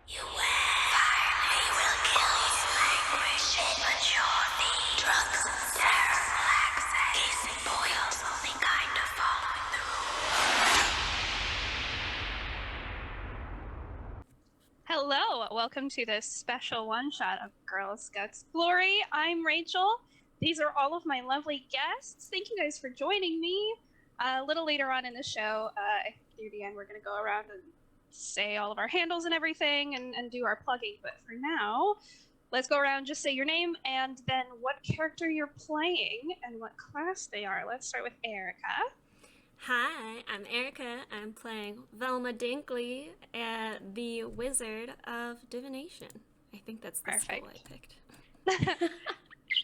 You will. They will kill you. Languish, immature, the drugs and terrible access. Kissing boils, only kind of following the rules. Hello, welcome to this special one-shot of Girl Scouts Glory. I'm Rachel. These are all of my lovely guests. Thank you guys for joining me. A little later on in the show, near the end, we're going to go around and say all of our handles and everything and do our plugging. But for now, let's go around, just say your name and then what character you're playing and what class they are. Let's start with Erica. Hi, I'm Erica. I'm playing Velma Dinkley, the Wizard of Divination. I think that's the skill I picked.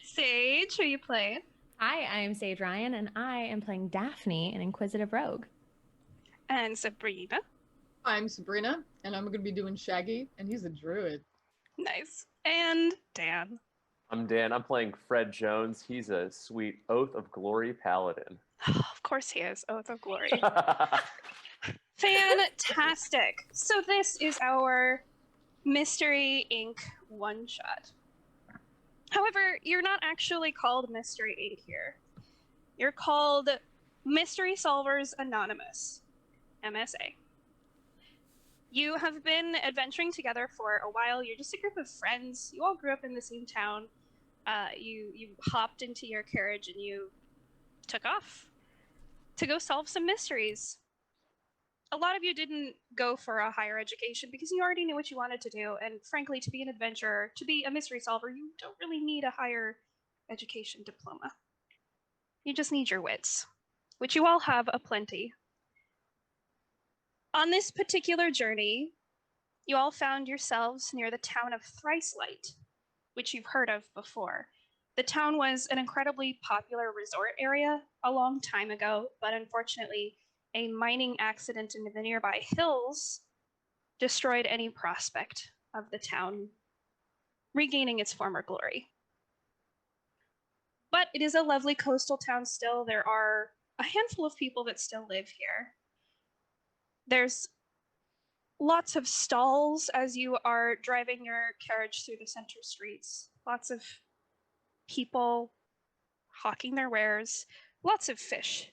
Sage, who you playing? Hi, I'm Sage Ryan, and I am playing Daphne, an Inquisitive Rogue. And Sabrina. I'm Sabrina, and I'm going to be doing Shaggy, and he's a druid. Nice. And Dan. I'm Dan. I'm playing Fred Jones. He's a sweet Oath of Glory paladin. Of course he is. Oath of Glory. Fantastic. So this is our Mystery Inc. one-shot. However, you're not actually called Mystery Inc. here. You're called Mystery Solvers Anonymous, MSA. You have been adventuring together for a while. You're just a group of friends. You all grew up in the same town. You hopped into your carriage and you took off to go solve some mysteries. A lot of you didn't go for a higher education because you already knew what you wanted to do, and frankly, to be an adventurer, to be a mystery solver, you don't really need a higher education diploma. You just need your wits, which you all have aplenty. On this particular journey, you all found yourselves near the town of Thrice, which you've heard of before. The town was an incredibly popular resort area a long time ago, but unfortunately, a mining accident in the nearby hills destroyed any prospect of the town regaining its former glory. But it is a lovely coastal town still. There are a handful of people that still live here. There's lots of stalls as you are driving your carriage through the center streets. Lots of people hawking their wares, lots of fish,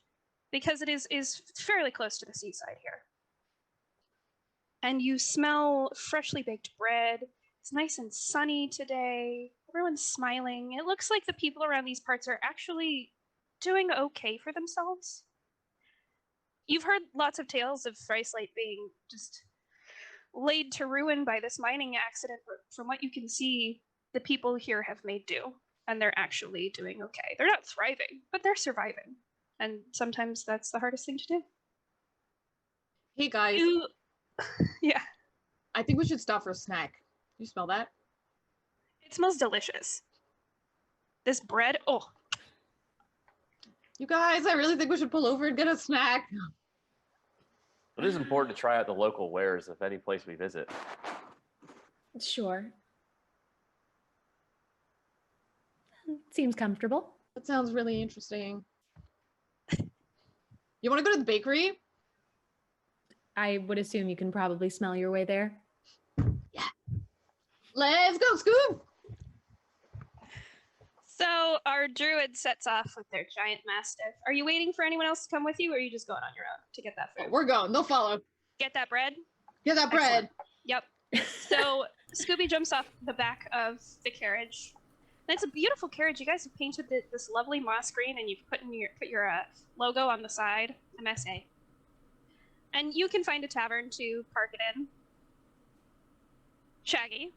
because it is fairly close to the seaside here. And you smell freshly baked bread. It's nice and sunny today. Everyone's smiling. It looks like the people around these parts are actually doing okay for themselves. You've heard lots of tales of Thrice being just laid to ruin by this mining accident, but from what you can see, the people here have made do. And they're actually doing okay. They're not thriving, but they're surviving. And sometimes that's the hardest thing to do. Hey guys. Yeah. I think we should stop for a snack. You smell that? It smells delicious. This bread, oh. You guys, I really think we should pull over and get a snack. It is important to try out the local wares of any place we visit. Sure. Seems comfortable. That sounds really interesting. You want to go to the bakery? I would assume you can probably smell your way there. Yeah. Let's go, Scoob! So our druid sets off with their giant mastiff. Are you waiting for anyone else to come with you, or are you just going on your own to get that food? We're going. They'll follow. Get that bread? Get that bread. Excellent. Yep. So Scooby jumps off the back of the carriage. And it's a beautiful carriage. You guys have painted this lovely moss green, and you've put your logo on the side, MSA. And you can find a tavern to park it in. Shaggy,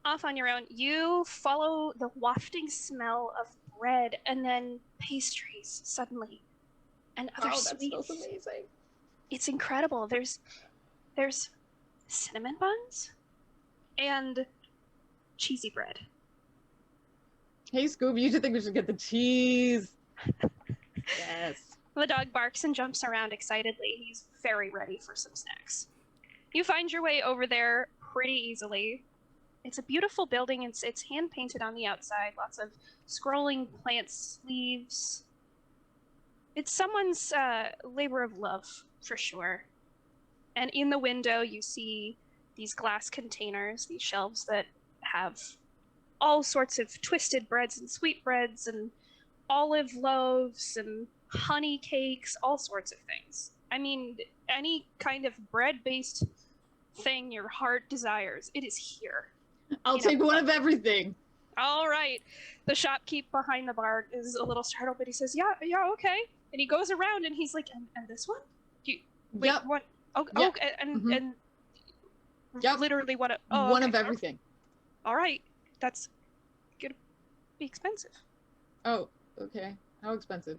off on your own, you follow the wafting smell of bread and then pastries suddenly, and other sweets. That smells amazing. It's incredible. There's cinnamon buns and cheesy bread. Hey, Scooby, you should think we should get the cheese. Yes. The dog barks and jumps around excitedly. He's very ready for some snacks. You find your way over there pretty easily. It's a beautiful building. It's hand-painted on the outside. Lots of scrolling plant sleeves. It's someone's labor of love, for sure. And in the window, you see these glass containers, these shelves that have all sorts of twisted breads and sweetbreads and olive loaves and honey cakes, all sorts of things. I mean, any kind of bread-based thing your heart desires, it is here. I'll take one of everything. All right. The shopkeep behind the bar is a little startled, but he says, yeah, okay. And he goes around and he's like, and this one? Wait, Yep. what? Oh, Yep. okay, and Yep. literally one of everything. All right. That's gonna be expensive. Oh, okay. How expensive?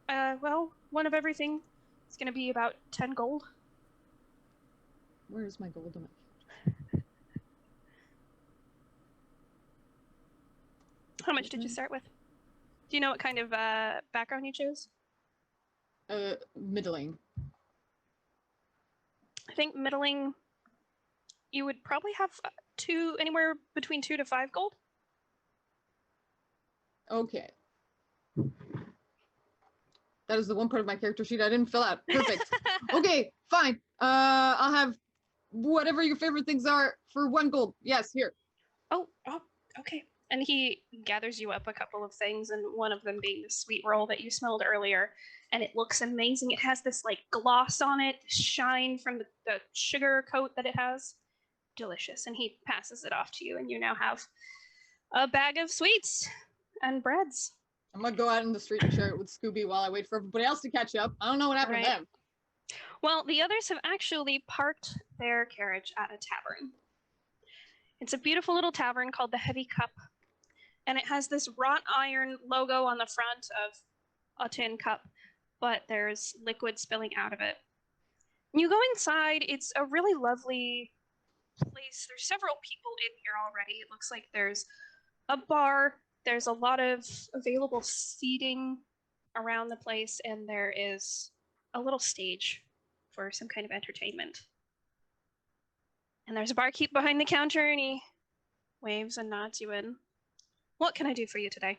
Well, one of everything is gonna be about 10 gold. Where's my gold? How much did you start with? Do you know what kind of background you chose? Middling. I think middling, you would probably have anywhere between 2 to 5 gold. Okay. That is the one part of my character sheet I didn't fill out. Perfect. Okay, fine. I'll have whatever your favorite things are for 1 gold. Yes, here. Oh, okay. And he gathers you up a couple of things, and one of them being the sweet roll that you smelled earlier. And it looks amazing. It has this like gloss on it, shine from the sugar coat that it has. Delicious. And he passes it off to you, and you now have a bag of sweets and breads. I'm gonna go out in the street and share it with Scooby while I wait for everybody else to catch up. I don't know what happened to them. Well, the others have actually parked their carriage at a tavern. It's a beautiful little tavern called the Heavy Cup, and it has this wrought iron logo on the front of a tin cup, but there's liquid spilling out of it. You go inside, it's a really lovely place. There's several people in here already. It looks like there's a bar, there's a lot of available seating around the place, and there is a little stage for some kind of entertainment. And there's a barkeep behind the counter, and he waves and nods you in. What can I do for you today?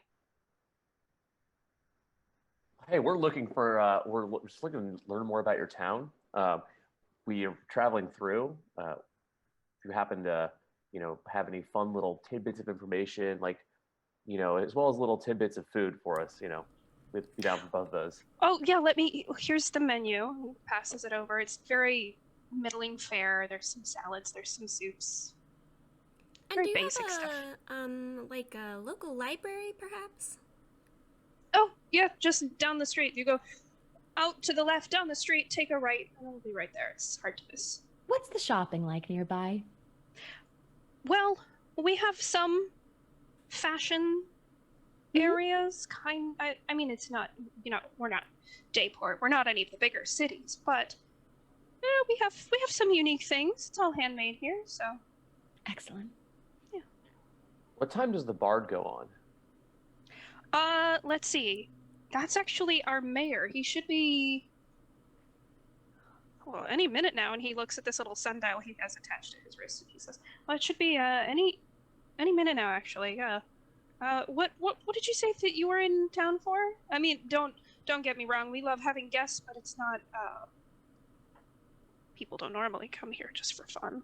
Hey, we're looking for, we're just looking to learn more about your town. We are traveling through. If you happen to, have any fun little tidbits of information, like, as well as little tidbits of food for us, we'd be down for both those. Oh, yeah, here's the menu. He passes it over. It's very middling fare. There's some salads, there's some soups. And do you basic have stuff. like a local library, perhaps? Oh, yeah, just down the street. You go out to the left, down the street, take a right, and it'll be right there. It's hard to miss. What's the shopping like nearby? Well, we have some fashion areas. I mean, it's not, we're not Dayport. We're not any of the bigger cities, but we have some unique things. It's all handmade here, so. Excellent. Yeah. What time does the bard go on? Let's see. That's actually our mayor. He should be any minute now, and he looks at this little sundial he has attached to his wrist, and he says, well, it should be any minute now, actually. Yeah. What did you say that you were in town for? I mean, don't get me wrong. We love having guests, but it's not people don't normally come here just for fun.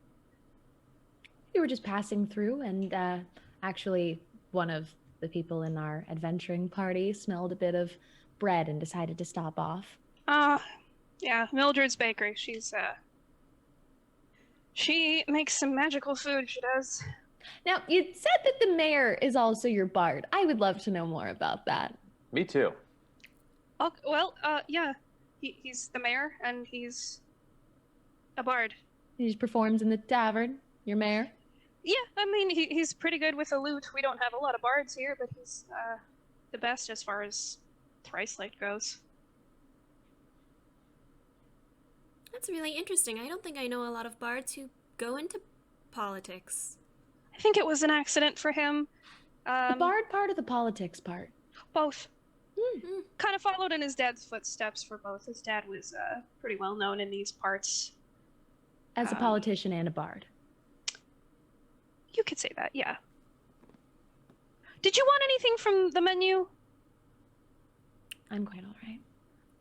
We were just passing through, and actually one of the people in our adventuring party smelled a bit of bread and decided to stop off. Yeah, Mildred's bakery. She makes some magical food, she does. Now, you said that the mayor is also your bard. I would love to know more about that. Me too. Oh, well, yeah. He's the mayor, and he's a bard. He just performs in the tavern, your mayor? Yeah, I mean, he's pretty good with the lute. We don't have a lot of bards here, but he's the best as far as Thrice light goes. That's really interesting. I don't think I know a lot of bards who go into politics. I think it was an accident for him. The bard part or the politics part? Both. Kind of followed in his dad's footsteps for both. His dad was pretty well known in these parts. As a politician and a bard. You could say that, yeah. Did you want anything from the menu? I'm quite all right.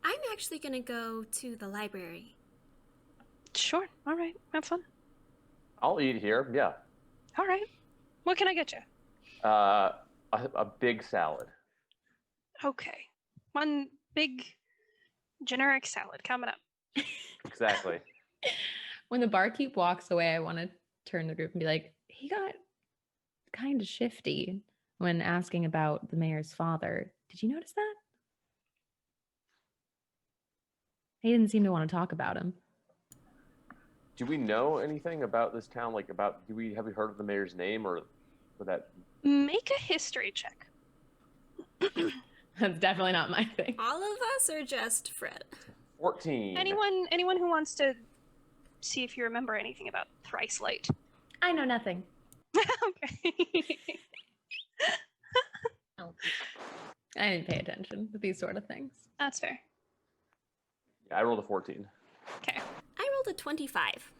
I'm actually going to go to the library. Sure. All right. Have fun. I'll eat here. Yeah. All right. What can I get you? A big salad. Okay. One big generic salad coming up. Exactly. When the barkeep walks away, I want to turn to the group and be like, he got kind of shifty when asking about the mayor's father. Did you notice that? He didn't seem to want to talk about him. Do we know anything about this town? Like, have we heard of the mayor's name or that? Make a history check. That's definitely not my thing. All of us or just Fred? 14. Anyone who wants to see if you remember anything about Thrice Light. I know nothing. Okay. I didn't pay attention to these sort of things. That's fair. Yeah, I rolled a 14. Okay. I rolled a 25.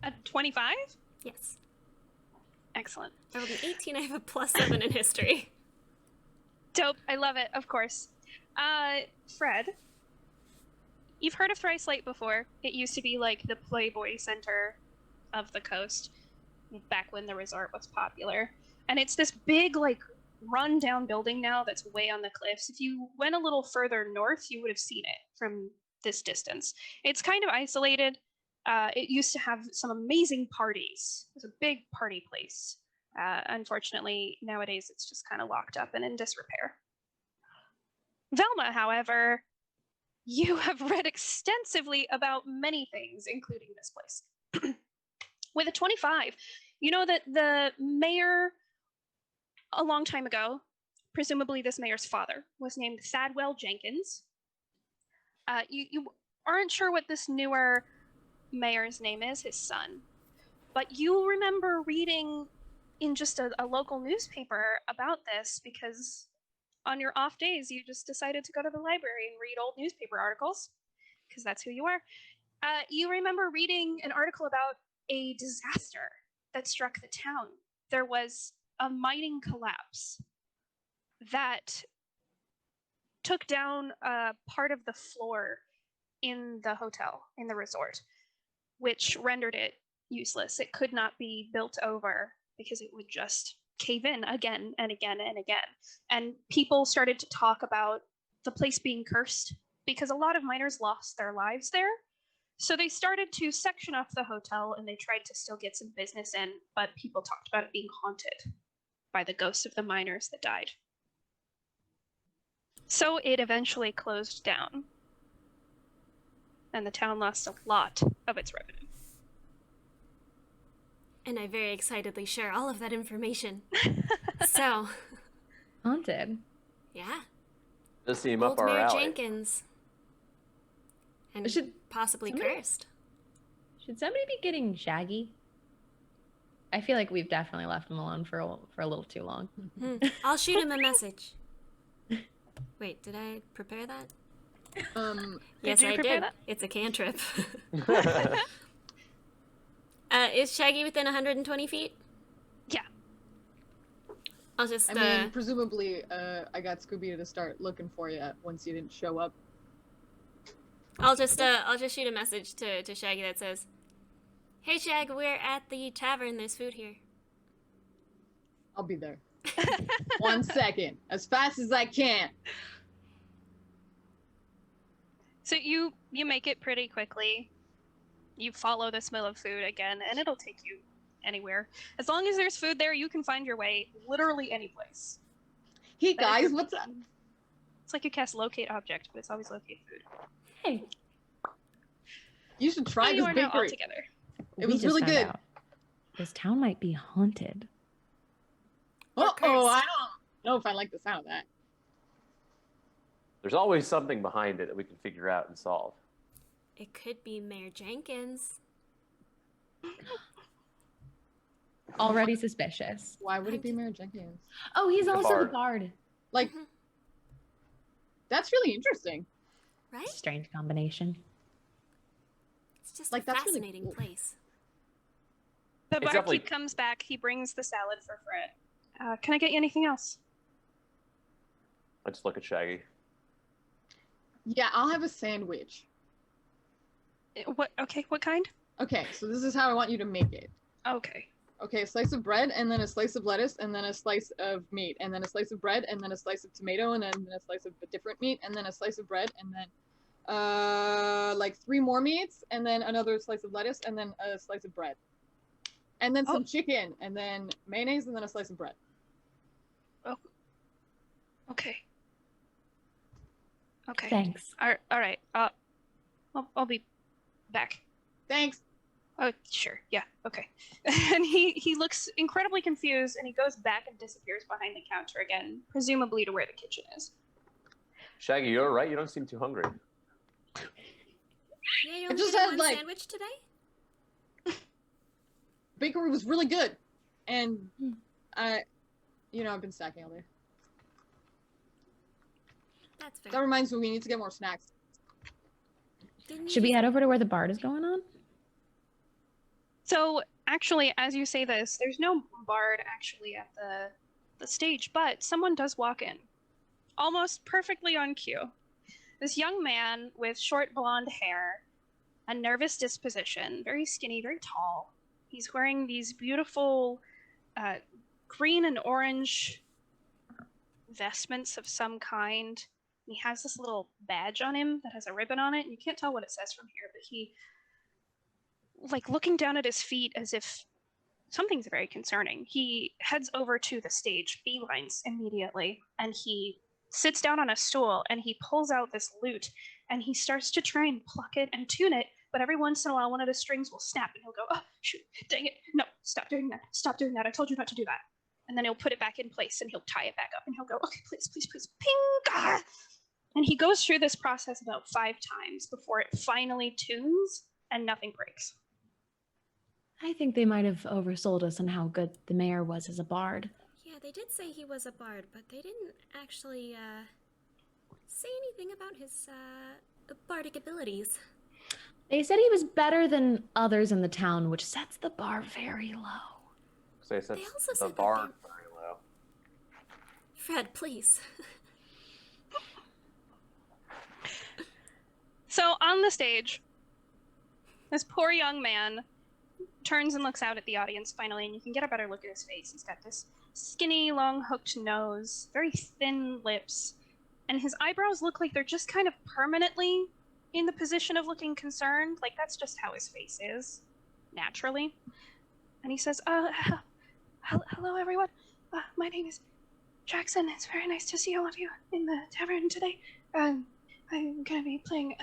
A 25? Yes. Excellent. I rolled an 18. I have a +7 in history. Dope. I love it, of course. Fred, you've heard of Thrice Light before. It used to be like the Playboy Center of the coast back when the resort was popular. And it's this big, like, run-down building now that's way on the cliffs. If you went a little further north, you would have seen it from this distance. It's kind of isolated. It used to have some amazing parties. It was a big party place. Unfortunately, nowadays it's just kind of locked up and in disrepair. Velma, however, you have read extensively about many things, including this place. With a 25, you know that the mayor, a long time ago, presumably this mayor's father, was named Thadwell Jenkins. You aren't sure what this newer mayor's name is, his son, but you remember reading in just a local newspaper about this because on your off days you just decided to go to the library and read old newspaper articles because that's who you are. You remember reading an article about a disaster that struck the town. There was a mining collapse that took down part of the floor in the hotel, in the resort, which rendered it useless. It could not be built over because it would just cave in again and again and again. And people started to talk about the place being cursed because a lot of miners lost their lives there. So they started to section off the hotel and they tried to still get some business in, but people talked about it being haunted by the ghosts of the miners that died. So it eventually closed down. And the town lost a lot of its revenue. And I very excitedly share all of that information. So. Haunted. Yeah. Does seem Old up our Mayor alley. Jenkins. And possibly cursed. Should somebody be getting Shaggy? I feel like we've definitely left him alone for a little too long. I'll shoot him a message. Wait, did I prepare that? Yes, I did. That? It's a cantrip. Is Shaggy within 120 feet? Yeah. I'll just. I mean, presumably, I got Scooby to start looking for you once you didn't show up. I'll just shoot a message to Shaggy that says, "Hey Shag, we're at the tavern. There's food here." I'll be there. 1 second, as fast as I can. So you make it pretty quickly. You follow the smell of food again, and it'll take you anywhere. As long as there's food there, you can find your way literally any place. Hey guys, what's up? It's like you cast locate object, but it's always locate food. Hey, You should try So you this are now all bakery. together. It we was just really found good. out this town might be haunted. Oh, cursed. I don't know if I like the sound of that. There's always something behind it that we can figure out and solve. It could be Mayor Jenkins. Already suspicious. Why would it be Mayor Jenkins? Oh, he's The also bard. the bard. Like, that's really interesting. Right? Strange combination. It's just Like, a that's really fascinating cool. place. The It's barkeep definitely- comes back. He brings the salad for Fred. Can I get you anything else? I just look at Shaggy. Yeah, I'll have a sandwich. What? Okay, what kind? Okay, so this is how I want you to make it. Okay. Okay, a slice of bread, and then a slice of lettuce, and then a slice of meat, and then a slice of bread, and then a slice of tomato, and then a slice of a different meat, and then a slice of bread, and then like 3 more meats, and then another slice of lettuce, and then a slice of bread. And then some chicken, and then mayonnaise, and then a slice of bread. Oh. Okay. Okay. Thanks. All right. I'll be back. Thanks. Oh, sure. Yeah. Okay. And he looks incredibly confused, and he goes back and disappears behind the counter again, presumably to where the kitchen is. Shaggy, you're right. You don't seem too hungry. Yeah, you I only just had had, one like- sandwich today? Bakery was really good, and I've been snacking all day. That's fair. That reminds me, we need to get more snacks. Should we head over to where the bard is going on? So, actually, as you say this, there's no bard actually at the stage, but someone does walk in. Almost perfectly on cue. This young man with short blonde hair, a nervous disposition, very skinny, very tall. He's wearing these beautiful green and orange vestments of some kind. He has this little badge on him that has a ribbon on it, and you can't tell what it says from here, but he, like, looking down at his feet as if something's very concerning. He heads over to the stage, beelines immediately, and he sits down on a stool, and he pulls out this lute, and he starts to try and pluck it and tune it, but every once in a while one of the strings will snap, and he'll go, oh, shoot, dang it, no, stop doing that, I told you not to do that. And then he'll put it back in place, and he'll tie it back up, and he'll go, okay, please, ping, ah! And he goes through this process about 5 times before it finally tunes, and nothing breaks. I think they might have oversold us on how good the mayor was as a bard. Yeah, they did say he was a bard, but they didn't actually say anything about his bardic abilities. They said he was better than others in the town, which sets the bar very low. So they said They also the said that bar they- very low. Fred, please. So on the stage, this poor young man turns and looks out at the audience finally, and you can get a better look at his face. He's got this skinny, long, hooked nose, very thin lips, and his eyebrows look like they're just kind of permanently in the position of looking concerned. Like, that's just how his face is, naturally. And he says, hello, everyone. My name is Jackson. It's very nice to see all of you in the tavern today. I'm going to be playing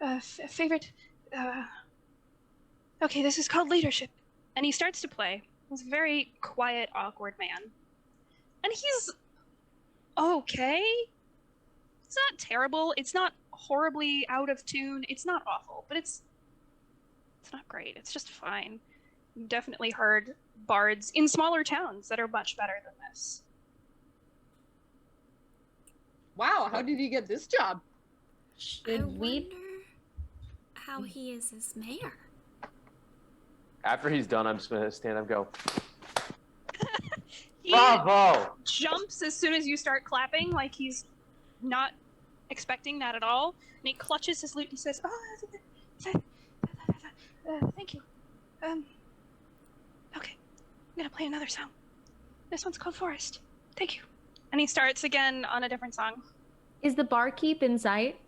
a favorite... Okay, this is called Leadership. And he starts to play. He's a very quiet, awkward man. And he's okay. It's not terrible. It's not horribly out of tune. It's not awful, but it's not great. It's just fine. You've definitely heard bards in smaller towns that are much better than this. Wow, how did you get this job? I Should we? wonder how he is as mayor. After he's done, I'm just gonna stand up and go, He bravo! jumps as soon as you start clapping, like he's not expecting that at all. And he clutches his lute and he says, thank you. Okay, I'm gonna play another song. This one's called Forest. Thank you. And he starts again on a different song. Is the barkeep in sight?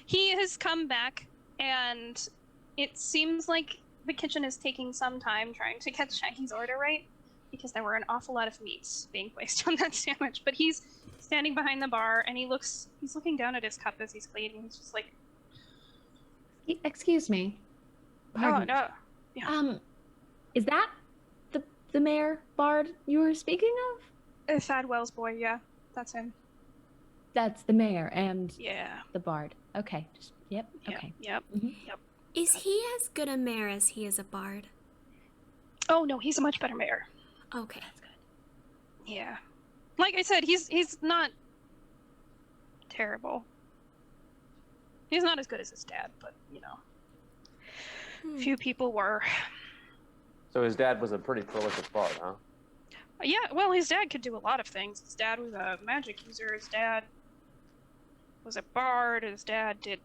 He has come back, and it seems like the kitchen is taking some time trying to get Shaggy's order right, because there were an awful lot of meats being placed on that sandwich. But he's standing behind the bar, and he's looking down at his cup as he's cleaning. He's just like, Excuse me. Pardon. oh, no. Yeah. Is that the mayor bard you were speaking of? Thadwell's boy, yeah. That's him. That's the mayor and Yeah. the bard. Okay. Yep. Yep. Okay. Yep. Mhm. Yep. Is he as good a mayor as he is a bard? Oh, no, he's a much better mayor. Okay. That's good. Yeah. Like I said, he's not terrible. He's not as good as his dad, but, few people were. So his dad was a pretty prolific bard, huh? Yeah, well, his dad could do a lot of things. His dad was a magic user. His dad was a bard. His dad did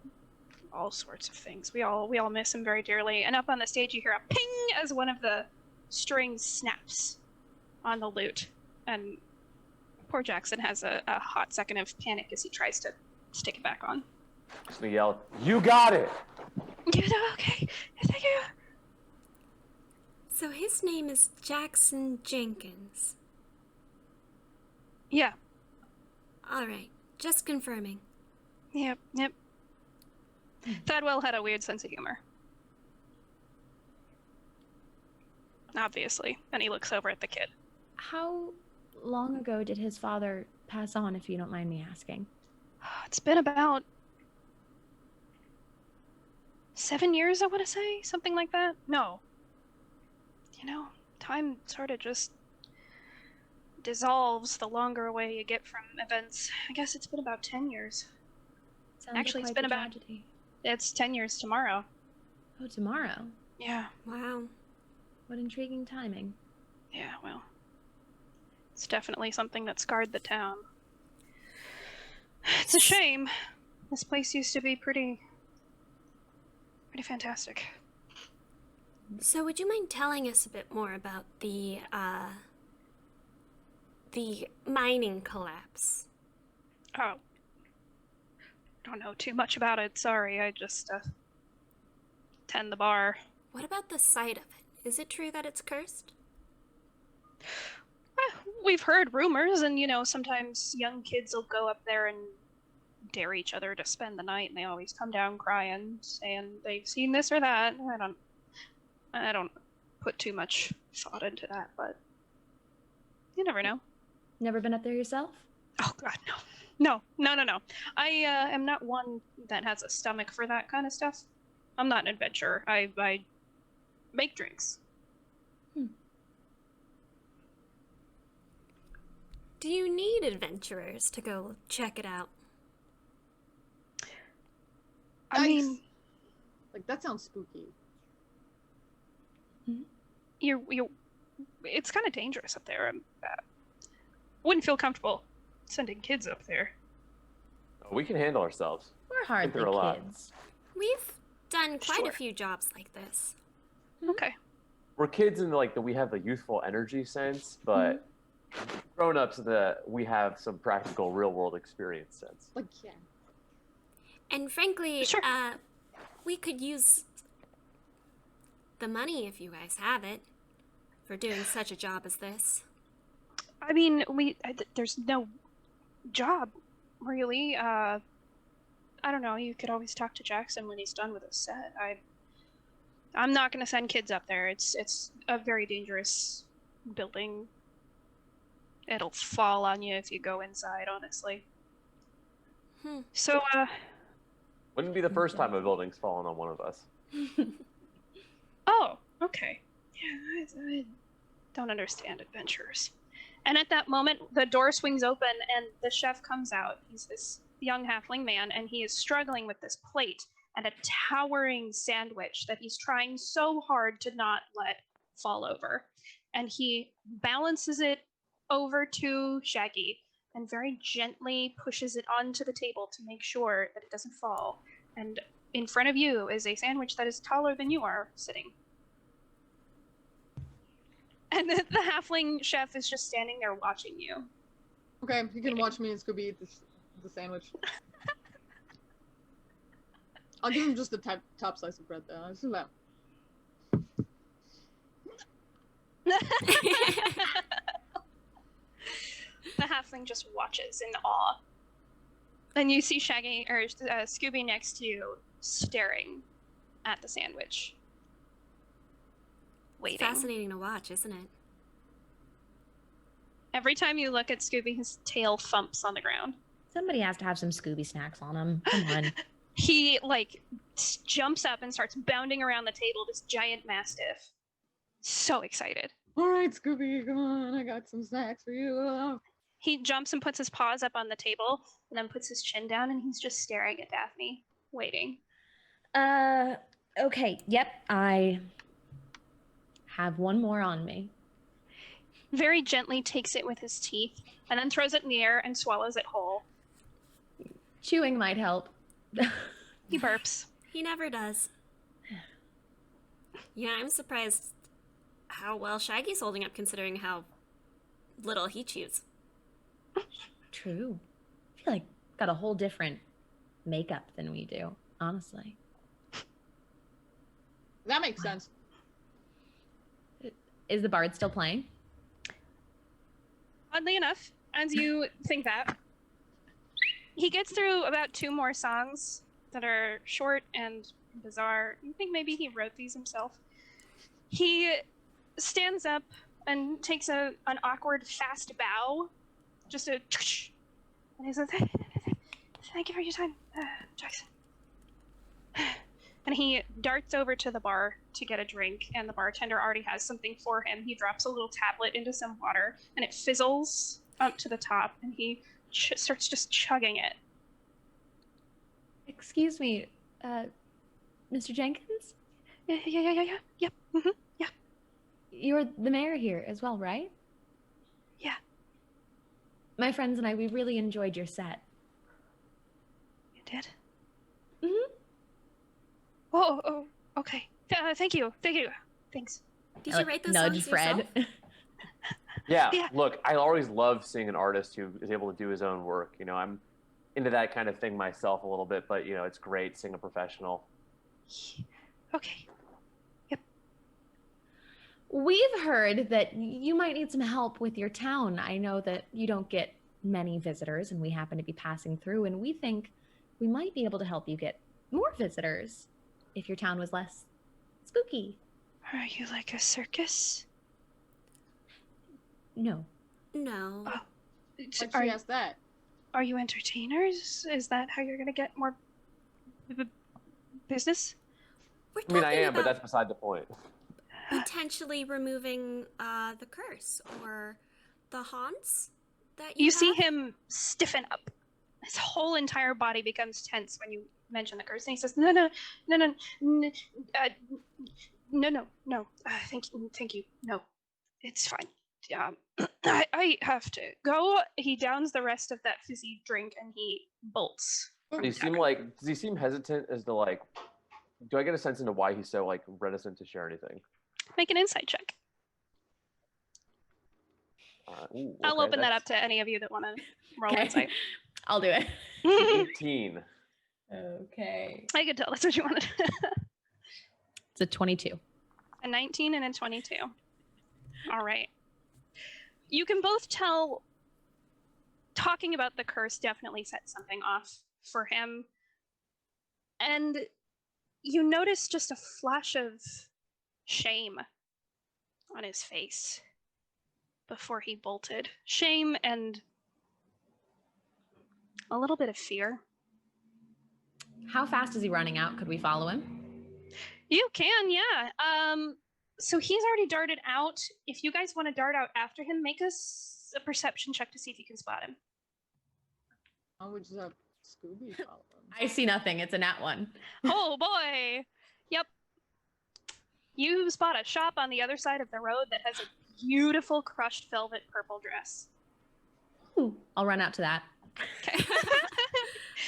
all sorts of things. We all miss him very dearly. And up on the stage, you hear a ping as one of the strings snaps on the lute, and poor Jackson has a hot second of panic as he tries to stick it back on. So we yell, "You got it!" Okay, thank you. So his name is Jackson Jenkins. Yeah. All right, just confirming. Yep. Thadwell had a weird sense of humor. Obviously. And he looks over at the kid. How long ago did his father pass on, if you don't mind me asking? It's been about 7 years, I want to say. Something like that. No. Time sort of just dissolves the longer away you get from events. I guess it's been about 10 years. Sounds Actually, like it's been quite the about... tragedy. It's 10 years tomorrow. Oh, tomorrow? Yeah. Wow. What intriguing timing. Yeah, well. It's definitely something that scarred the town. It's a shame. This place used to be pretty fantastic. So would you mind telling us a bit more about the mining collapse? Oh. Don't know too much about it, sorry. I just, tend the bar. What about the site of it? Is it true that it's cursed? We've heard rumors, and, sometimes young kids will go up there and dare each other to spend the night, and they always come down crying, saying they've seen this or that. I don't put too much thought into that, but you never know. Never been up there yourself? Oh, God, no. No. I am not one that has a stomach for that kind of stuff. I'm not an adventurer. I make drinks. Do you need adventurers to go check it out? I mean... Like, that sounds spooky. You're it's kind of dangerous up there. Wouldn't feel comfortable sending kids up there. We can handle ourselves. We're hardly through a lot. kids. We've done quite Sure. a few jobs like this. Okay. We're kids in we have the youthful energy sense, but grown-ups we have some practical real-world experience sense. Like, yeah. And frankly, Sure. We could use the money, if you guys have it, for doing such a job as this. I mean, there's no job, really. I don't know. You could always talk to Jackson when he's done with his set. I'm not going to send kids up there. It's a very dangerous building. It'll fall on you if you go inside, honestly. So, Wouldn't be the first time a building's fallen on one of us. Oh, okay. Yeah, I don't understand adventurers. And at that moment, the door swings open and the chef comes out. He's this young halfling man, and he is struggling with this plate and a towering sandwich that he's trying so hard to not let fall over. And he balances it over to Shaggy and very gently pushes it onto the table to make sure that it doesn't fall. And in front of you is a sandwich that is taller than you are sitting. And the halfling chef is just standing there watching you. Okay, you can watch me and Scooby eat the sandwich. I'll give him just the top slice of bread, though. Let's do that. The halfling just watches in awe. And you see Shaggy or Scooby next to you, staring at the sandwich. Waiting. Fascinating to watch, isn't it? Every time you look at Scooby, his tail thumps on the ground. Somebody has to have some Scooby snacks on him. Come on. He, jumps up and starts bounding around the table, this giant mastiff. So excited. All right, Scooby, come on. I got some snacks for you. He jumps and puts his paws up on the table, and then puts his chin down, and he's just staring at Daphne, waiting. Okay. Yep, I have one more on me. Very gently takes it with his teeth, and then throws it in the air and swallows it whole. Chewing might help. He burps. He never does. Yeah, I'm surprised how well Shaggy's holding up considering how little he chews. True. I feel like got a whole different makeup than we do, honestly. That makes sense. Is the bard still playing? Oddly enough, as you think that, he gets through about 2 more songs that are short and bizarre. You think maybe he wrote these himself? He stands up and takes an awkward, fast bow. Just a... And he says, thank you for your time, Jackson. And he darts over to the bar to get a drink, and the bartender already has something for him. He drops a little tablet into some water, and it fizzles up to the top, and he starts just chugging it. Excuse me, Mr. Jenkins? Yeah, yep, mm-hmm, yeah. You're the mayor here as well, right? Yeah. My friends and I, we really enjoyed your set. You did? Mm-hmm. Oh, okay. Thank you. Thanks. Did you write those nudge songs Fred. yourself? Yeah, look, I always love seeing an artist who is able to do his own work. You know, I'm into that kind of thing myself a little bit, but, you know, it's great seeing a professional. Okay. Yep. We've heard that you might need some help with your town. I know that you don't get many visitors, and we happen to be passing through, and we think we might be able to help you get more visitors if your town was less spooky. Are you like a circus? No. No. Oh. Why'd she ask that? Are you entertainers? Is that how you're gonna get more business? We're I mean, I talking am, but about that's beside the point. potentially removing the curse or the haunts that You you see have. him stiffen up. His whole entire body becomes tense when you mention the curse, and he says, "No, no, thank you, no, it's fine. I have to go." He downs the rest of that fizzy drink and he bolts. from the tavern. Does he seem hesitant as to, like, do I get a sense into why he's so, like, reticent to share anything? Make an insight check. I'll open that up to any of you that want to roll insight. I'll do it. 18. Okay. I could tell that's what you wanted. It's a 22. A 19 and a 22. All right. You can both tell talking about the curse definitely set something off for him. And you notice just a flash of shame on his face before he bolted. Shame and a little bit of fear. How fast is he running out? Could we follow him? You can, yeah. So he's already darted out. If you guys want to dart out after him, make us a perception check to see if you can spot him. I would just have Scooby follow him. I see nothing. It's a nat 1. Oh boy. Yep. You spot a shop on the other side of the road that has a beautiful crushed velvet purple dress. Ooh, I'll run out to that. Okay.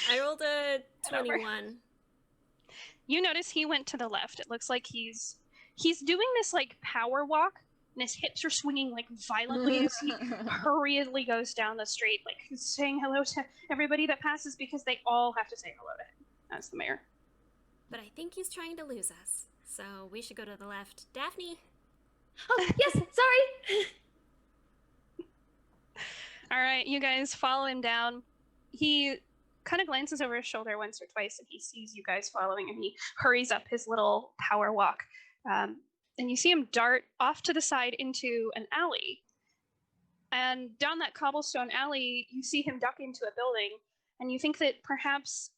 I rolled a 21. You notice he went to the left. It looks like he's doing this like power walk, and his hips are swinging like violently as he hurriedly goes down the street, like saying hello to everybody that passes because they all have to say hello to him as the mayor. But I think he's trying to lose us. So we should go to the left. Daphne? Oh, yes, sorry. All right, you guys follow him down. He kind of glances over his shoulder once or twice, and he sees you guys following, and he hurries up his little power walk. And you see him dart off to the side into an alley. And down that cobblestone alley, you see him duck into a building, and you think that perhaps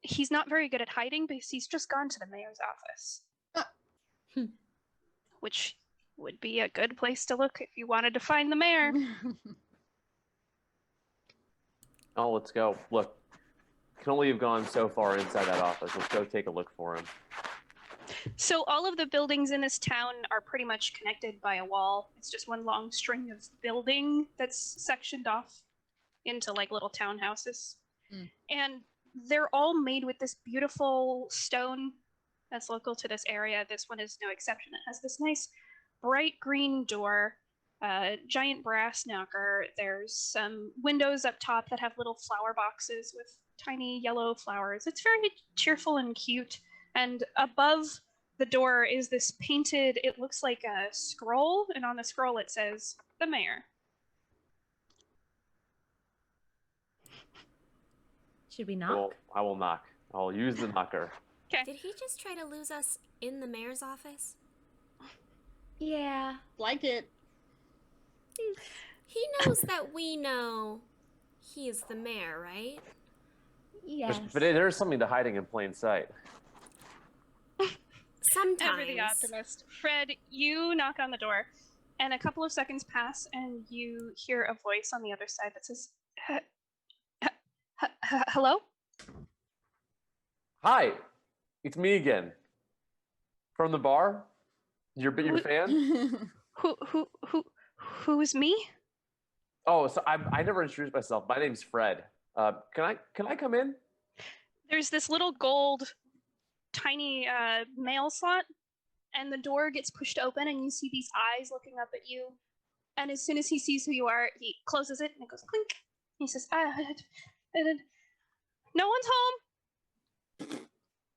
he's not very good at hiding because he's just gone to the mayor's office. Which would be a good place to look if you wanted to find the mayor. Oh, let's go. Look, can only have gone so far inside that office. Let's go take a look for him. So all of the buildings in this town are pretty much connected by a wall. It's just one long string of building that's sectioned off into like little townhouses. And they're all made with this beautiful stone that's local to this area. This one is no exception. It has this nice bright green door, giant brass knocker. There's some windows up top that have little flower boxes with tiny yellow flowers. It's very cheerful and cute. And above the door is this painted, it looks like a scroll, and on the scroll it says, "The Mayor." Should we knock? I will knock. I'll use the knocker. Okay. Did he just try to lose us in the mayor's office? Yeah. Like it. He knows that we know he is the mayor, right? Yes. But there's something to hiding in plain sight. Sometimes. Ever the optimist. Fred, you knock on the door, and a couple of seconds pass, and you hear a voice on the other side that says, "Hello?" Hi, it's me again. From the bar? You're a fan? Who is me? Oh, so I never introduced myself. My name's Fred. Can I come in? There's this little gold, tiny mail slot, and the door gets pushed open, and you see these eyes looking up at you. And as soon as he sees who you are, he closes it, and it goes clink. He says, "No one's home."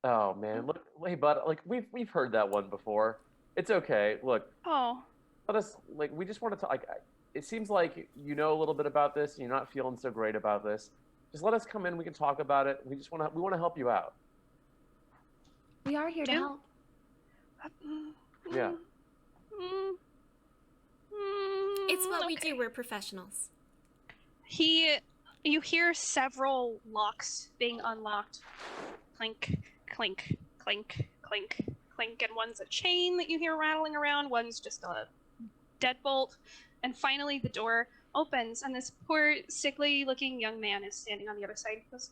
Oh man, look, hey bud, like we've heard that one before. It's okay. Look, Oh, let us we just want to talk. It seems like you know a little bit about this, and you're not feeling so great about this. Just let us come in. We can talk about it. We want to help you out. We are here to Jim? help. Yeah. It's what we Okay. do. We're professionals. You hear several locks being unlocked. Clink, clink, clink, clink, clink, and one's a chain that you hear rattling around, one's just a deadbolt, and finally the door opens, and this poor, sickly-looking young man is standing on the other side. He goes,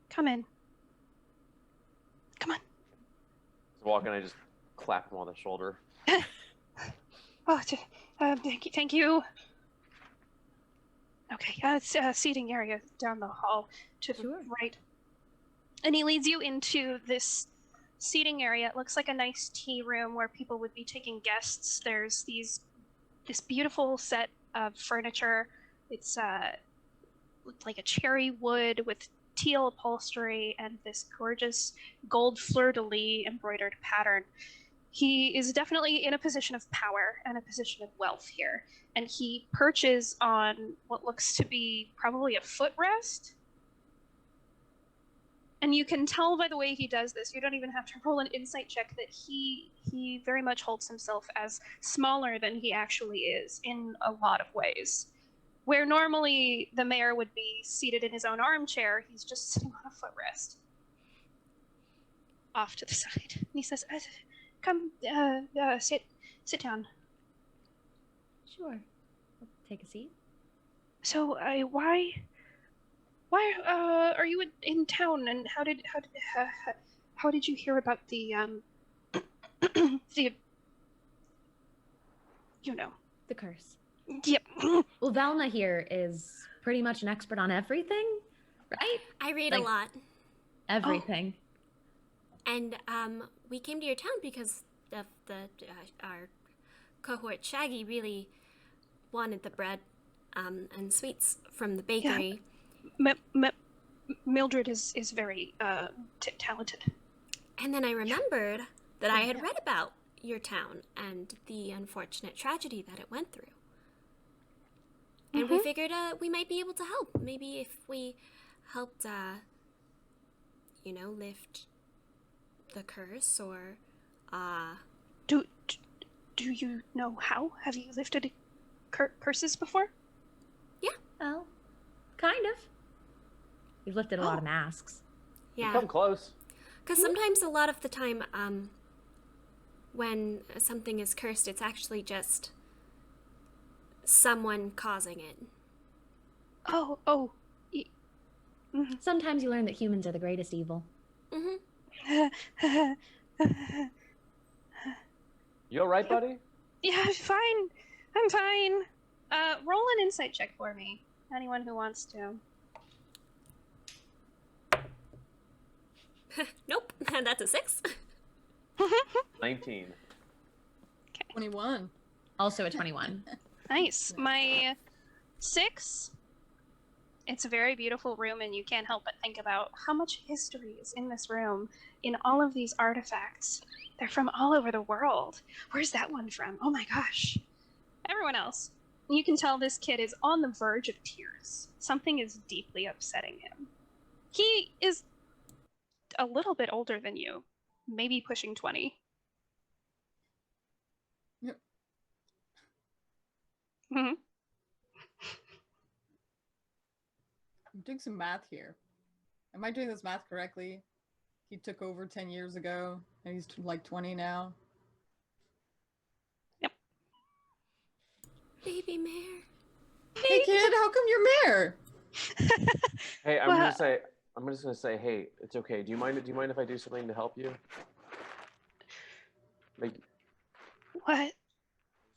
come in. Come on. So walk in, I just clap him on the shoulder. Oh, thank you. Okay, it's a seating area down the hall to the right. And he leads you into this seating area. It looks like a nice tea room where people would be taking guests. There's this beautiful set of furniture. It's like a cherry wood with teal upholstery and this gorgeous gold fleur-de-lis embroidered pattern. He is definitely in a position of power and a position of wealth here. And he perches on what looks to be probably a footrest. And you can tell by the way he does this, you don't even have to roll an insight check, that he very much holds himself as smaller than he actually is in a lot of ways. Where normally the mayor would be seated in his own armchair, he's just sitting on a footrest. Off to the side. And he says, "Come, sit down." Sure. I'll take a seat. So, why are you in town, and how did you hear about the the, you know? The curse. Yep. Well, Velma here is pretty much an expert on everything, right? I read Like- a lot. Everything. And we came to your town because of our cohort Shaggy really wanted the bread and sweets from the bakery. Mildred is very talented. And then I remembered that I had read about your town and the unfortunate tragedy that it went through. And we figured we might be able to help. Maybe if we helped, lift the curse, or Do you know how? Have you lifted curses before? Well, kind of. We've lifted a lot of masks. yeah. Come close. Because sometimes, a lot of the time, when something is cursed, it's actually just someone causing it. Sometimes you learn that humans are the greatest evil. Mm-hmm. You all right, buddy? Yeah, I'm fine. Roll an insight check for me. Anyone who wants to. Nope, that's a 6. 19. 21. Also a 21. Nice. My 6. It's a very beautiful room, and you can't help but think about how much history is in this room, in all of these artifacts. They're from all over the world. Where's that one from? Oh my gosh. Everyone else. You can tell this kid is on the verge of tears. Something is deeply upsetting him. He is a little bit older than you, maybe pushing 20. Yep. Mm-hmm. I'm doing some math here. Am I doing this math correctly? He took over 10 years ago, and he's like 20 now. Yep. Baby mare. Hey kid, how come you're mayor? Hey, I'm Well- just gonna say, hey, it's okay. Do you mind if I do something to help you? Like, What? I just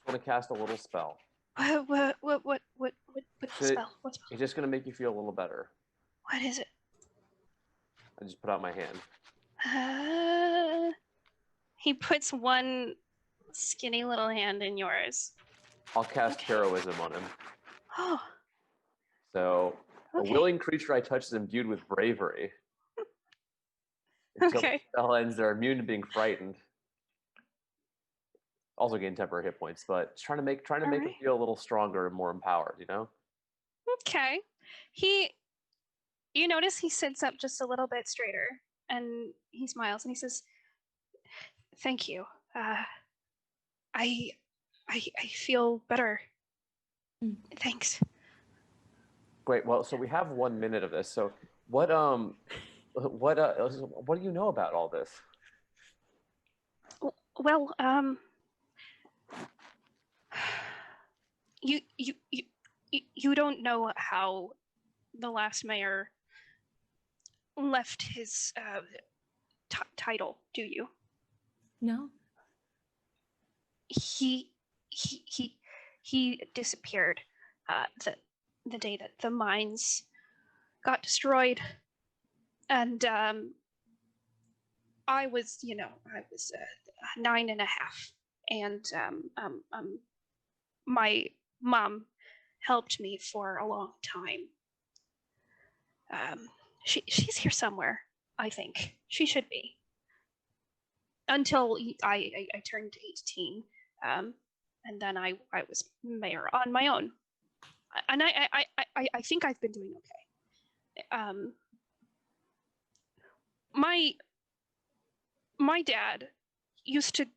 want to cast a little spell. What So spell? What spell? It's just gonna make you feel a little better. What is it? I just put out my hand. He puts one skinny little hand in yours. I'll cast Okay. heroism on him. Oh, So, okay. a willing creature I touch is imbued with bravery. Until Okay. the spell ends, they're immune to being frightened. Also gain temporary hit points, but just trying to make him Alright. feel a little stronger and more empowered, you know? Okay. You notice he sits up just a little bit straighter, and he smiles and he says, "Thank you. I feel better. Mm. Thanks." Great. Well, so we have 1 minute of this. So what do you know about all this? Well, you don't know how the last mayor left his title, do you? No? He disappeared the day that the mines got destroyed, and I was 9 and a half, and my mom helped me for a long time. She's here somewhere, I think. She should be. Until I turned 18, and then I was mayor on my own, and I think I've been doing okay. My dad used to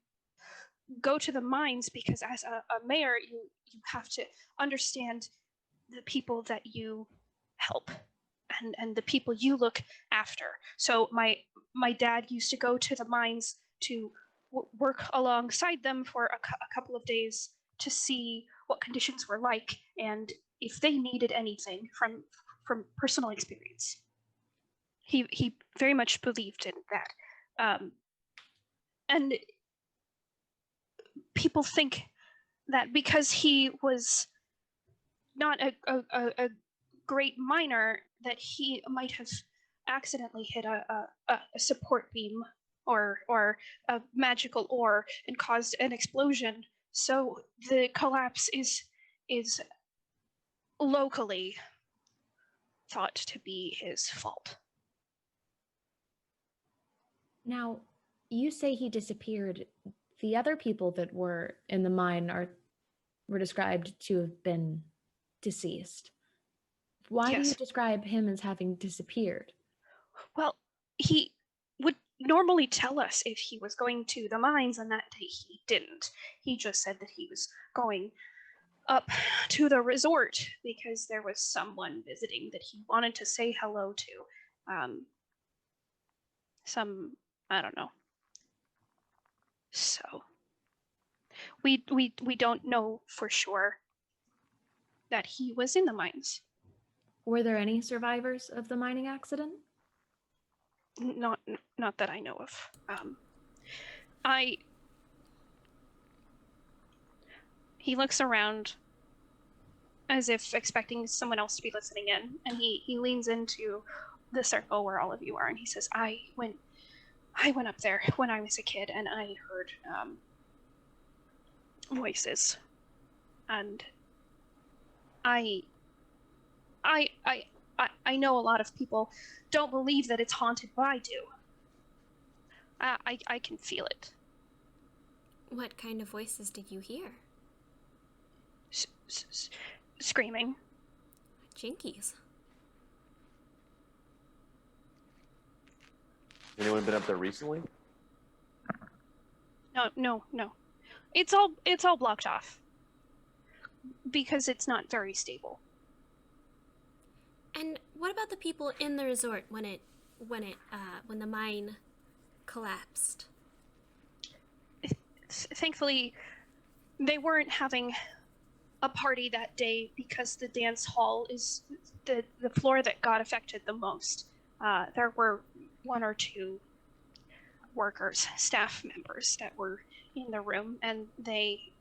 go to the mines because as a mayor you have to understand the people that you help and the people you look after. So my dad used to go to the mines to work alongside them for a couple of days to see what conditions were like and if they needed anything from personal experience. He very much believed in that. And people think that because he was not a great miner, that he might have accidentally hit a support beam or a magical ore and caused an explosion. So the collapse is locally thought to be his fault. Now, you say he disappeared. The other people that were in the mine were described to have been deceased. Why do you Yes. describe him as having disappeared? Well, he would normally tell us if he was going to the mines, and that day he didn't. He just said that he was going up to the resort because there was someone visiting that he wanted to say hello to. I don't know. So we don't know for sure that he was in the mines. Were there any survivors of the mining accident? Not that I know of. He looks around as if expecting someone else to be listening in, and he leans into the circle where all of you are, and he says, I went up there when I was a kid, and I heard voices, and I know a lot of people don't believe that it's haunted, but I do. I can feel it. What kind of voices did you hear? Screaming. Jinkies. Anyone been up there recently? No. It's all blocked off because it's not very stable. And what about the people in the resort when the mine collapsed? Thankfully, they weren't having a party that day because the dance hall is the floor that got affected the most. There were one or two workers, staff members that were in the room, and they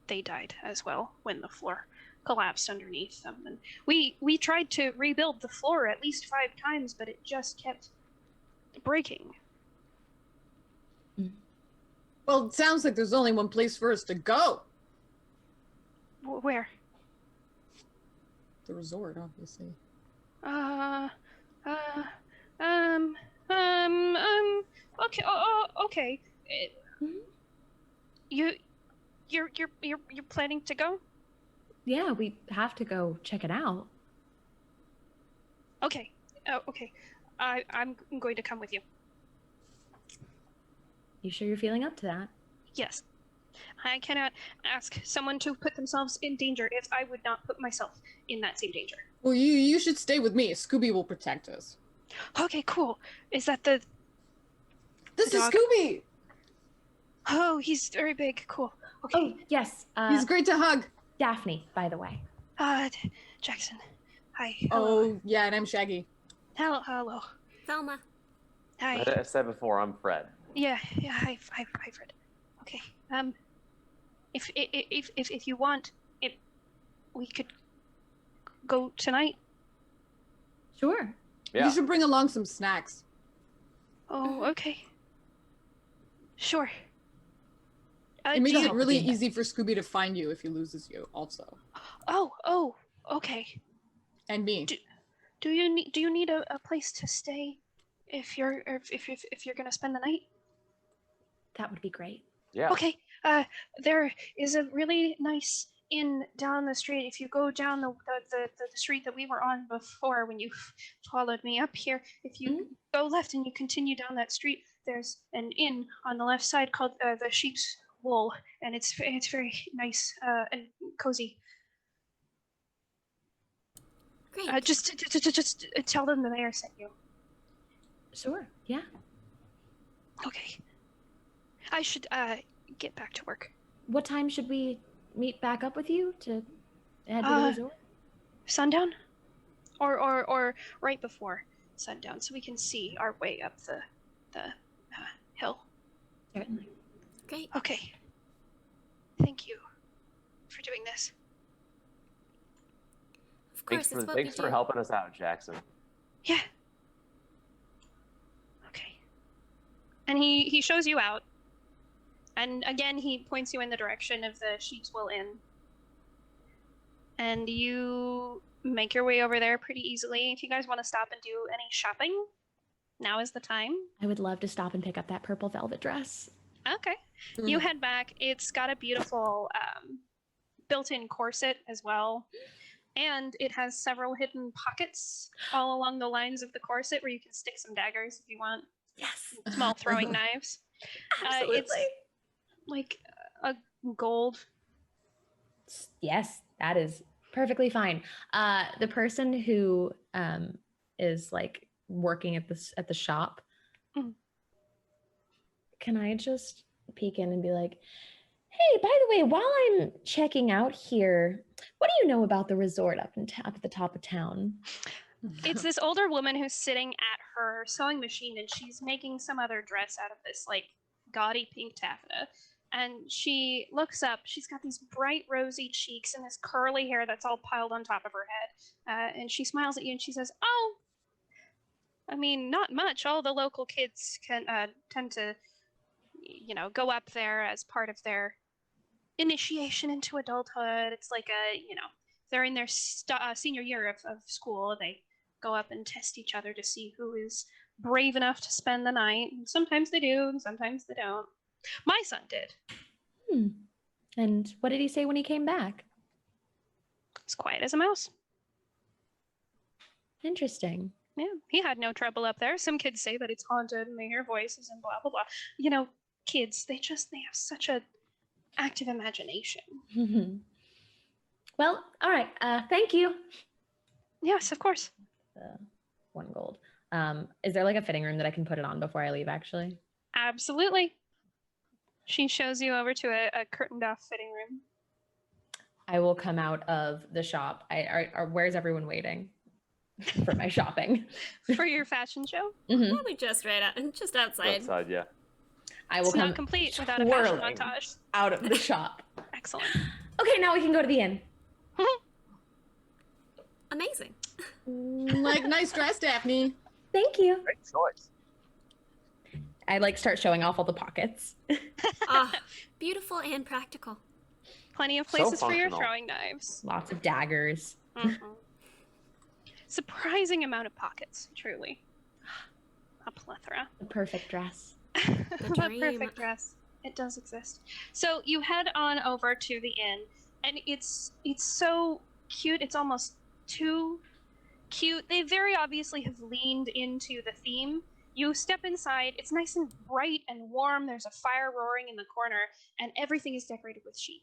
died as well when the floor collapsed underneath them. And we tried to rebuild the floor at least 5 times, but it just kept breaking. Well, it sounds like there's only one place for us to go. Where? The resort, obviously. Okay. Okay. You're planning to go? Yeah, we have to go check it out. Okay. Okay. I'm going to come with you. You sure you're feeling up to that? Yes. I cannot ask someone to put themselves in danger if I would not put myself in that same danger. Well, you should stay with me. Scooby will protect us. Okay, cool. Is that the This is dog? Scooby! Oh, he's very big. Cool. Okay. Oh, yes. He's great to hug. Daphne, by the way. Jackson. Hi. Hello. Oh, yeah, and I'm Shaggy. Hello. Thelma. Hi. I said before, I'm Fred. Yeah. Hi, Fred. Okay. If you want, we could go tonight. Sure. Yeah. You should bring along some snacks. Oh, okay. Sure. It makes do it you- really easy for Scooby to find you if he loses you, also. Oh, okay. And me. Do you need a place to stay if you're gonna spend the night? That would be great. Yeah. Okay. There is a really nice inn down the street. If you go down the street that we were on before when you followed me up here, if you go left and you continue down that street, there's an inn on the left side called the Sheep's Wool, and it's very nice and cozy. Great. Just tell them the mayor sent you. Sure. Yeah. Okay. I should get back to work. What time should we meet back up with you to head to the resort? Sundown, or right before sundown, so we can see our way up the hill. Certainly. Great. Okay. Thank you for doing this. Of course, it's what Thanks we for do. helping us out, Jackson. Yeah. Okay. And he shows you out. And again, he points you in the direction of the Sheep's Wool Inn. And you make your way over there pretty easily. If you guys want to stop and do any shopping, now is the time. I would love to stop and pick up that purple velvet dress. Okay. You head back. It's got a beautiful built-in corset as well. And it has several hidden pockets all along the lines of the corset where you can stick some daggers if you want. Yes. Small throwing knives. Absolutely. It's like a gold. Yes, that is perfectly fine. The person who is like working at the shop, can I just peek in and be like, hey, by the way, while I'm checking out here, what do you know about the resort up at the top of town? It's this older woman who's sitting at her sewing machine, and she's making some other dress out of this like gaudy pink taffeta. And she looks up. She's got these bright rosy cheeks and this curly hair that's all piled on top of her head. And she smiles at you and she says, "Oh, I mean, not much. All the local kids can tend to, go up there as part of their initiation into adulthood. It's like they're in their senior year of school. They go up and test each other to see who is brave enough to spend the night. And sometimes they do, and sometimes they don't. My son did. And what did he say when he came back? As quiet as a mouse. Interesting. Yeah, he had no trouble up there. Some kids say that it's haunted and they hear voices and blah, blah, blah. Kids, they have such a active imagination. Well, all right. Thank you. Yes, of course. 1 gold. Is there like a fitting room that I can put it on before I leave, actually? Absolutely. She shows you over to a curtained off fitting room. I will come out of the shop. Where's everyone waiting for my shopping? For your fashion show? Probably just just outside. Outside, yeah. I will It's come not complete without a fashion twirling montage. out of the shop. Excellent. Okay, now we can go to the inn. Amazing. Like, nice dress, Daphne. Thank you. Great choice. I start showing off all the pockets. Beautiful and practical. Plenty of places for your functional. throwing knives. Lots of daggers. Surprising amount of pockets, truly. A plethora. The perfect dress. The dream. perfect dress. It does exist. So you head on over to the inn, and it's so cute. It's almost too cute. They very obviously have leaned into the theme. You step inside. It's nice and bright and warm. There's a fire roaring in the corner, and everything is decorated with sheep.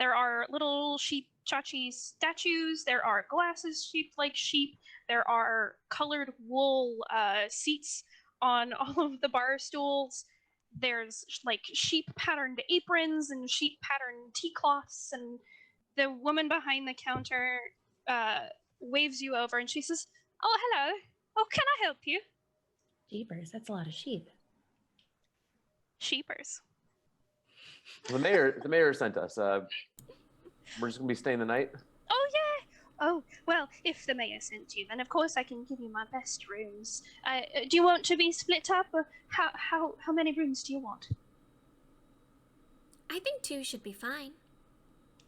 There are little sheep chachi statues. There are glasses shaped like sheep. There are colored wool seats on all of the bar stools. There's like sheep patterned aprons and sheep patterned tea cloths. And the woman behind the counter waves you over and she says, "Oh, hello. Oh, can I help you?" Jeepers, that's a lot of sheep. Sheepers. The mayor sent us. We're just gonna be staying the night. Oh, yeah. Oh, well, if the mayor sent you, then of course I can give you my best rooms. Do you want to be split up? Or how many rooms do you want? I think 2 should be fine.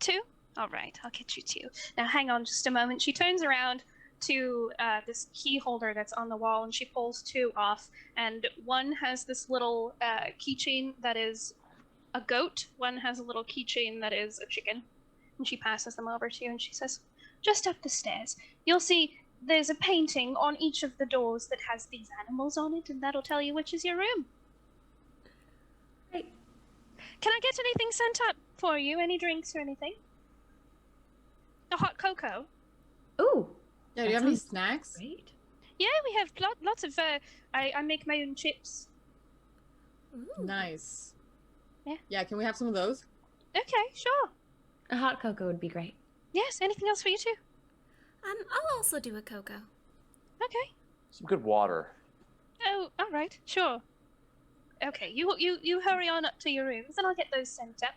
2? All right, I'll get you 2. Now, hang on just a moment. She turns around to this key holder that's on the wall, and she pulls 2 off. And one has this little keychain that is a goat. One has a little keychain that is a chicken. And she passes them over to you, and she says, "Just up the stairs. You'll see there's a painting on each of the doors that has these animals on it, and that'll tell you which is your room." Right. Can I get anything sent up for you? Any drinks or anything? A hot cocoa. Ooh. Yeah, do you have any snacks? Great. Yeah, we have lots of. I make my own chips. Ooh. Nice. Yeah. Yeah, can we have some of those? Okay, sure. A hot cocoa would be great. Yes. Anything else for you too? I'll also do a cocoa. Okay. Some good water. Oh, all right. Sure. Okay. You hurry on up to your rooms, and I'll get those sent up.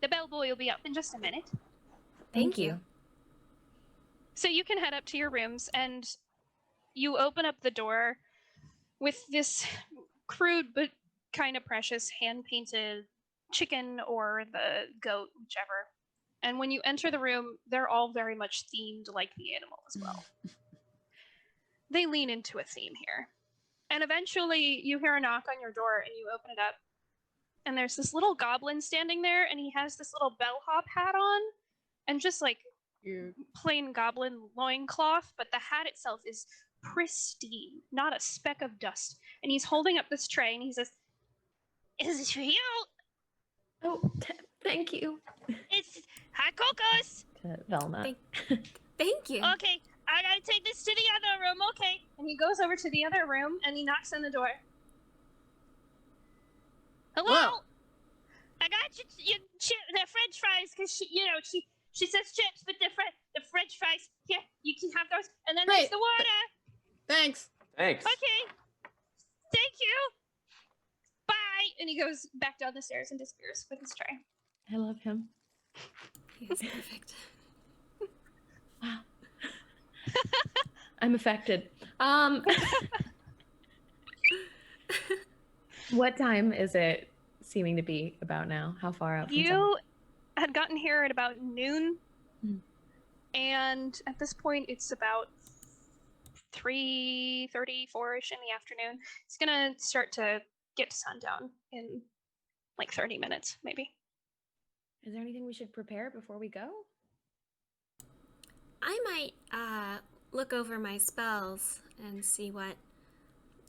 The bellboy will be up in just a minute. Thank you. So you can head up to your rooms, and you open up the door with this crude but kind of precious hand-painted chicken or the goat, whichever. And when you enter the room, they're all very much themed like the animal as well. They lean into a theme here. And eventually you hear a knock on your door and you open it up. And there's this little goblin standing there, and he has this little bellhop hat on. And just like plain goblin loincloth, but the hat itself is pristine, not a speck of dust. And he's holding up this tray and he says, "Is it for you? Oh, thank you. It's hot cocos. To Velma. Thank you. Okay, I gotta take this to the other room, okay." And he goes over to the other room and he knocks on the door. "Hello? Whoa. I got the French fries, because she says chips, but the French fries, here, you can have those. And then there's Great. the water. Thanks. Thanks. Okay. Thank you. Bye." And he goes back down the stairs and disappears with his tray. I love him. He's perfect. Wow. I'm affected. What time is it seeming to be about now? How far out from You had gotten here at about noon, Hmm. and at this point it's about 3:34ish in the afternoon. It's gonna start to get to sundown in like 30 minutes, maybe. Is there anything we should prepare before we go? I might look over my spells and see what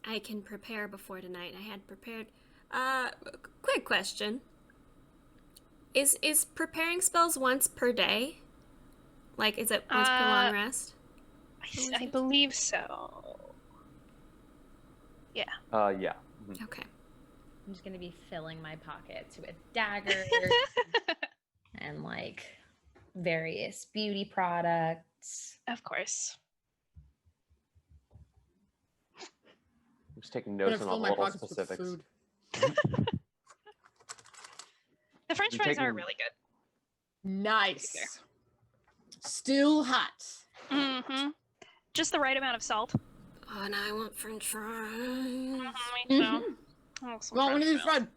I can prepare before tonight. I had prepared. Quick question: Is preparing spells once per day? Like, is it once per long rest? I believe so. Yeah. Yeah. Okay. I'm just gonna be filling my pockets with daggers and like various beauty products. Of course. I'm just taking I'm notes gonna on all fill the my little pockets with specifics. food. The French You're fries are taking- really good. Nice. Still hot. Mm-hmm. Just the right amount of salt. Oh, now I want French fries. Me Mhm. too. Oh, some Want one of French these fries. fried?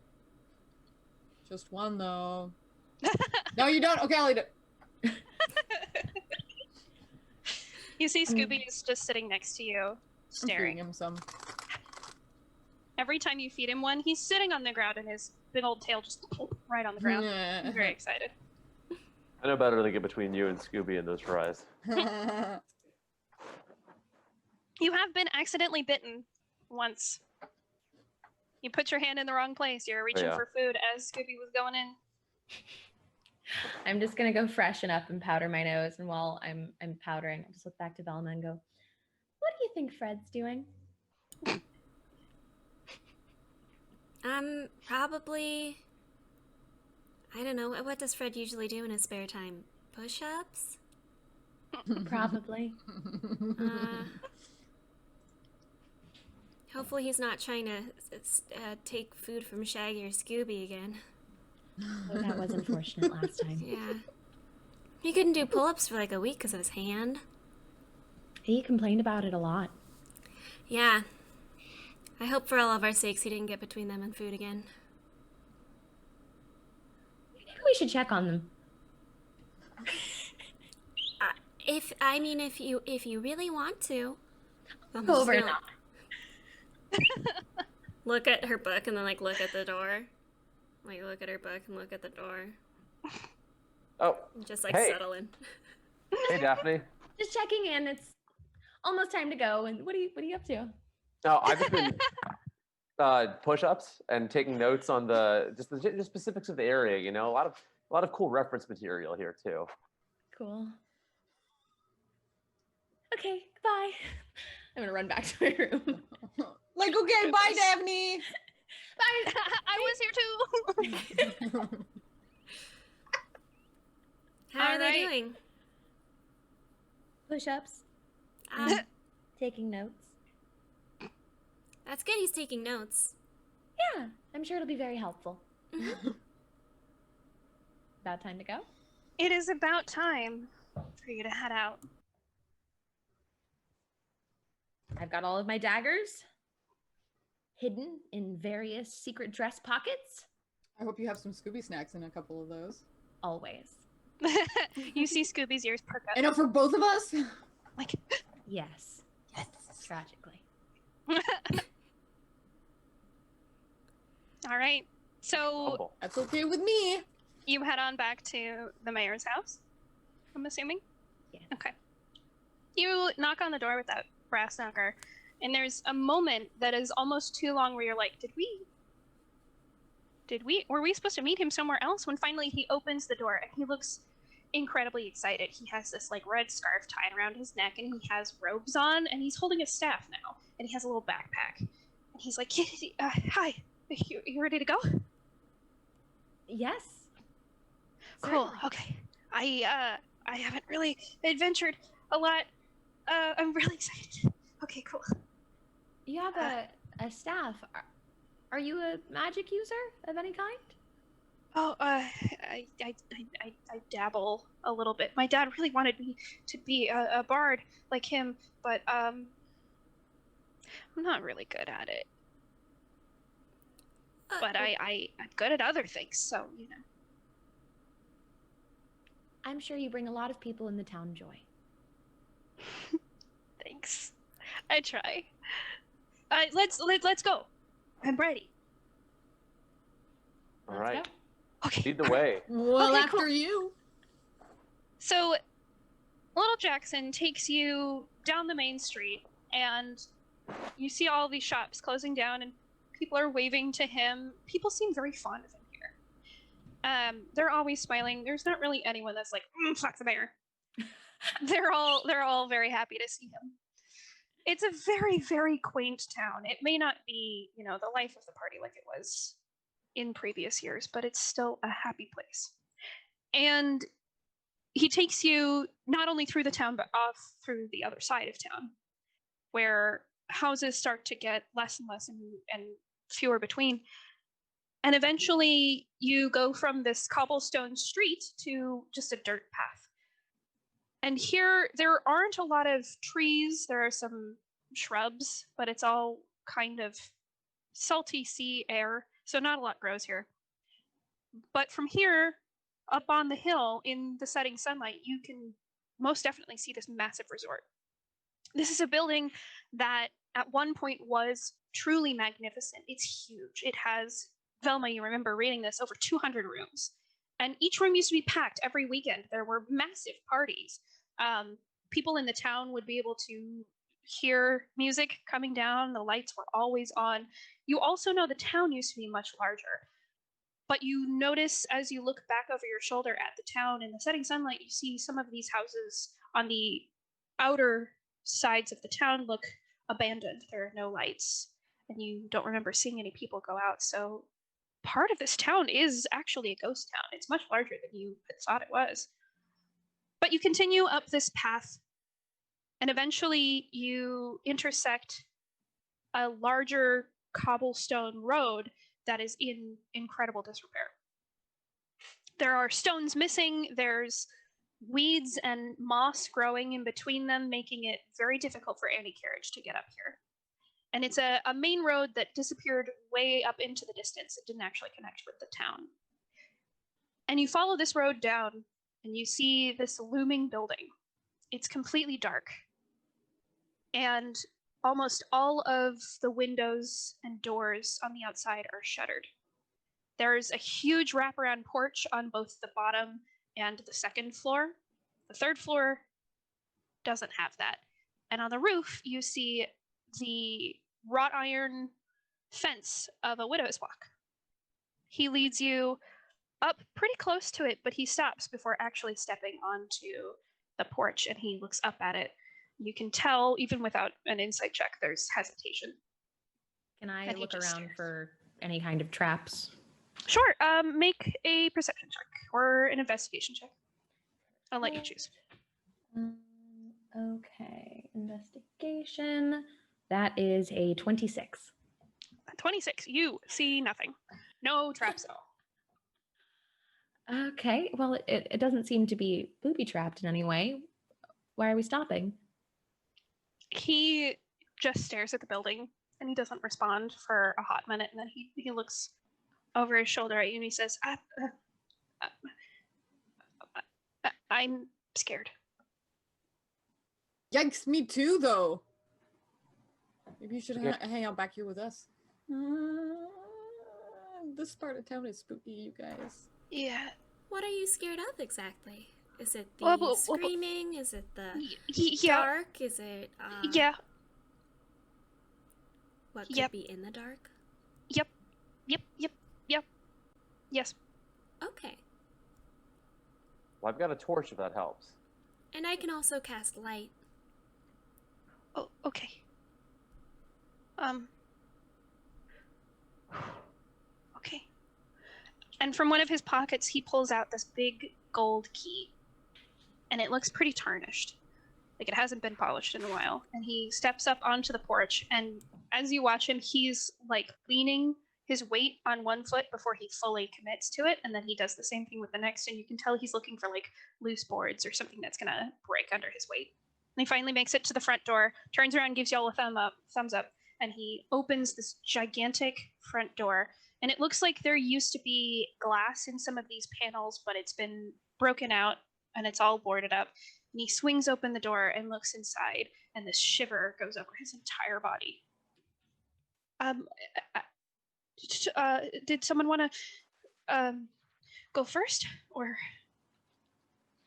Just one though. No, you don't. Okay, I'll eat it. You see Scooby is just sitting next to you, I'm feeding staring. him some. Every time you feed him one, he's sitting on the ground and his big old tail just right on the ground. He's very excited. I know better to get between you and Scooby and those fries. You have been accidentally bitten once. You put your hand in the wrong place. You're reaching yeah. for food as Scooby was going in. I'm just gonna go freshen up and powder my nose, and while I'm powdering, I'll just look back to Velma and go, "What do you think Fred's doing?" Probably. I don't know. What does Fred usually do in his spare time? Push-ups? Probably. Hopefully he's not trying to take food from Shaggy or Scooby again. Oh, that was unfortunate last time. Yeah. He couldn't do pull-ups for like a week because of his hand. He complained about it a lot. Yeah. I hope for all of our sakes he didn't get between them and food again. Maybe we should check on them. If you really want to. I'm Go just over and gonna, knock. look at her book and then like look at the door. Like look at her book and look at the door. Oh, And just like Hey. settle in. hey Daphne. Just checking in. It's almost time to go. And what are you up to? No, I've just been push-ups and taking notes on the specifics of the area. You know, a lot of cool reference material here too. Cool. Okay, goodbye. I'm gonna run back to my room. Like, okay, bye, Daphne. Bye. I was here too. How are they Alright. doing? Push-ups. Um, Taking notes. that's good. He's taking notes. Yeah, I'm sure it'll be very helpful. About time to go? It is about time for you to head out. I've got all of my daggers hidden in various secret dress pockets. I hope you have some Scooby snacks in a couple of those. Always. You see Scooby's ears perk up. I know for both of us. Like, Yes. Yes. Tragically. all right. So Humble. That's okay with me. you head on back to the mayor's house, I'm assuming? Yes. Okay. You knock on the door with that brass knocker, and there's a moment that is almost too long where you're like, were we supposed to meet him somewhere else? When finally he opens the door and he looks incredibly excited. He has this like red scarf tied around his neck and he has robes on and he's holding a staff now and he has a little backpack. And he's like, hi, you ready to go? Yes. Cool. Certainly. Okay. I haven't really adventured a lot. I'm really excited. Okay, cool. You have a staff. Are you a magic user of any kind? Oh, I dabble a little bit. My dad really wanted me to be a bard like him, but I'm not really good at it. But I'm good at other things, so, you know. I'm sure you bring a lot of people in the town joy. Thanks. I try. Let's go. I'm ready. All Let's right. go. Okay. Lead the way. Well, Okay, after cool. you. So, little Jackson takes you down the main street, and you see all these shops closing down, and people are waving to him. People seem very fond of him here. They're always smiling. There's not really anyone that's like, fuck the mayor. They're all very happy to see him. It's a very, very quaint town. It may not be, the life of the party like it was in previous years, but it's still a happy place. And he takes you not only through the town, but off through the other side of town, where houses start to get less and less and fewer between. And eventually you go from this cobblestone street to just a dirt path. And here, there aren't a lot of trees. There are some shrubs, but it's all kind of salty sea air, so not a lot grows here. But from here, up on the hill in the setting sunlight, you can most definitely see this massive resort. This is a building that at one point was truly magnificent. It's huge. It has, Velma, you remember reading this, over 200 rooms. And each room used to be packed every weekend. There were massive parties. People in the town would be able to hear music coming down. The lights were always on. You also know the town used to be much larger. But you notice as you look back over your shoulder at the town in the setting sunlight, you see some of these houses on the outer sides of the town look abandoned. There are no lights, and you don't remember seeing any people go out. So part of this town is actually a ghost town. It's much larger than you had thought it was. But you continue up this path, and eventually you intersect a larger cobblestone road that is in incredible disrepair. There are stones missing, there's weeds and moss growing in between them, making it very difficult for any carriage to get up here. And it's a main road that disappeared way up into the distance. It didn't actually connect with the town. And you follow this road down, and you see this looming building. It's completely dark. And almost all of the windows and doors on the outside are shuttered. There's a huge wraparound porch on both the bottom and the second floor. The third floor doesn't have that. And on the roof, you see the wrought iron fence of a widow's walk. He leads you up pretty close to it, but he stops before actually stepping onto the porch, and he looks up at it. You can tell, even without an insight check, there's hesitation. Can I And he look just around stares. for any kind of traps? Sure, make a perception check or an investigation check. I'll let you choose. Okay, investigation. That is a 26. 26, you see nothing. No traps at all. Okay, well, it doesn't seem to be booby trapped in any way. Why are we stopping? He just stares at the building, and he doesn't respond for a hot minute, and then he looks over his shoulder at you, and he says, I'm scared. Yikes, me too, though. Maybe you should hang out back here with us. This part of town is spooky, you guys. Yeah. What are you scared of exactly? Is it the screaming? Is it the dark? Is it Yeah. What could be in the dark? Yep. Yes. Okay. Well, I've got a torch if that helps. And I can also cast light. Oh, okay. Okay. And from one of his pockets, he pulls out this big gold key. And it looks pretty tarnished. Like it hasn't been polished in a while. And he steps up onto the porch, and as you watch him, he's like leaning his weight on one foot before he fully commits to it, and then he does the same thing with the next, and you can tell he's looking for like loose boards or something that's gonna break under his weight. And he finally makes it to the front door, turns around, gives y'all a thumbs up, and he opens this gigantic front door. And it looks like there used to be glass in some of these panels, but it's been broken out and it's all boarded up. And he swings open the door and looks inside, and this shiver goes over his entire body. Did someone want to go first, or?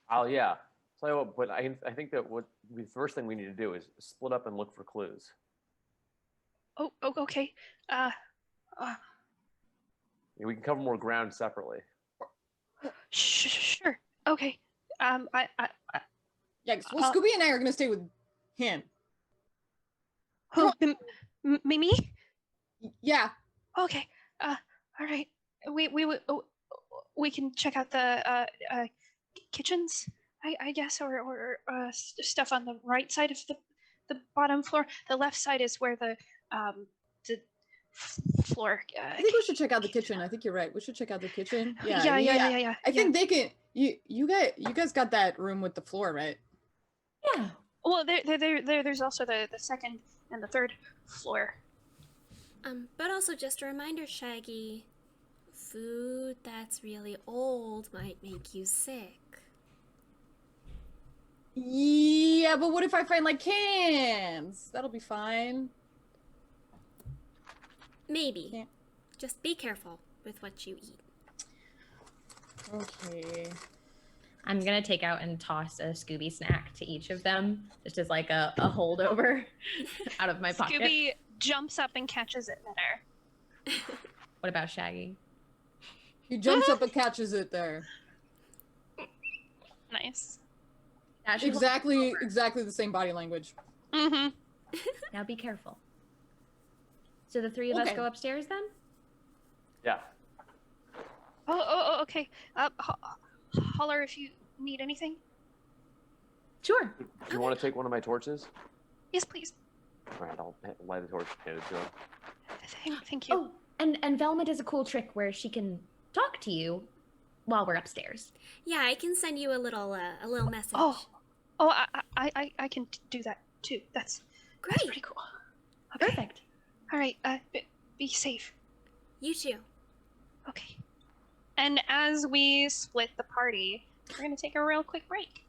Oh yeah. Tell you what, but I think that what the first thing we need to do is split up and look for clues. Oh, okay. We can cover more ground separately. Sure. Okay. Yeah, well, Scooby and I are gonna stay with him. Who? Me? Yeah. Okay. All right. We can check out the kitchens, I guess, or stuff on the right side of the bottom floor. The left side is where the floor. I think we should check out the kitchen. I think you're right. We should check out the kitchen. Yeah. I think they can. You guys got that room with the floor, right? Yeah. Well, there's also the second and the third floor. But also just a reminder, Shaggy, food that's really old might make you sick. Yeah, but what if I find like cans? That'll be fine. Maybe. Yeah. Just be careful with what you eat. Okay. I'm gonna take out and toss a Scooby snack to each of them, just as like a holdover out of my pocket. Scooby jumps up and catches it midair. What about Shaggy? He jumps up and catches it there. Nice. Exactly the same body language. Mm-hmm. Now be careful. So the three of us go upstairs then? Yeah. Oh, okay. Holler if you need anything. Sure. Do you want to take one of my torches? Yes, please. All right, I'll light the torch and hand it to him. Thank you. Oh, and Velma does a cool trick where she can talk to you while we're upstairs. Yeah, I can send you a little message. I can do that too. That's Great. pretty cool. Okay. Perfect. All right. Be safe. You too. Okay. And as we split the party, we're gonna take a real quick break.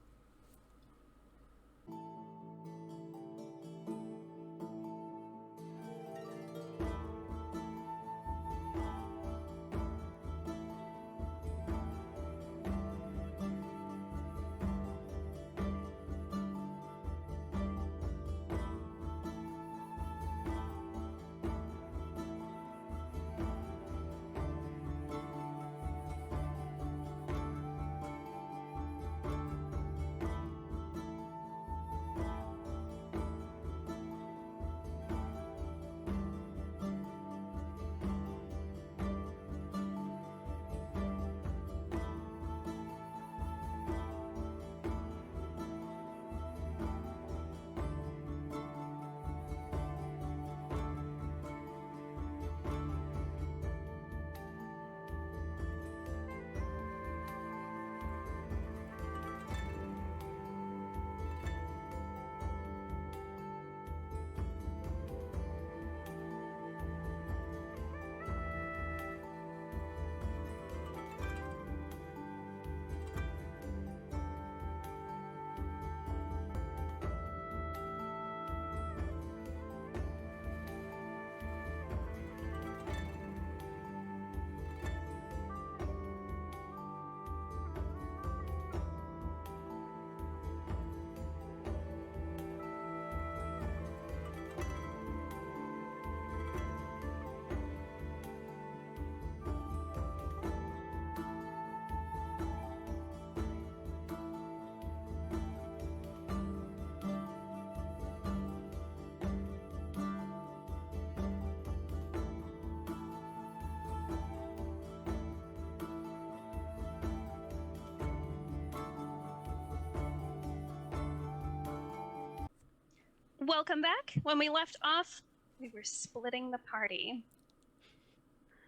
Welcome back. When we left off, we were splitting the party.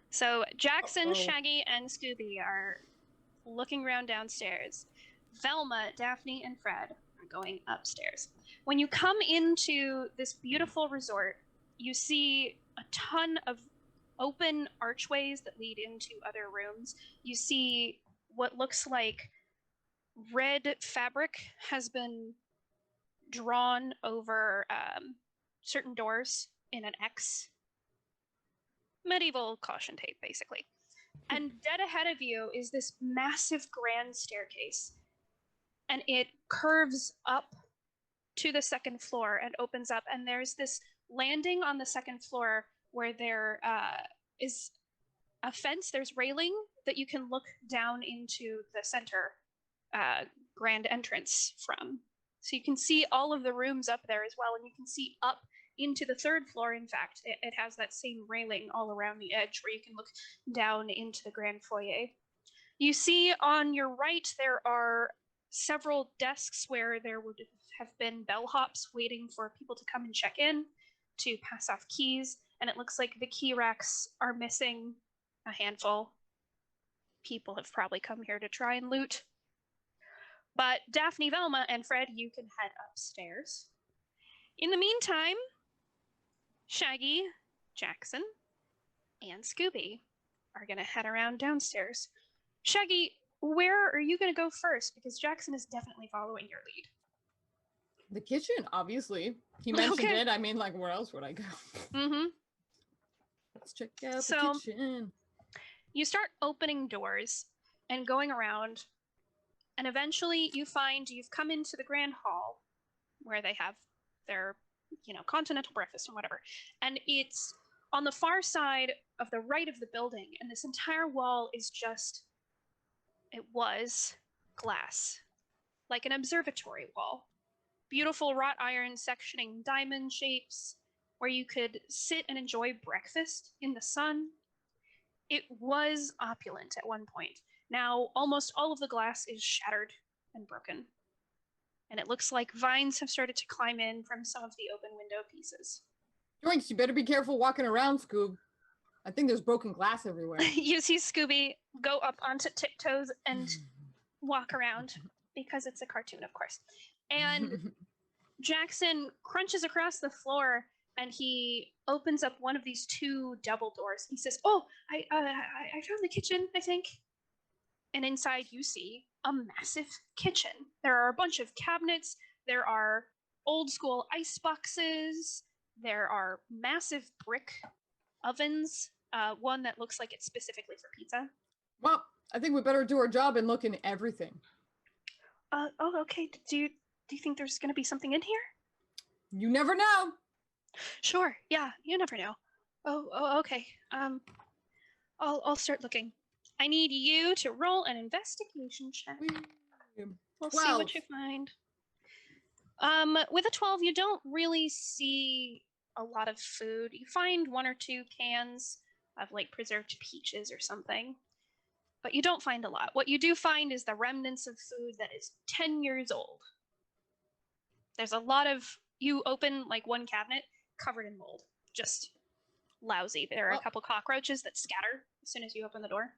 So Jackson, Shaggy, and Scooby are looking around downstairs. Velma, Daphne, and Fred are going upstairs. When you come into this beautiful resort, You see a ton of open archways that lead into other rooms. You see what looks like red fabric has been drawn over certain doors in an X. Medieval caution tape, basically. And dead ahead of you is this massive grand staircase. And it curves up to the second floor and opens up. And there's this landing on the second floor where there is a fence. There's railing that you can look down into the center grand entrance from. So you can see all of the rooms up there as well. And you can see up into the third floor. In fact, it has that same railing all around the edge where you can look down into the grand foyer. You see on your right, there are several desks where there would have been bellhops waiting for people to come and check in to pass off keys. And it looks like the key racks are missing a handful. People have probably come here to try and loot. But Daphne, Velma, and Fred, you can head upstairs. In the meantime, Shaggy, Jackson, and Scooby are going to head around downstairs. Shaggy, where are you going to go first? Because Jackson is definitely following your lead. The kitchen, obviously. He mentioned it. I mean, like, where else would I go? Mm-hmm. Let's check out the kitchen. You start opening doors and going around, and eventually you find you've come into the grand hall where they have their, continental breakfast and whatever. And it's on the far side of the right of the building, and this entire wall is it was glass, like an observatory wall. Beautiful wrought iron sectioning diamond shapes where you could sit and enjoy breakfast in the sun. It was opulent at one point. Now, almost all of the glass is shattered and broken. And it looks like vines have started to climb in from some of the open window pieces. Joinks, you better be careful walking around, Scoob. I think there's broken glass everywhere. You see Scooby go up onto tiptoes and walk around, because it's a cartoon, of course. And Jackson crunches across the floor and he opens up one of these two double doors. He says, "Oh, I found the kitchen, I think." And inside you see a massive kitchen. There are a bunch of cabinets. There are old school ice boxes. There are massive brick ovens. One that looks like it's specifically for pizza. Well, I think we better do our job and look in everything. Okay. Do you think there's going to be something in here? You never know. Sure. Yeah, you never know. Oh, okay. I'll start looking. I need you to roll an investigation check. We'll 12. See what you find. With a 12, you don't really see a lot of food. You find one or two cans of like preserved peaches or something, but you don't find a lot. What you do find is the remnants of food that is 10 years old. There's a lot of, you open like one cabinet covered in mold, just lousy. There are a couple cockroaches that scatter as soon as you open the door.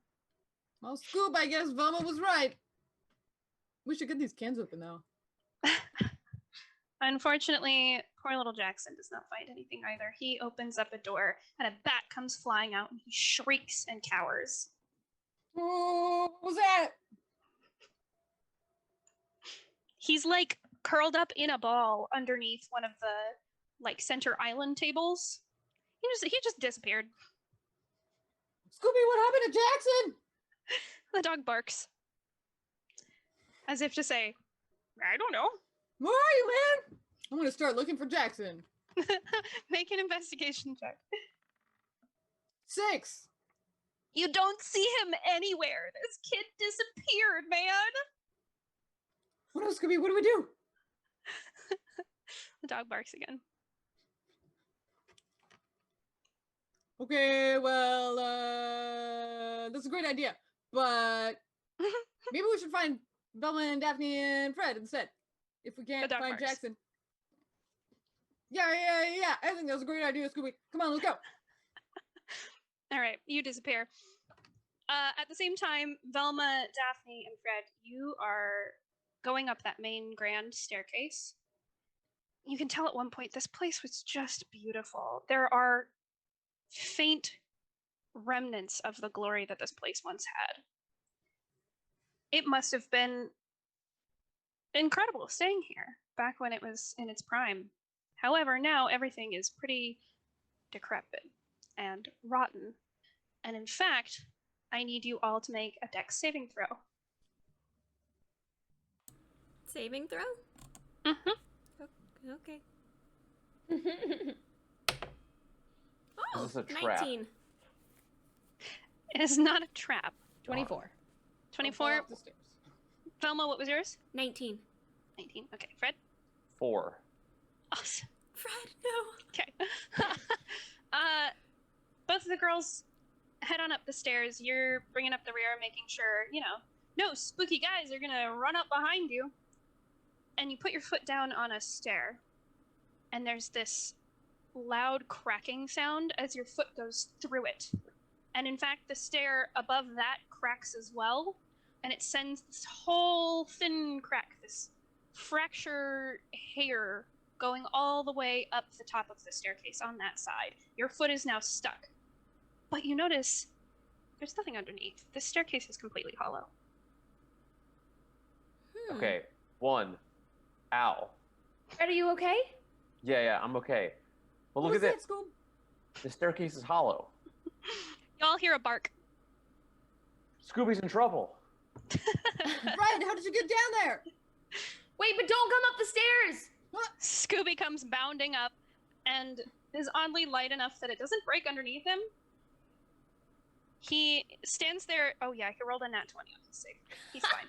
Well, Scoob, I guess Velma was right. We should get these cans open though. Unfortunately, poor little Jackson does not find anything either. He opens up a door and a bat comes flying out and he shrieks and cowers. Oh, what was that? He's like curled up in a ball underneath one of the like center island tables. He just disappeared. Scooby, what happened to Jackson? The dog barks. As if to say, I don't know. Where are you, man? I'm gonna start looking for Jackson. Make an investigation check. 6. You don't see him anywhere. This kid disappeared, man. What else, Scooby? What do we do? The dog barks again. Okay, well, that's a great idea, but maybe we should find Velma and Daphne and Fred instead. If we can't find barks. Jackson. Yeah. I think that's a great idea, Scooby. Come on, let's go. All right, you disappear. At the same time, Velma, Daphne, and Fred, you are going up that main grand staircase. you can tell at one point this place was just beautiful. There are faint remnants of the glory that this place once had. It must have been incredible staying here back when it was in its prime. However, now everything is pretty decrepit and rotten. And in fact, I need you all to make a dex saving throw. Saving throw? Mm-hmm. Okay. Is this a trap? 19. It is not a trap. 24. 24. Up the stairs. Velma, what was yours? 19. 19. Okay, Fred? 4. Awesome. Fred, no. Okay. Both of the girls head on up the stairs. You're bringing up the rear, making sure, no spooky guys are gonna run up behind you. And you put your foot down on a stair. And there's this loud cracking sound as your foot goes through it. And in fact, the stair above that cracks as well. And it sends this whole thin crack, this fracture hair going all the way up the top of the staircase on that side. Your foot is now stuck. But you notice there's nothing underneath. This staircase is completely hollow. Okay, 1. Ow. Fred, are you okay? Yeah, I'm okay. But look at this. The staircase is hollow. Y'all hear a bark. Scooby's in trouble. Brian, how did you get down there? Wait, but don't come up the stairs! Scooby comes bounding up and is oddly light enough that it doesn't break underneath him. He stands there. Oh yeah, he rolled a nat 20 on his save. He's fine.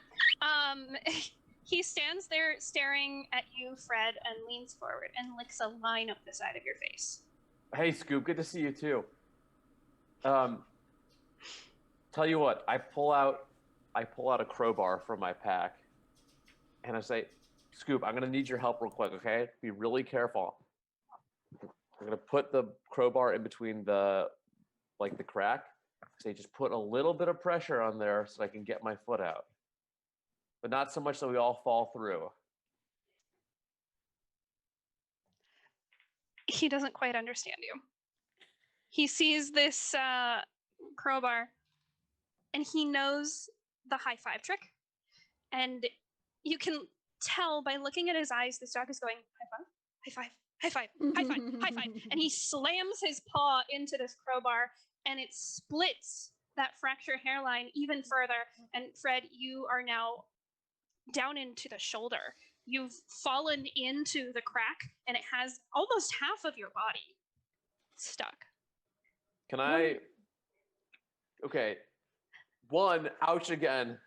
He stands there staring at you, Fred, and leans forward and licks a line up the side of your face. Hey, Scoop, good to see you too. Tell you what, I pull out a crowbar from my pack, and I say, Scoop, I'm gonna need your help real quick, okay? Be really careful. I'm gonna put the crowbar in between the crack. Say, just put a little bit of pressure on there so I can get my foot out, but not so much that we all fall through. He doesn't quite understand you. He sees this crowbar, and he knows the high five trick. And you can tell by looking at his eyes, this dog is going, high five, high five, high five, high five, high five. And he slams his paw into this crowbar, and it splits that fracture hairline even further. And Fred, you are now down into the shoulder. You've fallen into the crack, and it has almost half of your body stuck. Can I? Okay. 1, ouch again.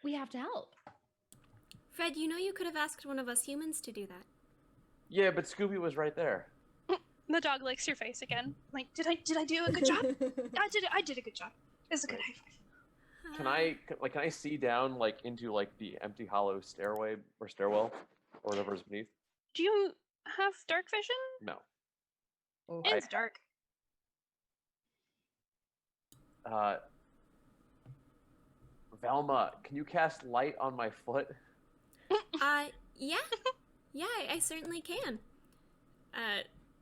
We have to help. Fred, you know you could have asked one of us humans to do that. Yeah, but Scooby was right there. The dog licks your face again. Like, did I do a good job? I did a good job. It's a good high five. Can I see down into the empty hollow stairway or stairwell or whatever is beneath? Do you have dark vision? No. It's dark. Velma, can you cast light on my foot? Yeah. Yeah, I certainly can.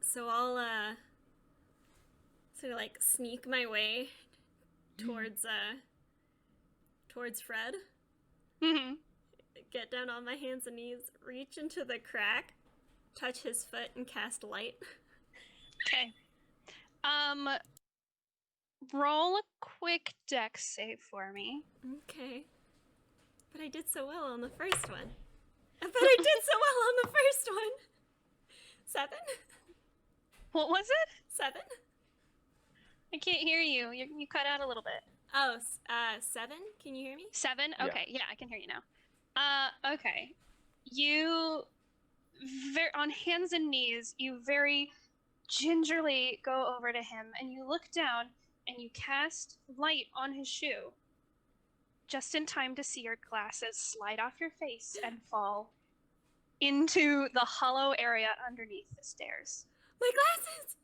So I'll, sort of sneak my way towards Fred. Mm-hmm. Get down on my hands and knees, reach into the crack, touch his foot, and cast light. Okay. Roll a quick dex save for me. Okay. But I did so well on the first one. 7? What was it? 7? I can't hear you. You cut out a little bit. Oh, 7? Can you hear me? 7? Yeah. Okay, yeah, I can hear you now. Okay. You, on hands and knees, you very gingerly go over to him, and you look down, and you cast light on his shoe, just in time to see your glasses slide off your face and fall into the hollow area underneath the stairs. My glasses!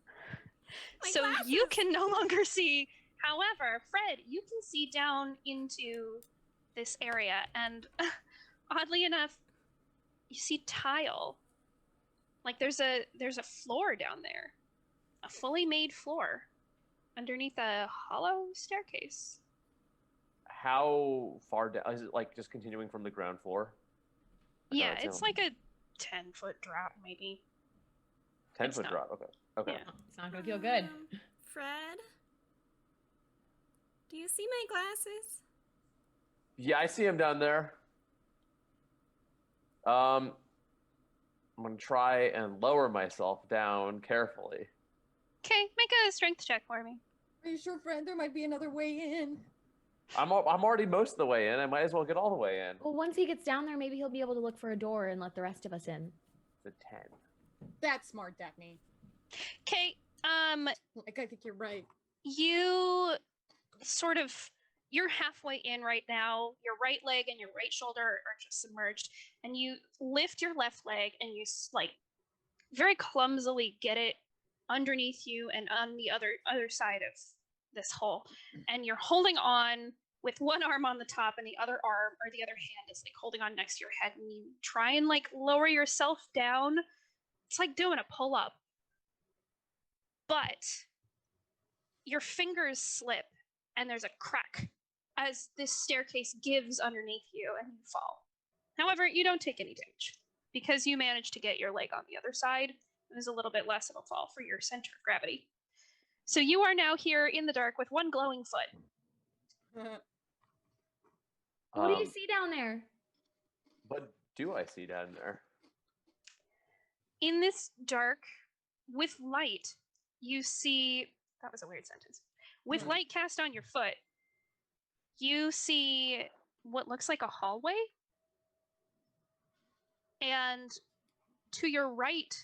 So you can no longer see. However, Fred, you can see down into this area, and oddly enough, you see tile. Like there's a floor down there. A fully made floor underneath a hollow staircase. How far down? Is it like just continuing from the ground floor? Yeah, it's like a 10-foot drop, maybe. 10-foot drop. Okay. Yeah. It's not gonna feel good. Fred? Do you see my glasses? Yeah, I see him down there. I'm gonna try and lower myself down carefully. Okay, make a strength check for me. Are you sure, friend? There might be another way in. I'm already most of the way in. I might as well get all the way in. Well, once he gets down there, maybe he'll be able to look for a door and let the rest of us in. It's a 10. That's smart, Daphne. Okay, Like, I think you're right. you're halfway in right now. Your right leg and your right shoulder are just submerged, and you lift your left leg and you like very clumsily get it underneath you and on the other side of this hole, and you're holding on with one arm on the top and the other arm or the other hand is like holding on next to your head, and you try and like lower yourself down. It's like doing a pull-up, but your fingers slip and there's a crack as this staircase gives underneath you and you fall. However, you don't take any damage because you managed to get your leg on the other side. There's a little bit less of a fall for your center of gravity. So you are now here in the dark with one glowing foot. What do you see down there? What do I see down there? In this dark, with light, you see... That was a weird sentence. With light cast on your foot, you see what looks like a hallway. And to your right,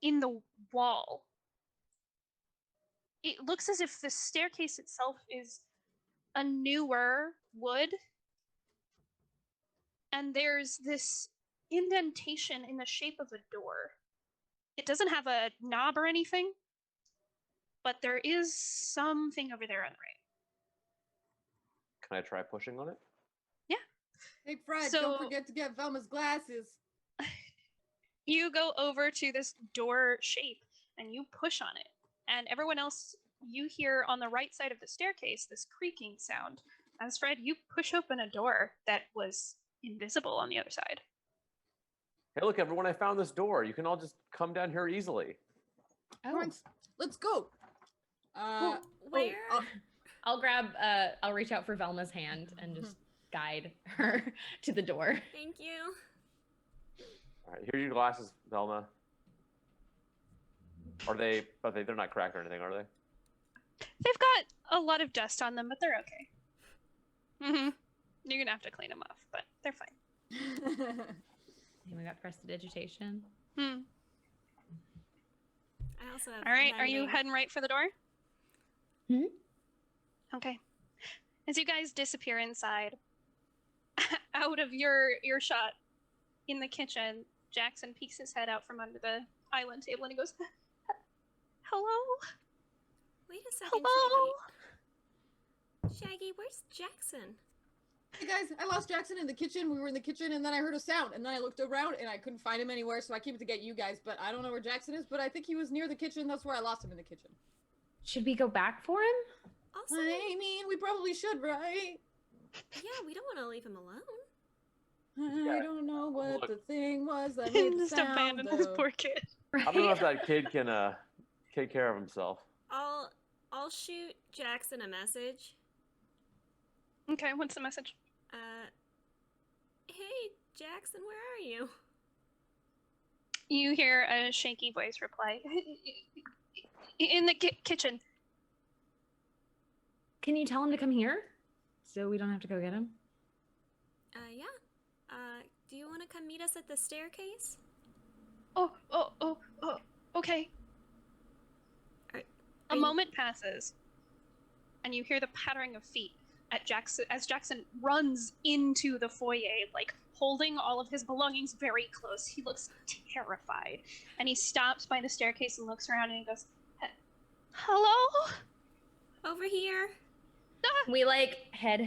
in the wall, it looks as if the staircase itself is a newer wood. And there's this indentation in the shape of a door. It doesn't have a knob or anything, but there is something over there on the right. Can I try pushing on it? Yeah. Hey, Fred, So- don't forget to get Velma's glasses. You go over to this door shape and you push on it. And everyone else, you hear on the right side of the staircase this creaking sound. As Fred, you push open a door that was invisible on the other side. Hey, look, everyone! I found this door. You can all just come down here easily. Oh, Let's go. Where? I'll reach out for Velma's hand and just guide her to the door. Thank you. All right, here's your glasses, Velma. They're not cracked or anything, are they? They've got a lot of dust on them, but they're okay. Mm-hmm. You're gonna have to clean them off, but they're fine. And we got prestidigitation. Hmm. I also have All right, are you mending. heading right for the door? Mhm. Okay. As you guys disappear inside, out of your earshot in the kitchen, Jackson peeks his head out from under the island table and he goes, "Hello? Wait a second, Hello?" Shaggy, where's Jackson? Hey guys, I lost Jackson in the kitchen. We were in the kitchen and then I heard a sound and then I looked around and I couldn't find him anywhere, so I came to get you guys, but I don't know where Jackson is, but I think he was near the kitchen. That's where I lost him, in the kitchen. Should we go back for him? Also, I mean, we probably should, right? yeah, we don't want to leave him alone. I don't know what Look. the thing was that made the Just sound, abandon this though. poor kid. I don't know if that kid can take care of himself. I'll shoot Jackson a message. Okay, what's the message? Hey, Jackson, where are you? You hear a shaky voice reply, "In the kitchen." Can you tell him to come here so we don't have to go get him? Yeah. Do you want to come meet us at the staircase? Oh, okay. Are A you- moment passes, and you hear the pattering of feet at Jackson as Jackson runs into the foyer, like holding all of his belongings very close. He looks terrified, and he stops by the staircase and looks around and he goes, "Hello? Over here. We like head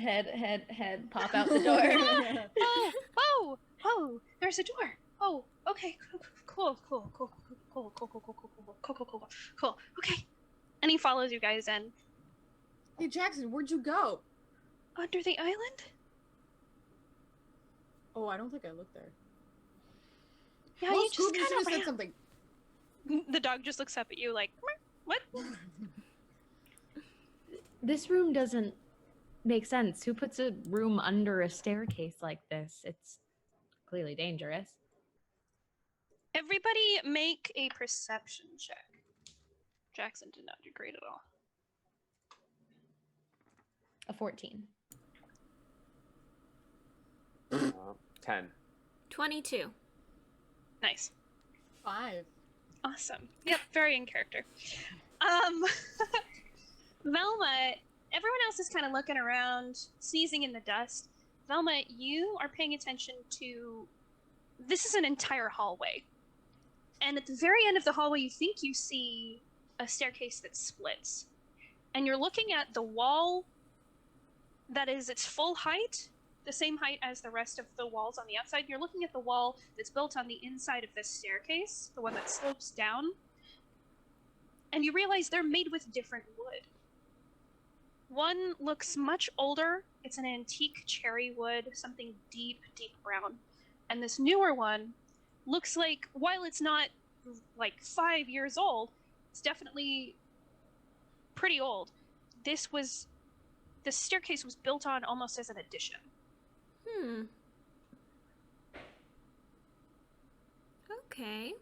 pop out the door. Oh, there's a door. Oh, okay, cool. Okay. And he follows you guys in. Hey, Jackson, where'd you go? Under the island? Oh, I don't think I looked there. Yeah, Well, you just Scooby should have kind said of something. The dog just looks up at you like, what? This room doesn't make sense. Who puts a room under a staircase like this? It's clearly dangerous. Everybody make a perception check. Jackson did not do great at all. A 14. 10. 22. Nice. 5. Awesome. Yep, very in character. Velma, everyone else is kind of looking around, sneezing in the dust. Velma, you are paying attention to... This is an entire hallway. And at the very end of the hallway, you think you see a staircase that splits. And you're looking at the wall that is its full height, the same height as the rest of the walls on the outside. You're looking at the wall that's built on the inside of this staircase, the one that slopes down. And you realize they're made with different wood. One looks much older. It's an antique cherry wood, something deep, deep brown. And this newer one looks like, while it's not like 5 years old, it's definitely pretty old. The staircase was built on almost as an addition. Okay.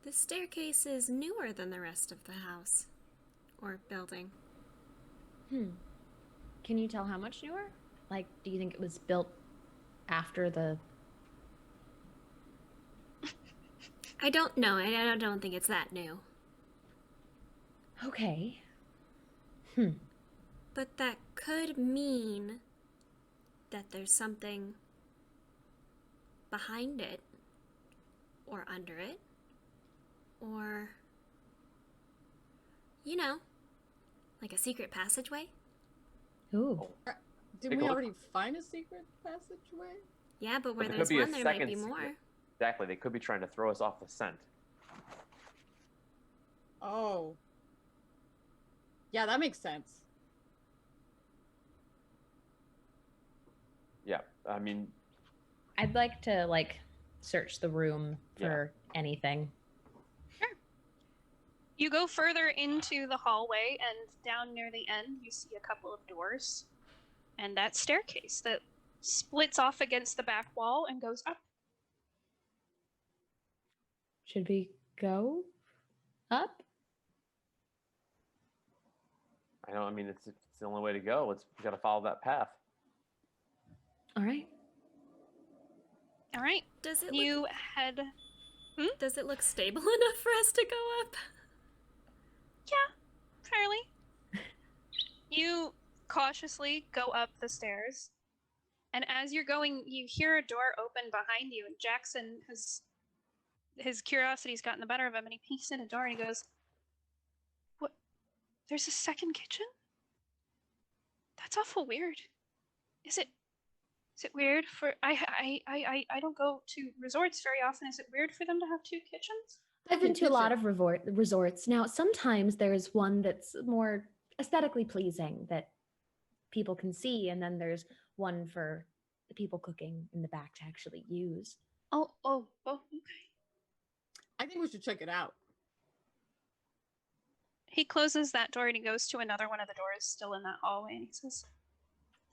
The staircase is newer than the rest of the house. Or building. Can you tell how much newer? Like, do you think it was built after the... I don't know. I don't think it's that new. Okay. But that could mean that there's something behind it, or under it, or, you know, like a secret passageway. Ooh. Did Take we a look. already find a secret passageway? Yeah, but where But there there's could be a one, there might second be secret. more. Exactly. They could be trying to throw us off the scent. Oh. Yeah, that makes sense. Yeah. I mean, I'd like to, like, search the room for anything. You go further into the hallway, and down near the end, you see a couple of doors. And that staircase that splits off against the back wall and goes up. Should we go up? I know. I mean, it's the only way to go. We got to follow that path. All right. All right. Does it You head... Does it look stable enough for us to go up? Yeah, fairly. You cautiously go up the stairs, and as you're going, you hear a door open behind you, and Jackson his curiosity's gotten the better of him, and he peeks in a door and he goes, "What? There's a second kitchen? That's awful weird. Is it weird for I don't go to resorts very often. Is it weird for them to have two kitchens?" I've been to a lot of resorts. Now, sometimes there's one that's more aesthetically pleasing that people can see, and then there's one for the people cooking in the back to actually use. Oh, okay. I think we should check it out. He closes that door and he goes to another one of the doors still in that hallway, and he says,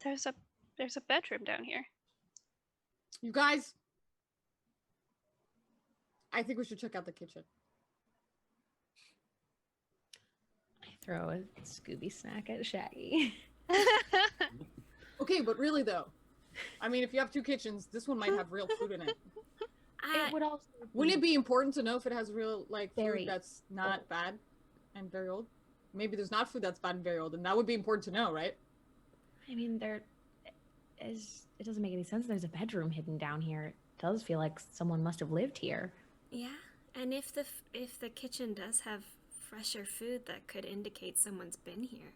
There's a bedroom down here. You guys, I think we should check out the kitchen. I throw a Scooby snack at Shaggy. Okay, but really though, I mean, if you have two kitchens, this one might have real food in it. It would also Wouldn't it be important to know if it has real, like, Very food that's not bad and very old? Maybe there's not food that's bad and very old, and that would be important to know, right? I mean, it doesn't make any sense. There's a bedroom hidden down here. It does feel like someone must have lived here. Yeah, and if the kitchen does have fresher food, that could indicate someone's been here.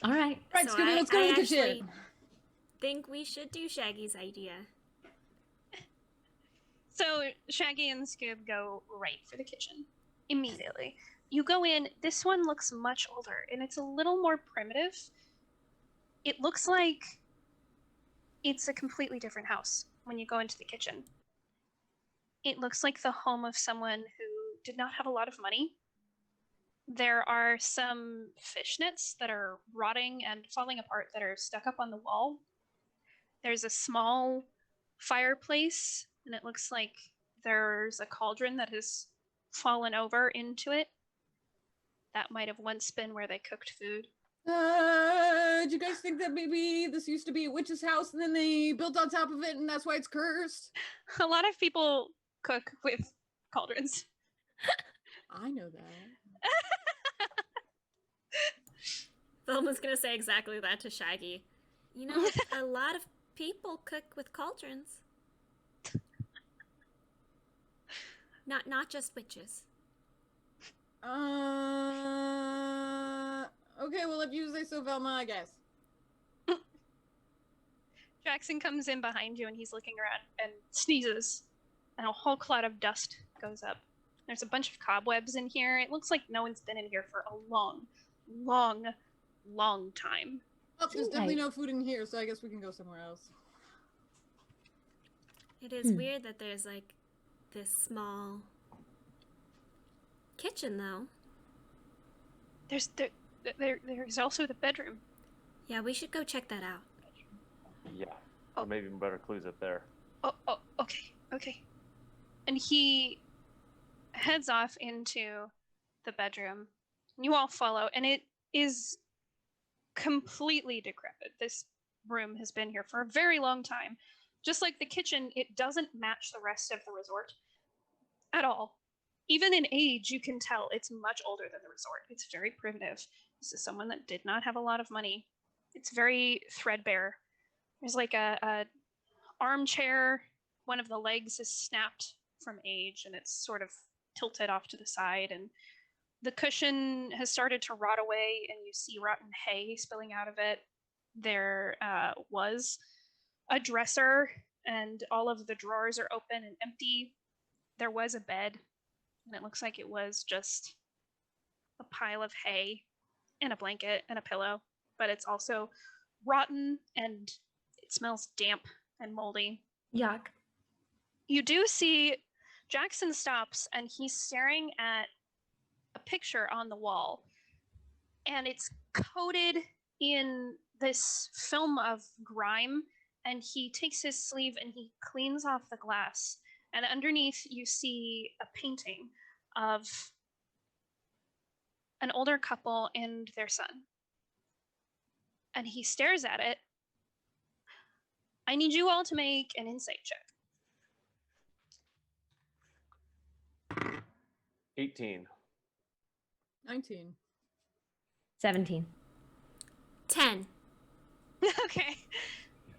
All right. Right, So Scooby, let's go I to the actually kitchen. think we should do Shaggy's idea. So Shaggy and Scoob go right for the kitchen immediately. You go in, this one looks much older, and it's a little more primitive. It looks like it's a completely different house when you go into the kitchen. It looks like the home of someone who did not have a lot of money. There are some fishnets that are rotting and falling apart that are stuck up on the wall. There's a small fireplace, and it looks like there's a cauldron that has fallen over into it. That might have once been where they cooked food. Do you guys think that maybe this used to be a witch's house and then they built on top of it and that's why it's cursed? A lot of people cook with cauldrons. I know that. Velma's gonna say exactly that to Shaggy. You know, a lot of people cook with cauldrons. Not just witches. Okay, well, if you say so, Velma, I guess. Jackson comes in behind you and he's looking around and sneezes, and a whole cloud of dust goes up. There's a bunch of cobwebs in here. It looks like no one's been in here for a long, long, long time. Oh, there's definitely Right. no food in here, so I guess we can go somewhere else. It is weird that there's like this small kitchen though. There's also the bedroom. Yeah, we should go check that out. Yeah. Or maybe even better clues up there. Oh, okay. And he heads off into the bedroom. You all follow, and it is completely decrepit. This room has been here for a very long time. Just like the kitchen, it doesn't match the rest of the resort at all. Even in age, you can tell it's much older than the resort. It's very primitive. This is someone that did not have a lot of money. It's very threadbare. There's like a armchair. One of the legs is snapped from age, and it's sort of tilted off to the side, and the cushion has started to rot away, and you see rotten hay spilling out of it. There was a dresser, and all of the drawers are open and empty. There was a bed, and it looks like it was just a pile of hay and a blanket and a pillow, but it's also rotten and it smells damp and moldy. Yuck. You do see Jackson stops and he's staring at a picture on the wall, and it's coated in this film of grime, and he takes his sleeve and he cleans off the glass, and underneath you see a painting of an older couple and their son, and he stares at it. I need you all to make an insight check. 18. 19. 17. 10. Okay.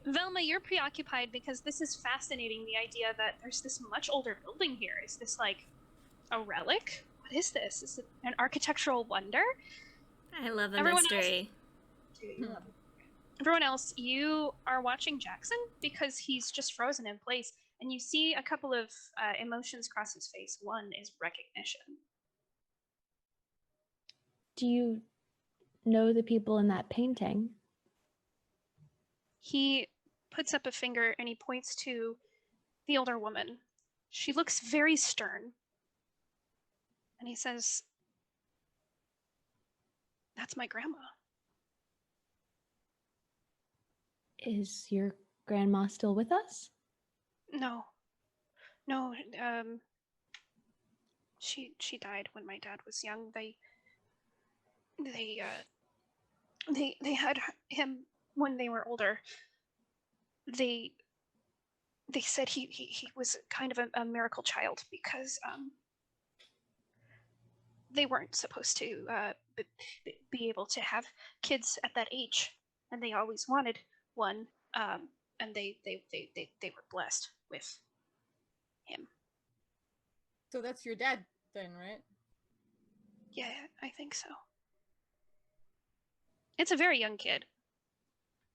Velma, you're preoccupied because this is fascinating, the idea that there's this much older building here. Is this like a relic? What is this? Is it an architectural wonder? I love a Everyone mystery. Everyone else, you are watching Jackson because he's just frozen in place, and you see a couple of emotions cross his face. One is recognition. Do you know the people in that painting? He puts up a finger and he points to the older woman. She looks very stern. And he says, "That's my grandma." Is your grandma still with us? No, she died when my dad was young. They had him when they were older. They said he was kind of a miracle child because they weren't supposed to be able to have kids at that age, and they always wanted one. And they were blessed with him. So that's your dad then, right? Yeah, I think so. It's a very young kid.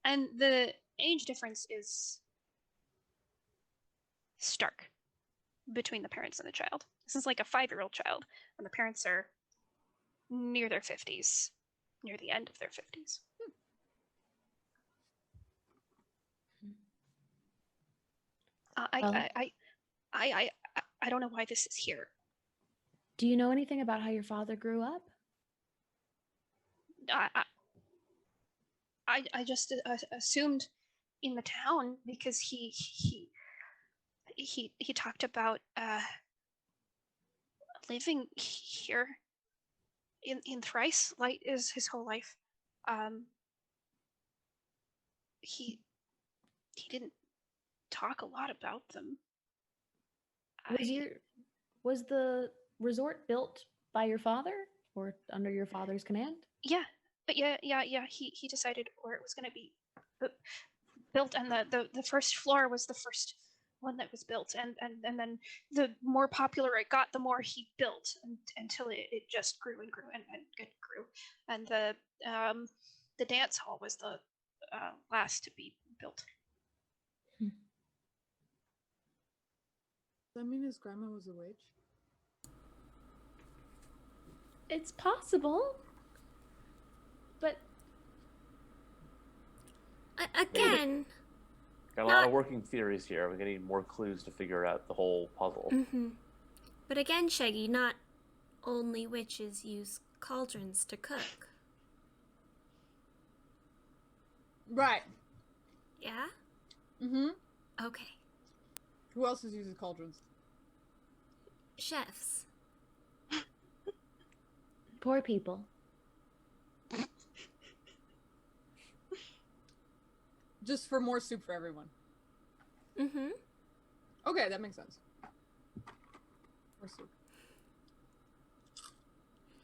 And the age difference is stark between the parents and the child. This is like a 5-year-old child, and the parents are near their 50s, near the end of their 50s. I don't know why this is here. Do you know anything about how your father grew up? I just assumed in the town because he talked about living here in Thrice. Light is his whole life. He didn't talk a lot about them. Was the resort built by your father or under your father's command? Yeah. He decided where it was going to be built, and the first floor was the first one that was built, and then the more popular it got, the more he built, until it just grew and grew and it grew, and the dance hall was the last to be built. Does that mean his grandma was a witch? It's possible, but again, got a lot of working theories here. We're gonna need more clues to figure out the whole puzzle. But again, Shaggy, not only witches use cauldrons to cook. Right. Yeah? Mm-hmm. Okay. Who else uses cauldrons? Chefs. poor people. Just for more soup for everyone. Mm-hmm. Okay, that makes sense. More soup.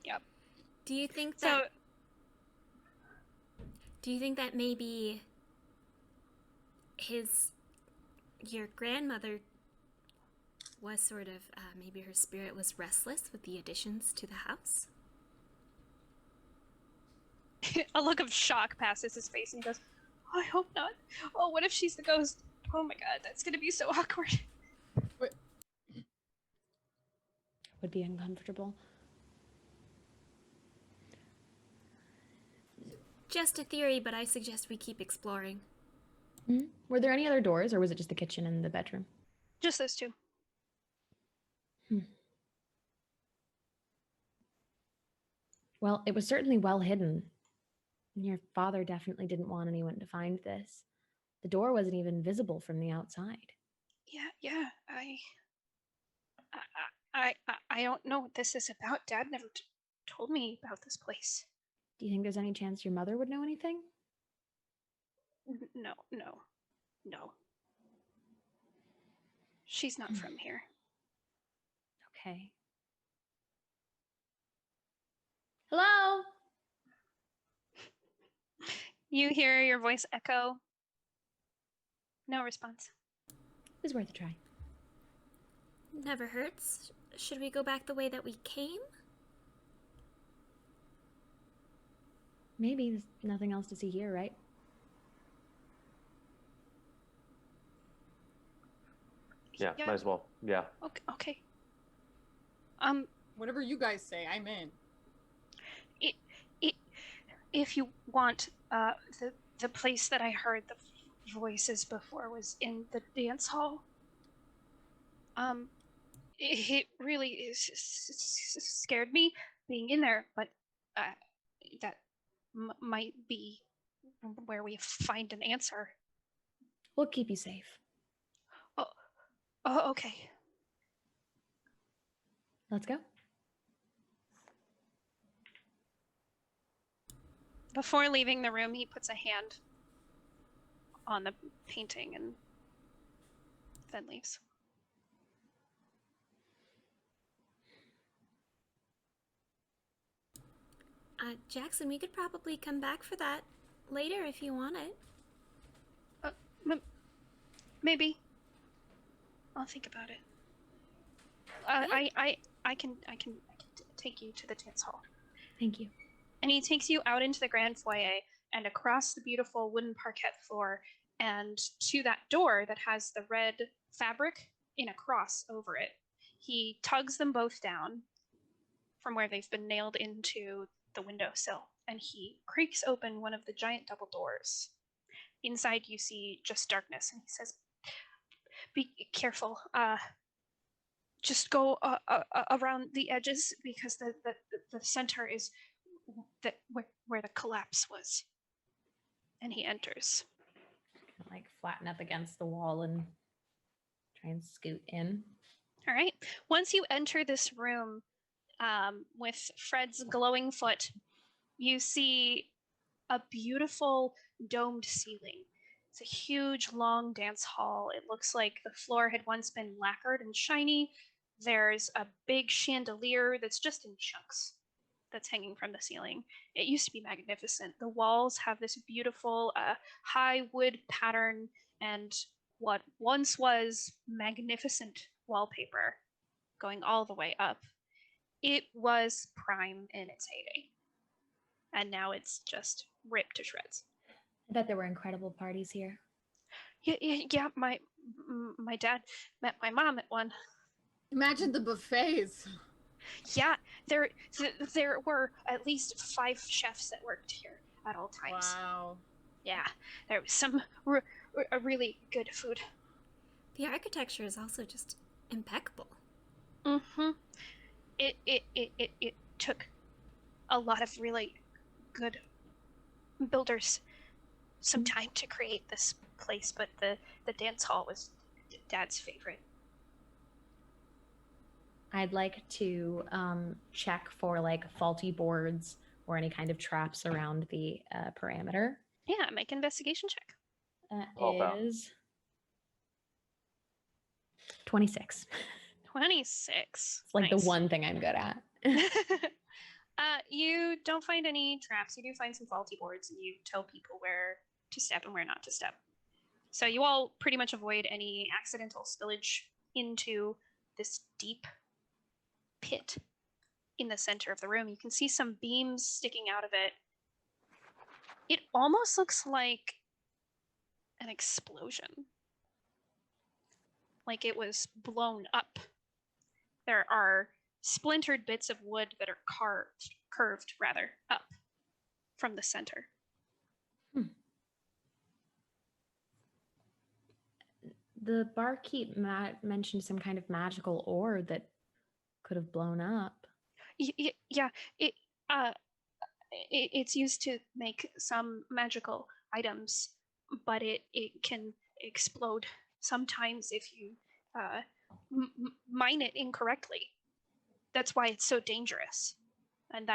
Yep. Do you think that maybe your grandmother was sort of, maybe her spirit was restless with the additions to the house? A look of shock passes his face, and he goes, "Oh, I hope not. Oh, what if she's the ghost? Oh my god, that's gonna be so awkward." Would be uncomfortable. Just a theory, but I suggest we keep exploring. Mm-hmm. Were there any other doors, or was it just the kitchen and the bedroom? Just those two. Well, it was certainly well hidden. Your father definitely didn't want anyone to find this. The door wasn't even visible from the outside. Yeah. I don't know what this is about. Dad never told me about this place. Do you think there's any chance your mother would know anything? No. She's not from here. Okay. Hello? You hear your voice echo. No response. It was worth a try. Never hurts. Should we go back the way that we came? Maybe there's nothing else to see here, right? Yeah, might as well. Yeah. Okay. Whatever you guys say, I'm in. If you want, the place that I heard the voices before was in the dance hall. It really scared me being in there, but that might be where we find an answer. We'll keep you safe. Oh, okay. Let's go. Before leaving the room, he puts a hand on the painting and then leaves. Jackson, we could probably come back for that later if you want it. Maybe. I'll think about it. I can take you to the dance hall. Thank you. And he takes you out into the grand foyer and across the beautiful wooden parquet floor and to that door that has the red fabric in a cross over it. He tugs them both down from where they've been nailed into the windowsill, and he creaks open one of the giant double doors. Inside, you see just darkness, and he says, "Be careful. Just go around the edges because the center is where the collapse was." And he enters. Like flatten up against the wall and try and scoot in. All right. Once you enter this room with Fred's glowing foot, you see a beautiful domed ceiling. It's a huge, long dance hall. It looks like the floor had once been lacquered and shiny. There's a big chandelier that's just in chunks that's hanging from the ceiling. It used to be magnificent. The walls have this beautiful high wood pattern and what once was magnificent wallpaper going all the way up. It was prime in its heyday. And now it's just ripped to shreds. I bet there were incredible parties here. Yeah, my dad met my mom at one. Imagine the buffets. Yeah, there were at least 5 chefs that worked here at all times. Wow. Yeah, there was some really good food. The architecture is also just impeccable. Mm-hmm. It took a lot of really good builders some time to create this place, but the dance hall was Dad's favorite. I'd like to check for like faulty boards or any kind of traps around the parameter. Yeah, make an investigation check. That is 26. 26. It's like Nice. the one thing I'm good at. You don't find any traps. You do find some faulty boards, and you tell people where to step and where not to step. So you all pretty much avoid any accidental spillage into this deep pit in the center of the room. You can see some beams sticking out of it. It almost looks like an explosion. Like it was blown up. There are splintered bits of wood that are curved up from the center. The barkeep mentioned some kind of magical ore that could have blown up. Yeah, it's used to make some magical items, but it can explode sometimes if you mine it incorrectly. That's why it's so dangerous, and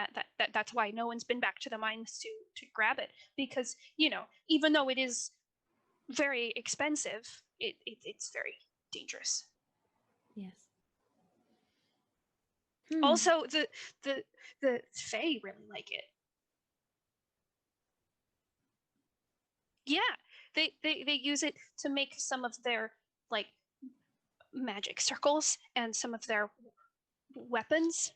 that's why no one's been back to the mines to grab it, because even though it is very expensive, it's very dangerous. Yes. Also, the Fae really like it. Yeah, they use it to make some of their like magic circles and some of their weapons.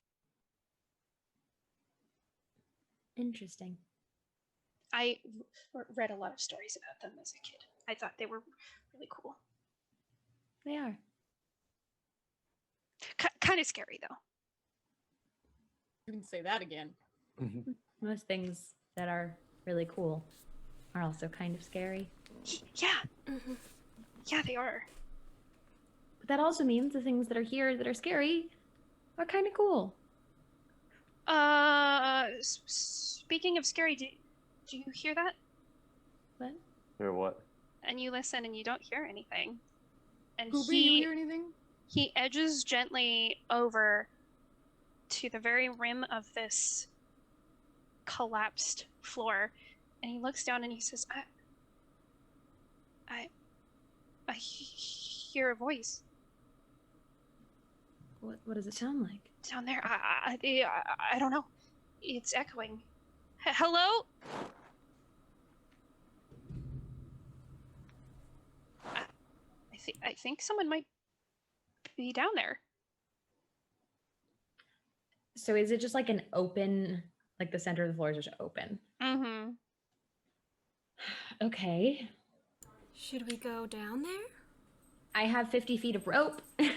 Interesting. I read a lot of stories about them as a kid. I thought they were really cool. They are. Kind of scary though. You can say that again. Most things that are really cool are also kind of scary. Yeah. Mm-hmm. Yeah, they are. But that also means the things that are here that are scary are kind of cool. Speaking of scary, do you hear that? What? Hear what? And you listen and you don't hear anything. And Scooby, you hear anything? He edges gently over to the very rim of this collapsed floor, and he looks down and he says, I hear a voice. What does it sound like? Down there. I don't know. It's echoing. Hello? I think someone might be down there. So is it just like an open Like the center of the floor is just open. Mm-hmm. Okay. Should we go down there? I have 50 feet of rope Let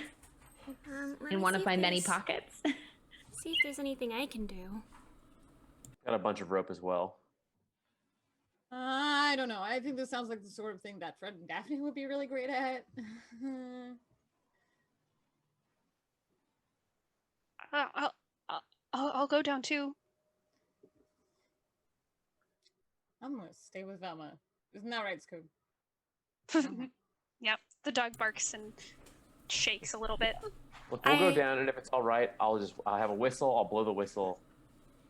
in me one see of if my many there's- pockets. See if there's anything I can do. Got a bunch of rope as well. I don't know. I think this sounds like the sort of thing that Fred and Daphne would be really great at. I'll go down too. I'm gonna stay with Velma. Isn't that right, Scoob? Yep. The dog barks and shakes a little bit. Look, we'll go down, and if it's all right, I'll have a whistle. I'll blow the whistle.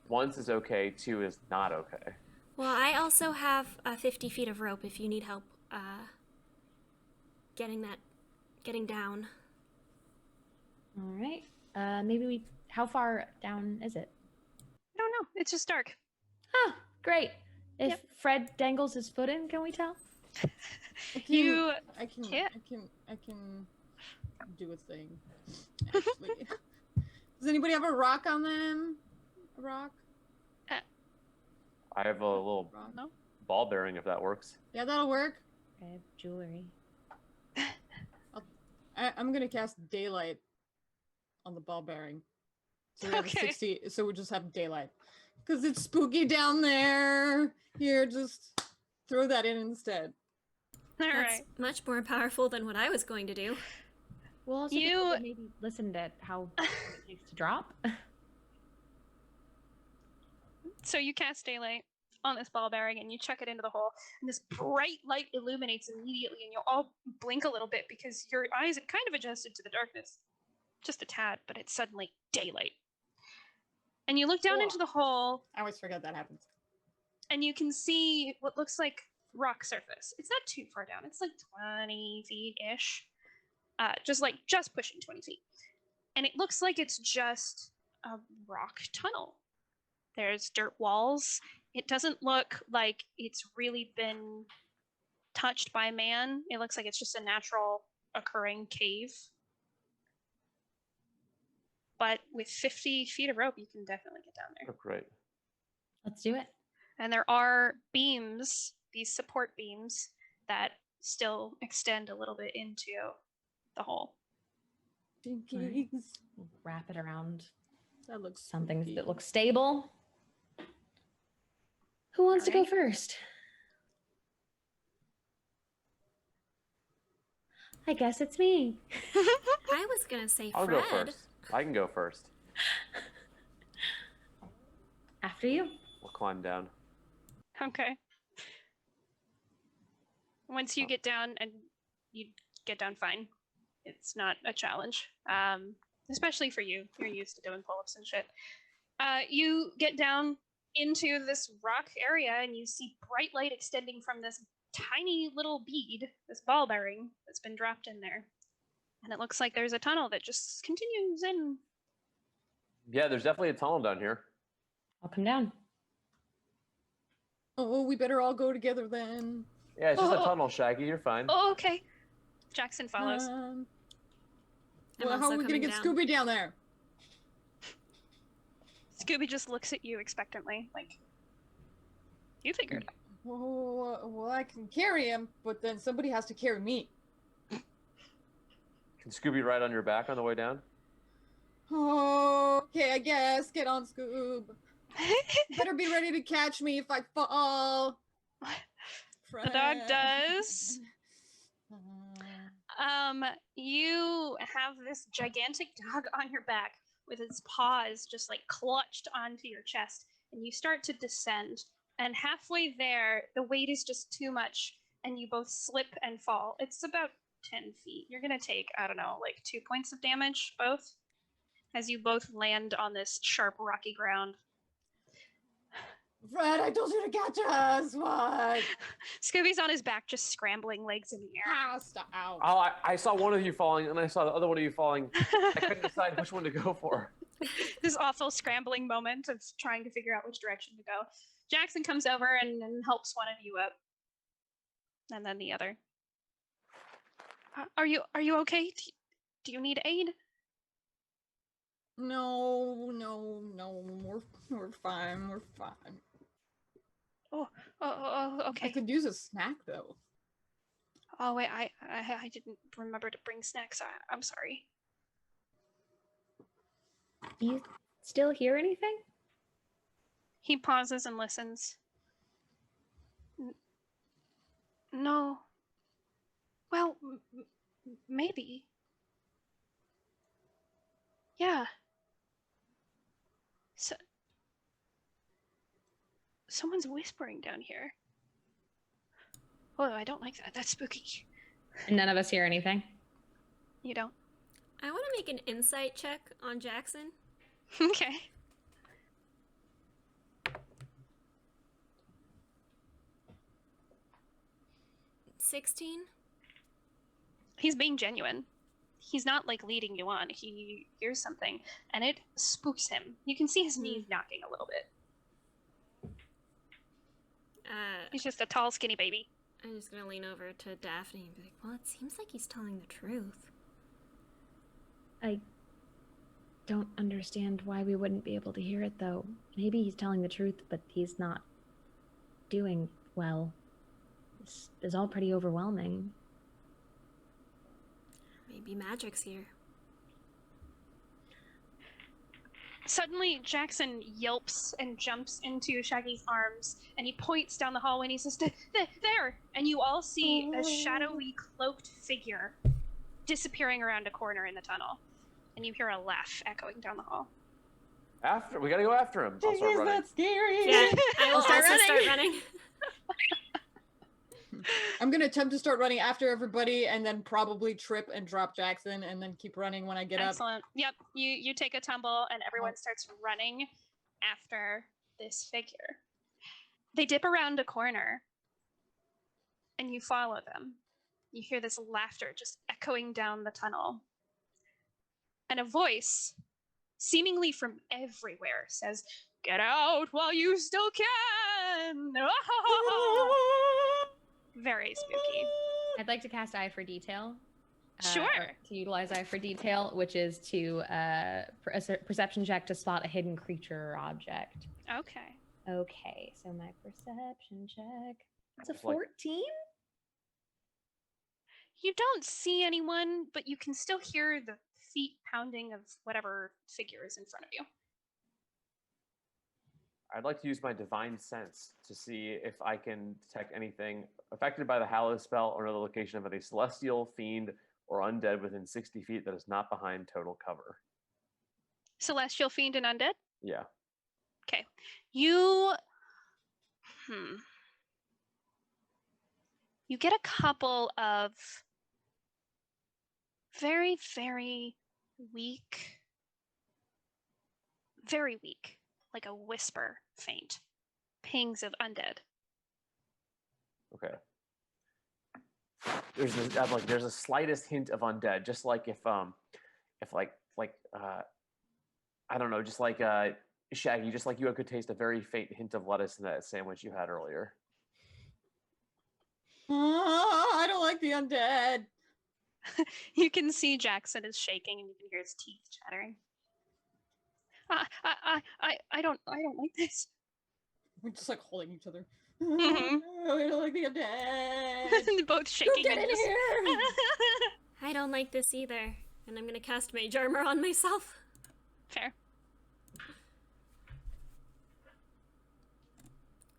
1 is okay. 2 is not okay. Well, I also have 50 feet of rope if you need help getting down. All right. How far down is it? I don't know. It's just dark. Oh, great. If Yep. Fred dangles his foot in, can we tell? I can do a thing. Actually. Does anybody have a rock on them? A rock? I have a little Rock? No? ball bearing if that works. Yeah, that'll work. I have jewelry. I'm gonna cast daylight on the ball bearing. So we have a Okay. 60. So we just have daylight. Because it's spooky down there. Here, just throw that in instead. All That's right. much more powerful than what I was going to do. Well, also You- people would maybe listen to how long it takes to drop. So you cast daylight on this ball bearing and you chuck it into the hole, and this bright light illuminates immediately, and you all blink a little bit because your eyes have kind of adjusted to the darkness. Just a tad, but it's suddenly daylight. And you look down Cool. into the hole, I always forget that happens. and you can see what looks like rock surface. It's not too far down. It's like 20 feet-ish. Just pushing 20 feet. And it looks like it's just a rock tunnel. There's dirt walls. It doesn't look like it's really been touched by man. It looks like it's just a natural occurring cave. But with 50 feet of rope, you can definitely get down there. Oh, great. Let's do it. And there are beams, these support beams, that still extend a little bit into the hole. Pinkies. We'll wrap it around That looks something spooky. that looks stable. Who wants to go Alright. first? I guess it's me. I was gonna say I'll Fred. go first. I can go first. After you. We'll climb down. Okay. Once you get down, and you get down fine, it's not a challenge. Especially for you. You're used to doing pull-ups and shit. You get down into this rock area, and you see bright light extending from this tiny little bead, this ball bearing that's been dropped in there. And it looks like there's a tunnel that just continues in. Yeah, there's definitely a tunnel down here. I'll come down. Oh, we better all go together then. Yeah, it's just a Oh. tunnel, Shaggy. You're fine. Oh, okay. Jackson follows. I'm Well, how also are we gonna coming get down. Scooby down there? Scooby just looks at you expectantly, like, you figured. Well, I can carry him, but then somebody has to carry me. Can Scooby ride on your back on the way down? Okay, I guess. Get on, Scoob. Better be ready to catch me if I fall. The dog does. You have this gigantic dog on your back with its paws just like clutched onto your chest, and you start to descend. And halfway there, the weight is just too much, and you both slip and fall. It's about 10 feet. You're gonna take, I don't know, like 2 points of damage, both, as you both land on this sharp, rocky ground. Fred, I told you to catch us. What? Scooby's on his back, just scrambling, legs in the air. Ah, stop. Ow. Oh, I saw one of you falling, and I saw the other one of you falling. I couldn't decide which one to go for. This awful scrambling moment of trying to figure out which direction to go. Jackson comes over and helps one of you up, and then the other. Are you okay? Do you need aid? No. We're fine. We're fine. Oh, okay. I could use a snack though. Oh wait, I didn't remember to bring snacks. I'm sorry. Do you still hear anything? He pauses and listens. No. Well, maybe. Yeah. So, someone's whispering down here. Oh, I don't like that. That's spooky. And none of us hear anything. You don't? I want to make an insight check on Jackson. Okay. $16. He's being genuine. He's not like leading you on. He hears something and it spooks him. You can see his knees knocking a little bit. He's just a tall, skinny baby. I'm just gonna lean over to Daphne and be like, well, it seems like he's telling the truth. I don't understand why we wouldn't be able to hear it, though. Maybe he's telling the truth, but he's not doing well. This is all pretty overwhelming. Maybe magic's here. Suddenly, Jackson yelps and jumps into Shaggy's arms, and he points down the hallway and he says, there! And you all see a shadowy, cloaked figure disappearing around a corner in the tunnel. And you hear a laugh echoing down the hall. We gotta go after him. I'll start Is running. that scary? Yeah, I will Start also running. start running. I'm gonna attempt to start running after everybody and then probably trip and drop Jackson and then keep running when I get up. Excellent. Yep, you take a tumble and everyone starts running after this figure. They dip around a corner and you follow them. You hear this laughter just echoing down the tunnel. And a voice, seemingly from everywhere, says, "Get out while you still can!" Very spooky. I'd like to cast Eye for Detail. Sure. Or to utilize Eye for Detail, which is to a perception check to spot a hidden creature or object. Okay. Okay, so my perception check. It's a It's like- 14? You don't see anyone, but you can still hear the feet pounding of whatever figure is in front of you. I'd like to use my divine sense to see if I can detect anything affected by the Hallow spell or the location of any celestial, fiend, or undead within 60 feet that is not behind total cover. Celestial, fiend, and undead? Yeah. Okay. You get a couple of very, very weak, like a whisper faint pings of undead. Okay. There's a slightest hint of undead, just like if I don't know, just like Shaggy, just like you could taste a very faint hint of lettuce in that sandwich you had earlier. I don't like the undead. You can see Jackson is shaking and you can hear his teeth chattering. I don't like this. We're just like holding each other. Mhm. I don't like the undead. Both shaking. Get and in just- here! I don't like this either. And I'm gonna cast Mage Armor on myself. Fair.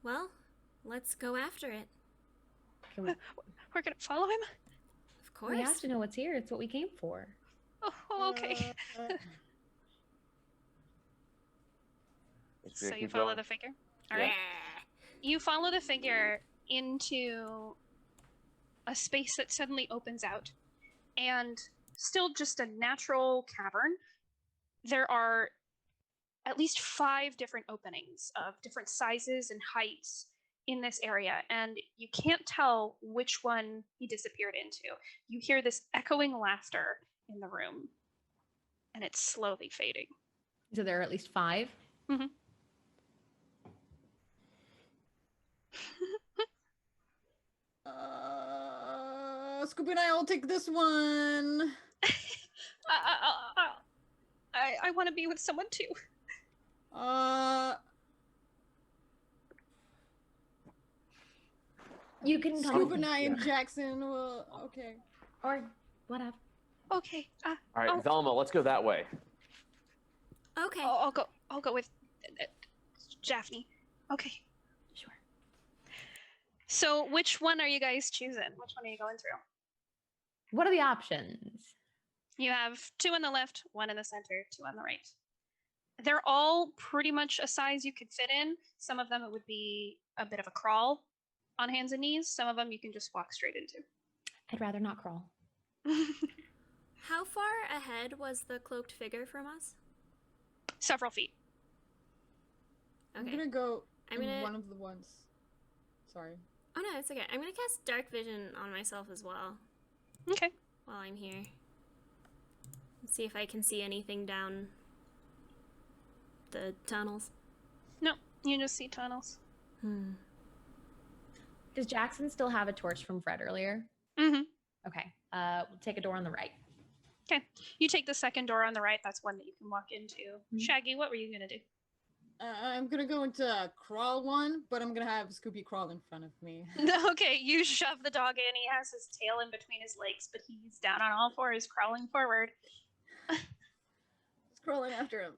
Well, let's go after it. Can we, We're gonna follow him? Of course. we have to know what's here. It's what we came for. Oh, okay. So you follow the figure? All right. You follow the figure into a space that suddenly opens out, and still just a natural cavern. There are at least 5 different openings of different sizes and heights in this area, and you can't tell which one he disappeared into. You hear this echoing laughter in the room, and it's slowly fading. So there are at least 5? Mm-hmm. Scooby and I will take this one. I I want to be with someone too. You can come. Scuba and Jackson. Well, okay. Or whatever. Okay. All right, Velma, let's go that way. Okay. I'll go with Daphne. Okay. Sure. So, which one are you guys choosing? Which one are you going through? What are the options? You have 2 on the left, 1 in the center, 2 on the right. They're all pretty much a size you could fit in. Some of them it would be a bit of a crawl on hands and knees. Some of them you can just walk straight into. I'd rather not crawl. How far ahead was the cloaked figure from us? Several feet. I'm Okay. gonna go I'm in gonna- one of the ones. Sorry. Oh no, it's okay. I'm gonna cast Dark Vision on myself as well Okay. while I'm here. Let's see if I can see anything down the tunnels. No, you just see tunnels. Does Jackson still have a torch from Fred earlier? Mm-hmm. Okay. We'll take a door on the right. Okay. You take the second door on the right. That's one that you can walk into. Mhm. Shaggy, what were you going to do? I'm gonna go into a crawl one, but I'm gonna have Scooby crawl in front of me. Okay, you shove the dog in. He has his tail in between his legs, but he's down on all fours, crawling forward. Just crawling after him.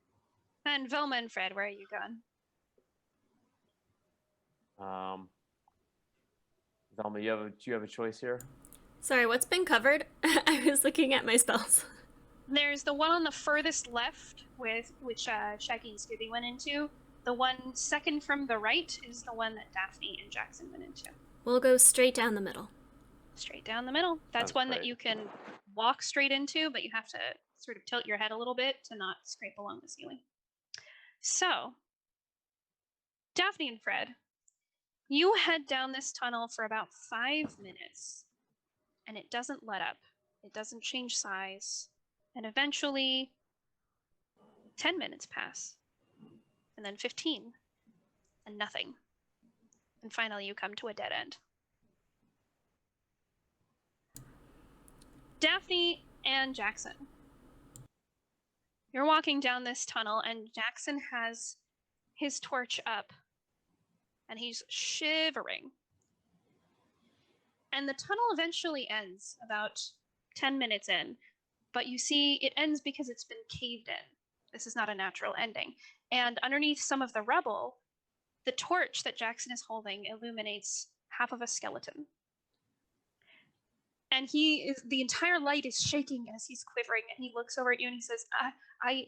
And Velma and Fred, where are you going? Velma, do you have a choice here? Sorry, what's been covered? I was looking at my spells. There's the one on the furthest left, which Shaggy and Scooby went into. The one second from the right is the one that Daphne and Jackson went into. We'll go straight down the middle. Straight down the middle. That's Sounds one that great. you can walk straight into, but you have to sort of tilt your head a little bit to not scrape along the ceiling. So, Daphne and Fred, you head down this tunnel for about 5 minutes, and it doesn't let up. It doesn't change size. And eventually, 10 minutes pass, and then 15, and nothing. And finally, you come to a dead end. Daphne and Jackson. You're walking down this tunnel, and Jackson has his torch up, and he's shivering. And the tunnel eventually ends about 10 minutes in, but you see it ends because it's been caved in. This is not a natural ending. And underneath some of the rubble, the torch that Jackson is holding illuminates half of a skeleton. And the entire light is shaking as he's quivering, and he looks over at you and he says, I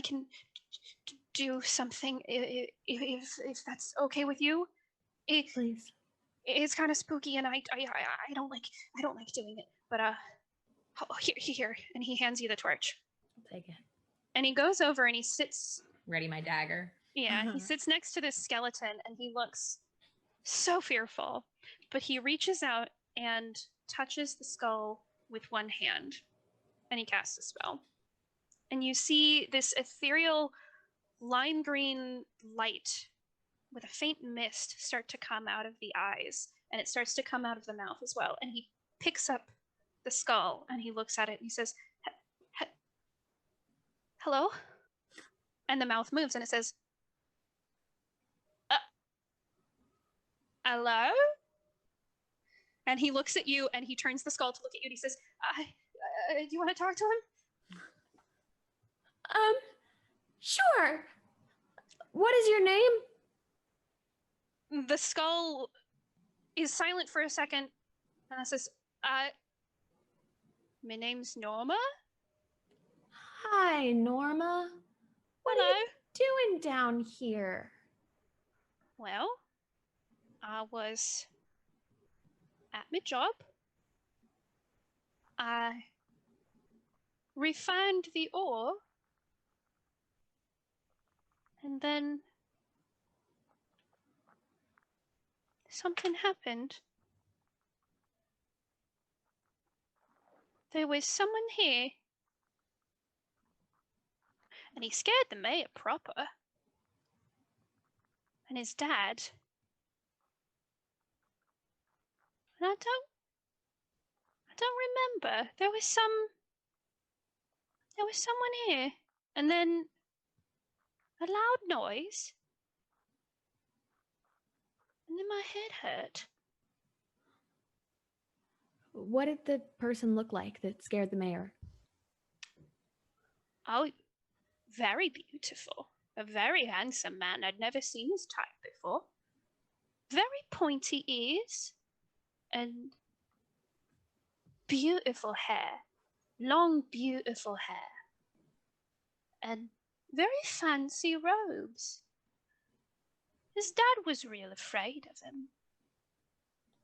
can do something if that's okay with you. Please. It's kind of spooky, and I don't like doing it. But here, and he hands you the torch. I'll take it. And he goes over and he sits. Ready my dagger. Yeah, he sits next to this skeleton, and he looks so fearful. But he reaches out and touches the skull with one hand, and he casts a spell. And you see this ethereal lime green light with a faint mist start to come out of the eyes, and it starts to come out of the mouth as well. And he picks up the skull and he looks at it and he says, hello? And the mouth moves and it says, hello? And he looks at you and he turns the skull to look at you and he says, do you want to talk to him? Sure. What is your name? The skull is silent for a second and it says, my name's Norma. Hi, Norma. What Hello. are you doing down here? Well, I was at my job. I refined the ore, and then something happened. There was someone here, and he scared the mayor proper. And his dad. And I don't remember. There was some there was someone here, and then a loud noise, and then my head hurt. What did the person look like that scared the mayor? Oh, very beautiful. A very handsome man. I'd never seen his type before. Very pointy ears, and beautiful hair. Long, beautiful hair. And very fancy robes. His dad was real afraid of him.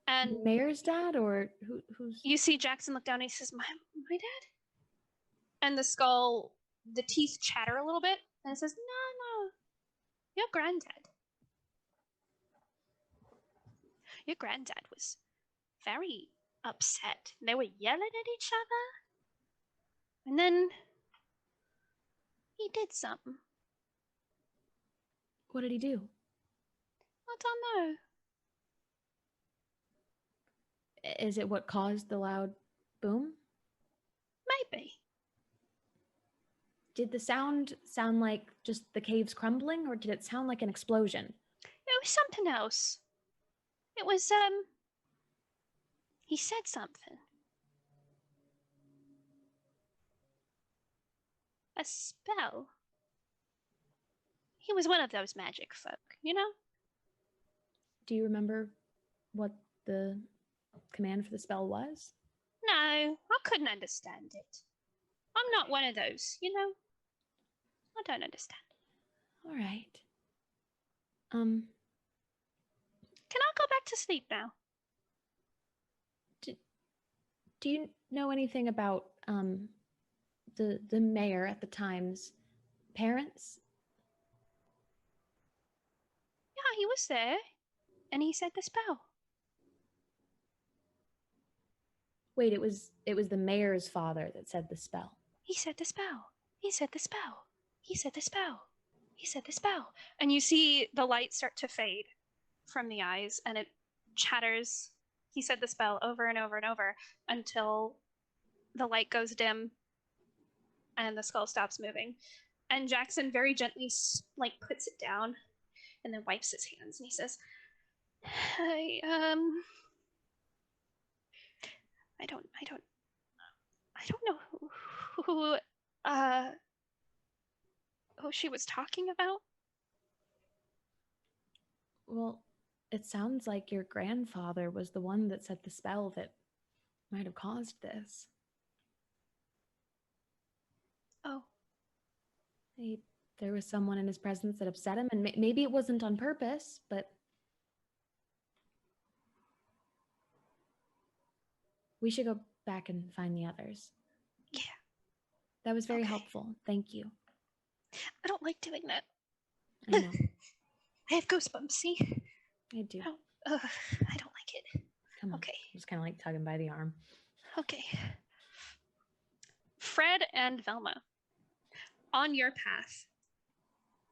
And The mayor's dad, or who's? you see Jackson look down and he says, my dad? And the skull, the teeth chatter a little bit, and it says, no, your granddad. Your granddad was very upset. They were yelling at each other. And then he did something. What did he do? I don't know. Is it what caused the loud boom? Maybe. Did the sound like just the caves crumbling, or did it sound like an explosion? It was something else. It was, he said something. A spell. He was one of those magic folk, you know? Do you remember what the command for the spell was? No, I couldn't understand it. I'm not one of those, you know? I don't understand. All right. Can I go back to sleep now? Do you know anything about the mayor at the time's parents? Yeah, he was there, and he said the spell. Wait, it was the mayor's father that said the spell. He said the spell. He said the spell. He said the spell. He said the spell. And you see the light start to fade from the eyes, and it chatters. He said the spell over and over and over until the light goes dim and the skull stops moving. And Jackson very gently puts it down and then wipes his hands, and he says, I don't know who she was talking about. Well, it sounds like your grandfather was the one that set the spell that might have caused this. Oh. There was someone in his presence that upset him, and maybe it wasn't on purpose, but we should go back and find the others. Yeah. That was very Okay. helpful. Thank you. I don't like doing that. I know. I have goosebumps, see? I do. I don't like it. Come on. Okay. Just kind of like tugging by the arm. Okay. Fred and Velma, on your path,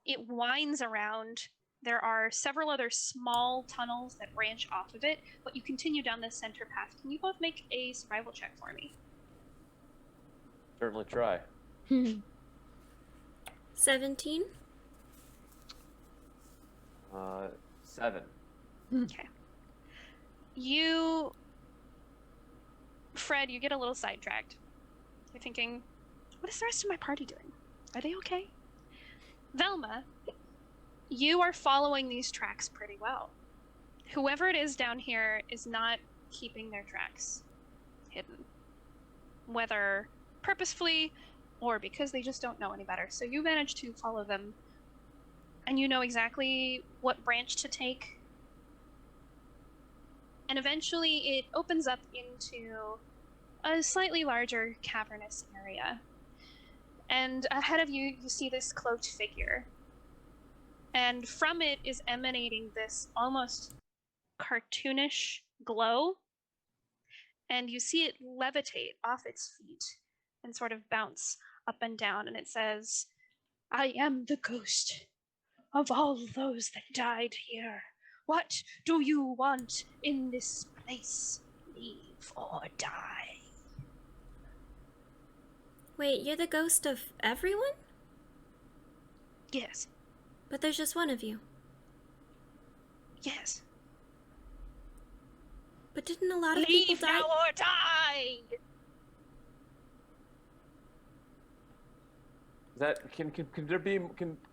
it winds around. There are several other small tunnels that branch off of it, but you continue down this center path. Can you both make a survival check for me? Certainly try. 17? 7. Okay. Fred, you get a little sidetracked. You're thinking, what is the rest of my party doing? Are they okay? Velma, you are following these tracks pretty well. Whoever it is down here is not keeping their tracks hidden, whether purposefully or because they just don't know any better. So you manage to follow them, and you know exactly what branch to take. And eventually it opens up into a slightly larger cavernous area. And ahead of you, you see this cloaked figure. And from it is emanating this almost cartoonish glow. And you see it levitate off its feet and sort of bounce up and down. And it says, I am the ghost of all those that died here. What do you want in this place? Leave or die. Wait, you're the ghost of everyone? Yes. But there's just one of you. Yes. But didn't a lot of people Leave die? now or die! Is that can there be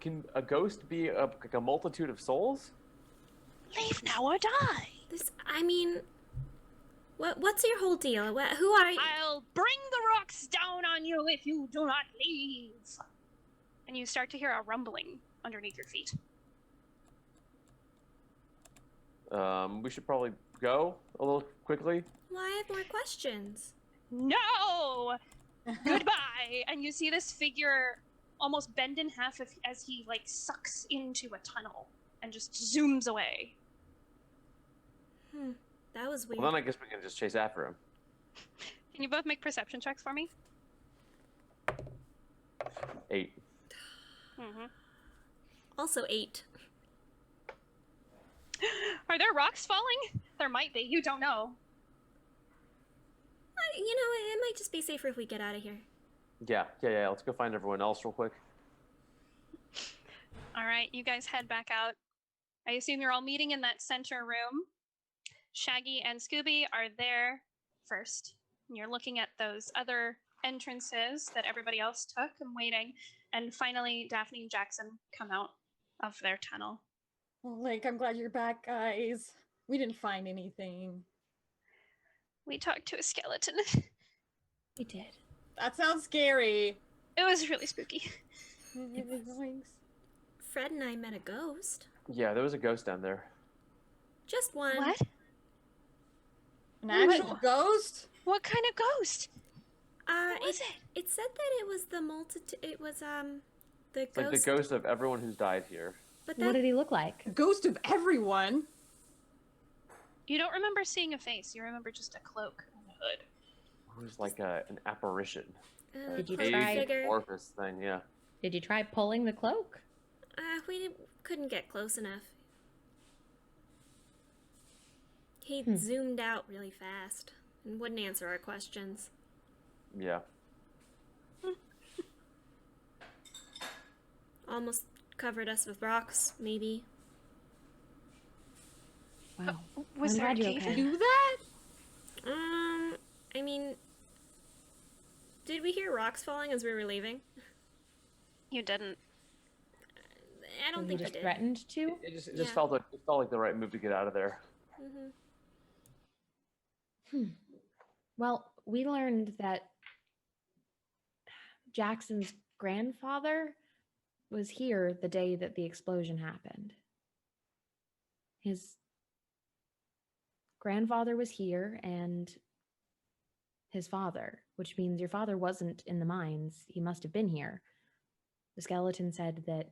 can a ghost be like a multitude of souls? Leave now or die! I mean, what's your whole deal? Who are you? I'll bring the rocks down on you if you do not leave! And you start to hear a rumbling underneath your feet. We should probably go a little quickly. Well, I have more questions. No! Goodbye! And you see this figure almost bend in half as he, like, sucks into a tunnel and just zooms away. That was weird. Well, then I guess we can just chase after him. Can you both make perception checks for me? 8. Mm-hmm. Also 8. Are there rocks falling? There might be. You don't know. You know, it might just be safer if we get out of here. Yeah. Let's go find everyone else real quick. All right, you guys head back out. I assume you're all meeting in that center room. Shaggy and Scooby are there first. You're looking at those other entrances that everybody else took and waiting. And finally, Daphne and Jackson come out of their tunnel. Well, like, I'm glad you're back, guys. We didn't find anything. We talked to a skeleton. We did. That sounds scary. It was really spooky. Thanks. Fred and I met a ghost. Yeah, there was a ghost down there. Just one. What? An actual ghost? What kind of ghost? What was it? It said that it was the multitude. It was the It's ghost. like the ghost of everyone who's died here. But What did he look like? A ghost of everyone? You don't remember seeing a face. You remember just a cloak and a hood. It was like an apparition. Did you cloak try- figure. Amorphous thing, yeah. Did you try pulling the cloak? We couldn't get close enough. He zoomed out really fast and wouldn't answer our questions. Yeah. Almost covered us with rocks, maybe. Wow. Was I'm there a glad you're cave okay. in? Do that? I mean, did we hear rocks falling as we were leaving? You didn't. I don't So think he we just did. threatened to? It just Yeah. felt like the right move to get out of there. Well, we learned that Jackson's grandfather was here the day that the explosion happened. His grandfather was here and his father, which means your father wasn't in the mines. He must have been here. The skeleton said that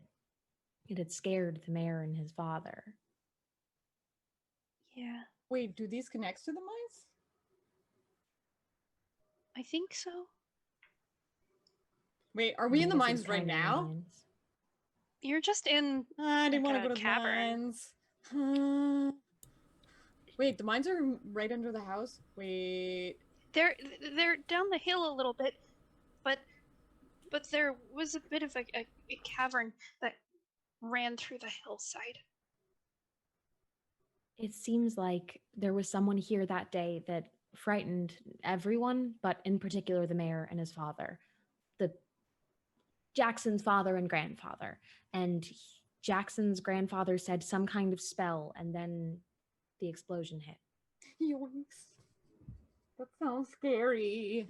it had scared the mayor and his father. Yeah, Wait, do these connect to the mines? I think so. Wait, are we in the This is mines right kind of now? mines. You're just in. I didn't Like want to a go to the cavern. mines. Wait, the mines are right under the house? Wait. They're down the hill a little bit, but there was a bit of a cavern that ran through the hillside. It seems like there was someone here that day that frightened everyone, but in particular the mayor and his father. Jackson's father and grandfather. And Jackson's grandfather said some kind of spell, and then the explosion hit. Yoinks. That sounds scary.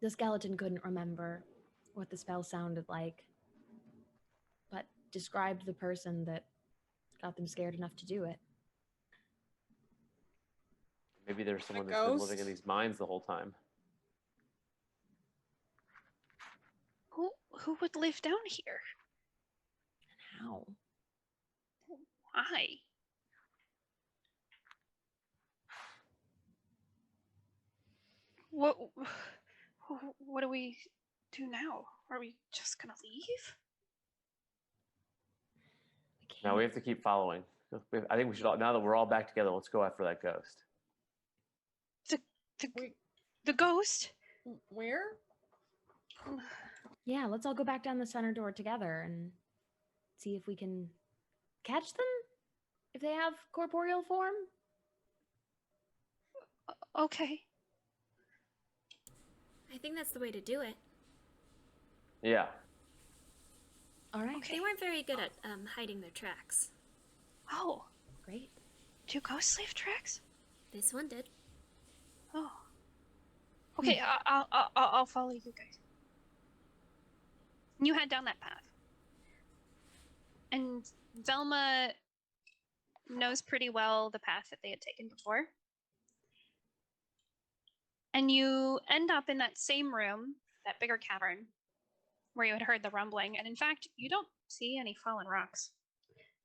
The skeleton couldn't remember what the spell sounded like, but described the person that got them scared enough to do it. Maybe there's someone that's been living in ghost? these mines the whole time. Who would live down here? How? Why? What do we do now? Are we just gonna leave? Now we have to keep following. I think we should all, now that we're all back together, let's go after that ghost. Wait, The ghost? where? Yeah, let's all go back down the center door together and see if we can catch them if they have corporeal form. Okay. I think that's the way to do it. Yeah. All right, Okay. They weren't very good at hiding their tracks. Oh, great. do ghosts leave tracks? This one did. Oh. Okay, I'll follow you guys. You head down that path. And Velma knows pretty well the path that they had taken before. And you end up in that same room, that bigger cavern, where you had heard the rumbling. And in fact, you don't see any fallen rocks.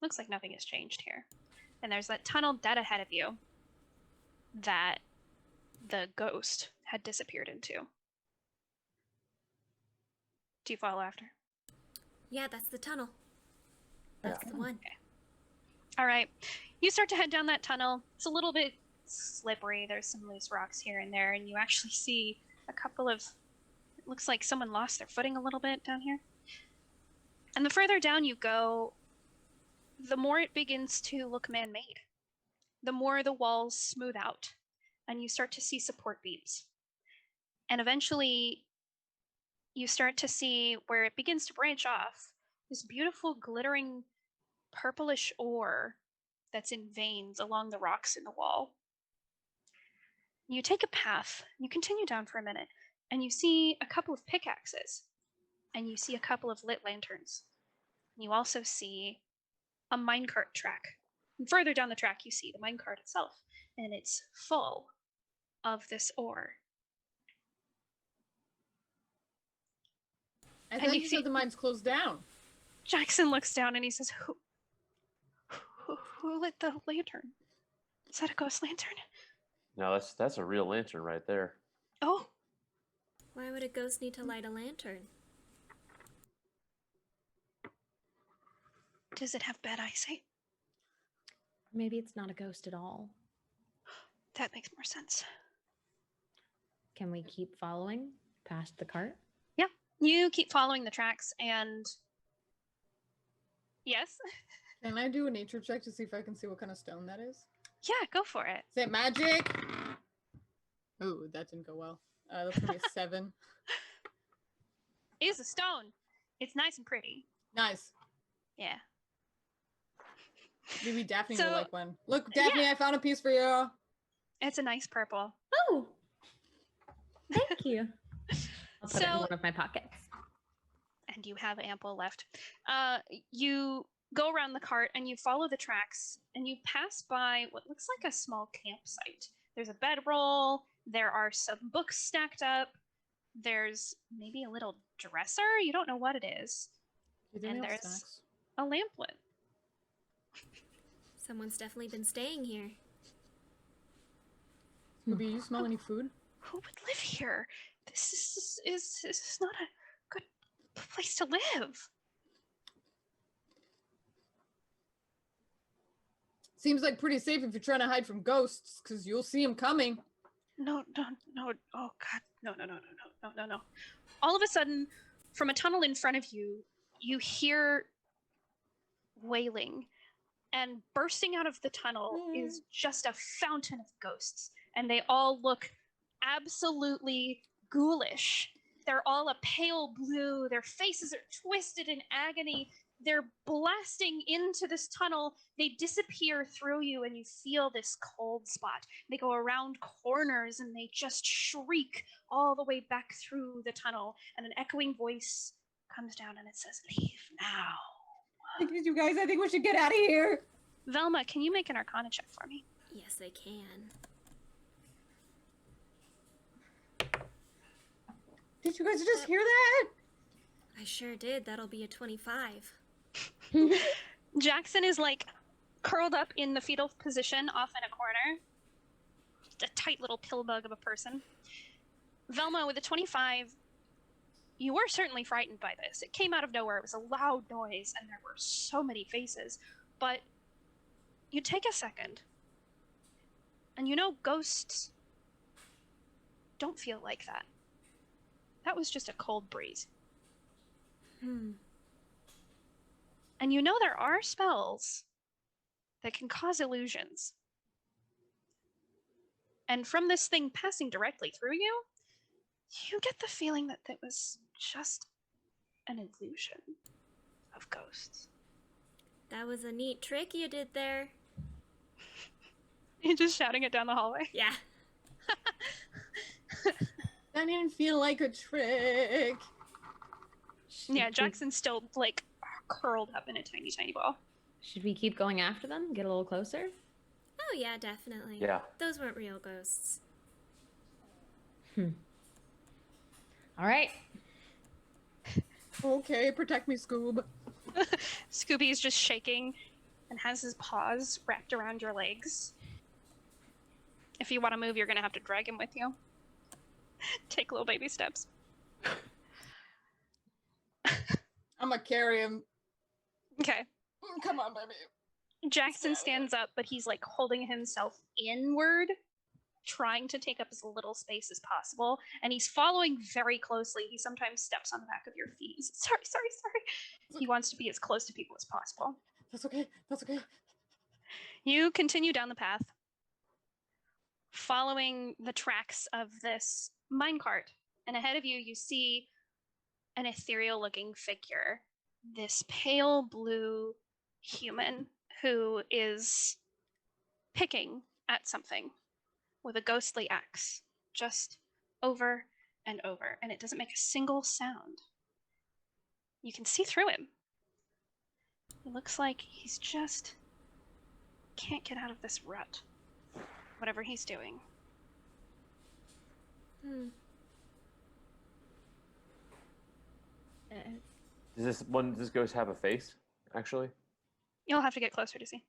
Looks like nothing has changed here. And there's that tunnel dead ahead of you that the ghost had disappeared into. Do you follow after? Yeah, that's the tunnel. That's the one. All right. You start to head down that tunnel. It's a little bit slippery. There's some loose rocks here and there, and you actually see a couple of... It looks like someone lost their footing a little bit down here. And the further down you go, the more it begins to look man-made. The more the walls smooth out, and you start to see support beams. And eventually, you start to see where it begins to branch off, this beautiful glittering purplish ore that's in veins along the rocks in the wall. You take a path, you continue down for a minute, and you see a couple of pickaxes, and you see a couple of lit lanterns. You also see a minecart track. And further down the track, you see the minecart itself, and it's full of this ore. I And thought you you see- said the mine's closed down. Jackson looks down and he says, Who lit the lantern? Is that a ghost lantern? No, that's a real lantern right there. Oh, Why would a ghost need to light a lantern? does it have bad eyesight? Maybe it's not a ghost at all. That makes more sense. Can we keep following past the cart? Yeah, you keep following the tracks and... Yes? Can I do a nature check to see if I can see what kind of stone that is? Yeah, go for it. Is it magic? Ooh, that didn't go well. That's gonna be a 7. It is a stone. It's nice and pretty. Nice. Yeah. Maybe Daphne So- will like one. Look, Daphne, I found a piece for you. It's a nice purple. Oh, thank you. I'll put it in So- one of my pockets. And you have ample left. You go around the cart and you follow the tracks and you pass by what looks like a small campsite. There's a bedroll, there are some books stacked up, there's maybe a little dresser, you don't know what it is, You And have there's- snacks? a lamplit. Someone's definitely been staying here. Ruby, you smell any food? Who would live here? This is not a good place to live. Seems like pretty safe if you're trying to hide from ghosts, because you'll see them coming. No. Oh God, no. All of a sudden, from a tunnel in front of you, you hear wailing, and bursting out of the tunnel is just a fountain of ghosts, and they all look absolutely ghoulish. They're all a pale blue. Their faces are twisted in agony. They're blasting into this tunnel. They disappear through you, and you feel this cold spot. They go around corners, and they just shriek all the way back through the tunnel. And an echoing voice comes down, and it says, "Leave now." You guys, I think we should get out of here. Velma, can you make an Arcana check for me? Yes, I can. Did you guys just hear that? I sure did. That'll be a 25. Jackson is like curled up in the fetal position off in a corner. Just a tight little pill bug of a person. Velma, with a 25, you were certainly frightened by this. It came out of nowhere. It was a loud noise, and there were so many faces. But you take a second, and you know ghosts don't feel like that. That was just a cold breeze. And you know there are spells that can cause illusions. And from this thing passing directly through you, you get the feeling that it was just an illusion of ghosts. That was a neat trick you did there. You're just shouting it down the hallway. Yeah. That didn't feel like a trick. Yeah, Jackson's still, like, curled up in a tiny, tiny ball. Should we keep going after them? Get a little closer? Oh, yeah, definitely. Yeah. Those weren't real ghosts. All right. Okay, protect me, Scoob. Scooby is just shaking and has his paws wrapped around your legs. If you want to move, you're going to have to drag him with you. Take little baby steps. I'm gonna carry him. Okay. Come on, baby. Jackson stands up, but he's like holding himself inward, trying to take up as little space as possible, and he's following very closely. He sometimes steps on the back of your feet. He's, sorry. He wants to be as close to people as possible. That's okay. That's okay. You continue down the path, following the tracks of this minecart, and ahead of you, you see an ethereal-looking figure, this pale blue human who is picking at something with a ghostly axe, just over and over, and it doesn't make a single sound. You can see through him. It looks like he's just can't get out of this rut, whatever he's doing. Does this ghost have a face, actually? You'll have to get closer to see.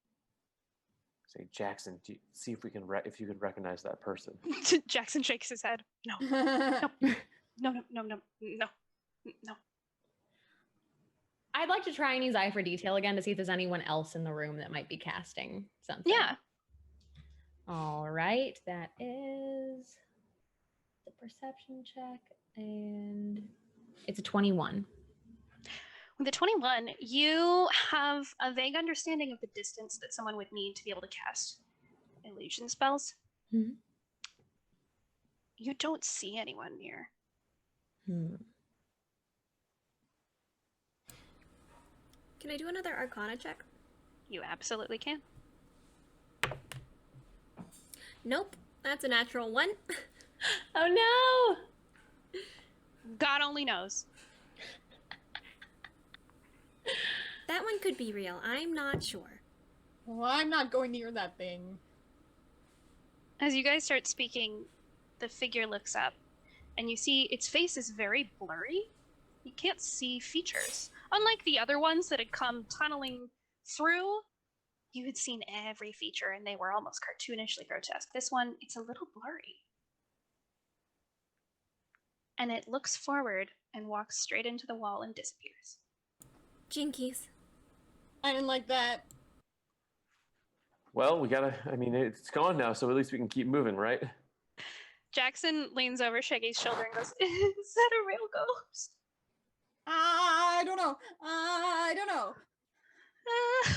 Say, Jackson, see if we can if you could recognize that person. Jackson shakes his head. No. No. I'd like to try and use Eye for Detail again to see if there's anyone else in the room that might be casting something. Yeah. All right, that is the perception check, and it's a 21. With the 21, you have a vague understanding of the distance that someone would need to be able to cast illusion spells. Mhm. You don't see anyone near. Can I do another Arcana check? You absolutely can. Nope. That's a natural 1. Oh no! God only knows. That one could be real. I'm not sure. Well, I'm not going near that thing. As you guys start speaking, the figure looks up, and you see its face is very blurry. You can't see features. Unlike the other ones that had come tunneling through, you had seen every feature, and they were almost cartoonishly grotesque. This one, it's a little blurry. And it looks forward and walks straight into the wall and disappears. Jinkies. I didn't like that. Well, it's gone now, so at least we can keep moving, right? Jackson leans over Shaggy's shoulder and goes, "Is that a real ghost?" I don't know.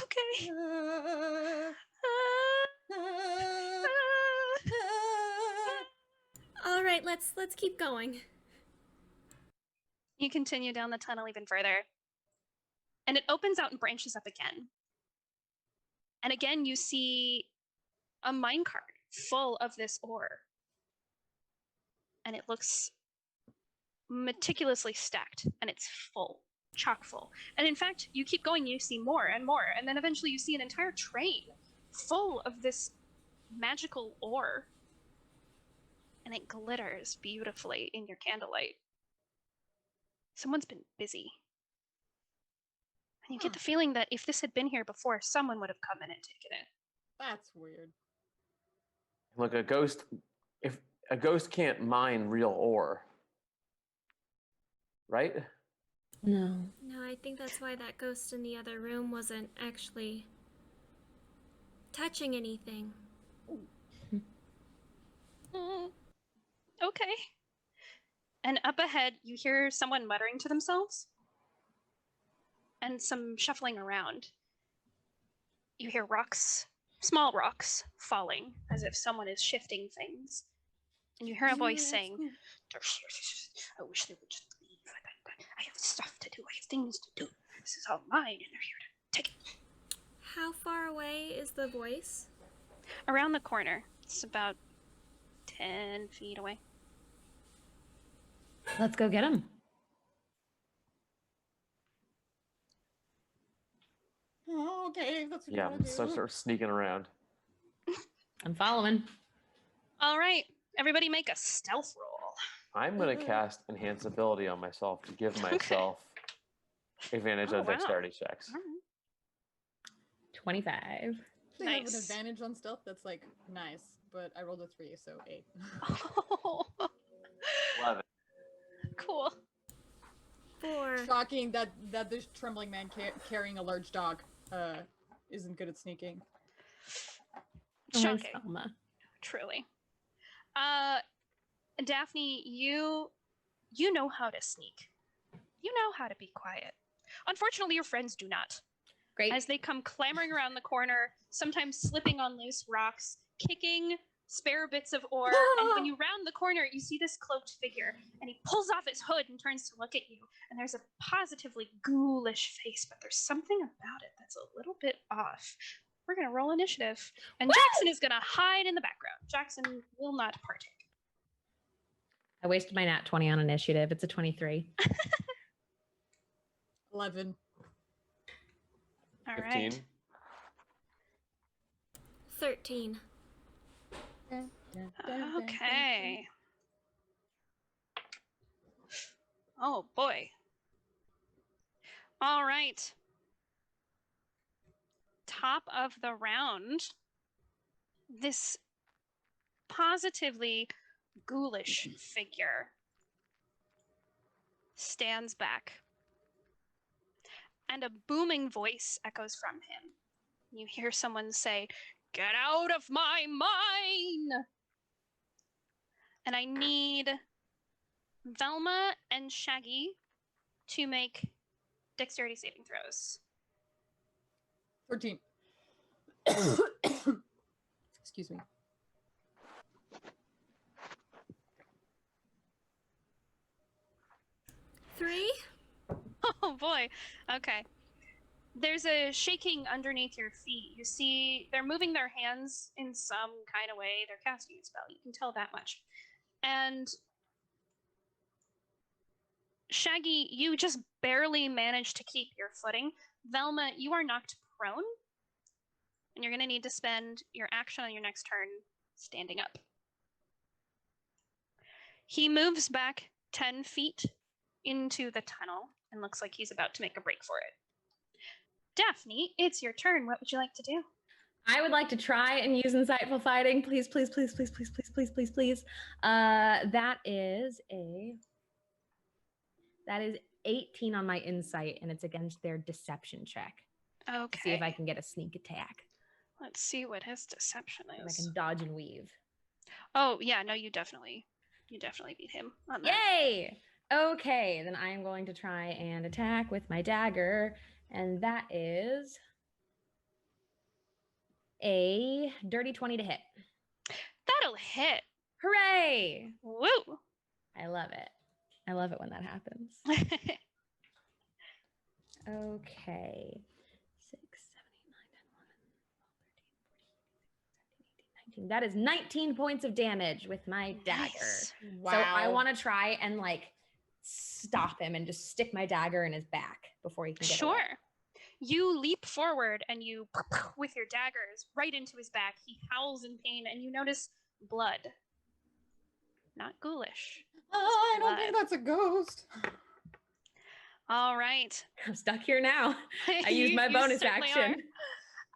Okay. All right, let's keep going. You continue down the tunnel even further, and it opens out and branches up again. And again, you see a minecart full of this ore. And it looks meticulously stacked, and it's full, chock full. And in fact, you keep going, you see more and more, and then eventually you see an entire train full of this magical ore. And it glitters beautifully in your candlelight. Someone's been busy. And you get the feeling that if this had been here before, someone would have come in and taken it. That's weird. Look, if a ghost can't mine real ore, right? No. No, I think that's why that ghost in the other room wasn't actually touching anything. Okay. And up ahead, you hear someone muttering to themselves and some shuffling around. You hear rocks, small rocks, falling as if someone is shifting things. And you hear a voice saying, I wish they would just leave. I have stuff to do. I have things to do. This is all mine, and they're here to take it. How far away is the voice? Around the corner. It's about 10 feet away. Let's go get him. Oh, okay, that's what Yeah, you want to so do. start sneaking around. I'm following. All right. Everybody make a stealth roll. I'm going to cast Enhance Ability on myself to give myself advantage Oh, on wow. dexterity checks. All right. 25. They have an Nice. advantage on stealth. That's like nice, but I rolled a 3, so 8. Oh, 11. cool. 4. Shocking that this trembling man carrying a large dog isn't good at sneaking. Shocking. Selma. Truly. Daphne, you know how to sneak. You know how to be quiet. Unfortunately, your friends do not. Great. As they come clambering around the corner, sometimes slipping on loose rocks, kicking spare bits of ore, and when you round the corner, you see this cloaked figure, and he pulls off his hood and turns to look at you, and there's a positively ghoulish face, but there's something about it that's a little bit off. We're going to roll initiative, and Jackson is going to hide in the background. Jackson will not partake. I wasted my nat 20 on initiative. It's a 23. 11. All 15. right. 13. Okay. Oh boy. All right. Top of the round. This positively ghoulish figure stands back, and a booming voice echoes from him. You hear someone say, "Get out of my mine!" And I need Velma and Shaggy to make dexterity saving throws. 13. Excuse me. 3. Oh boy. Okay. There's a shaking underneath your feet. You see they're moving their hands in some kind of way. They're casting a spell. You can tell that much. And Shaggy, you just barely manage to keep your footing. Velma, you are knocked prone. And you're going to need to spend your action on your next turn standing up. He moves back 10 feet into the tunnel and looks like he's about to make a break for it. Daphne, it's your turn. What would you like to do? I would like to try and use insightful fighting. Please, please, please, please, please, please, please, please, please. That is 18 on my insight, and it's against their deception check. Okay. See if I can get a sneak attack. Let's see what his deception And I is. can dodge and weave. Oh, yeah, no, you definitely beat him on that. Yay! Okay, then I am going to try and attack with my dagger, and that is a dirty 20 to hit. That'll hit. Hooray! Woo! I love it. I love it when that happens. Okay. 6, 7, 8, 9, 10, 11, 12, 13, 14, 15, 16, 17, 18, 19. That is 19 points of damage with my dagger. Nice. Wow. So I want to try and like stop him and just stick my dagger in his back before he can get away. Sure. You leap forward and you, with your daggers, right into his back. He howls in pain and you notice blood. Not ghoulish. I don't think that's a ghost. All right. I'm stuck here now. I used my bonus certainly action.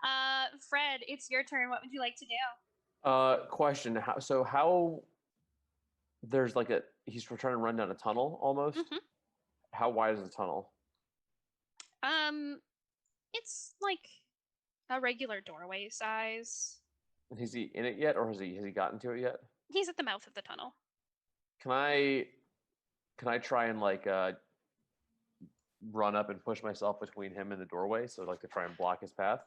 are. Fred, it's your turn. What would you like to do? Question. How there's like he's trying to run down a tunnel almost. Mhm. How wide is the tunnel? It's like a regular doorway size. Is he in it yet, or has he gotten to it yet? He's at the mouth of the tunnel. Can I try and like run up and push myself between him and the doorway, so like to try and block his path?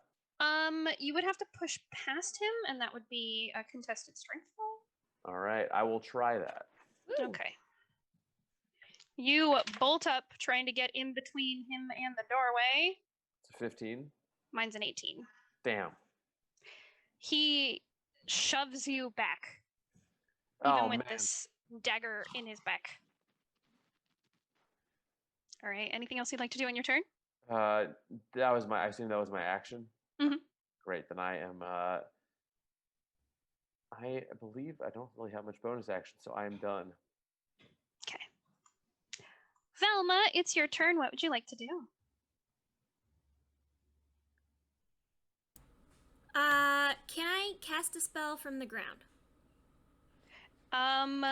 You would have to push past him, and that would be a contested strength roll. All right, I will try that. Woo. Okay. You bolt up, trying to get in between him and the doorway. It's a 15. Mine's an 18. Damn. He shoves you back, even with this dagger in his back. All right. Anything else you'd like to do on your turn? I assume that was my action. Mhm. Great. Then I am. I believe I don't really have much bonus action, so I am done. Okay. Velma, it's your turn. What would you like to do? Can I cast a spell from the ground? I'm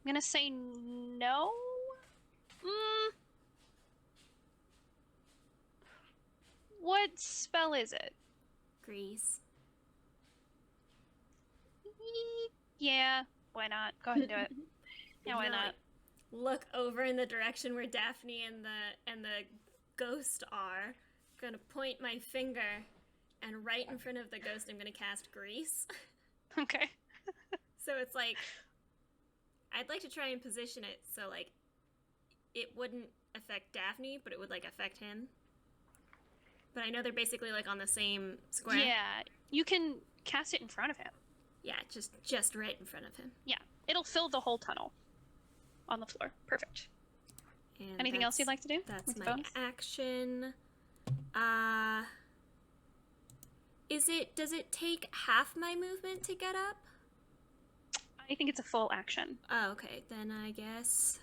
gonna say no. What spell is it? Grease. Yeah, why not? Go ahead and do it. Yeah, why I'm gonna, not? like, look over in the direction where Daphne and the ghost are. I'm gonna point my finger, and right in front of the ghost, I'm gonna cast grease. Okay. So it's like, I'd like to try and position it so like it wouldn't affect Daphne, but it would like affect him. But I know they're basically like on the same square. Yeah, you can cast it in front of him. Yeah, just right in front of him. Yeah, it'll fill the whole tunnel on the floor. Perfect. And Anything else you'd like to do? That's with my bonus? action. Does it take half my movement to get up? I think it's a full action. Oh, okay. Then I guess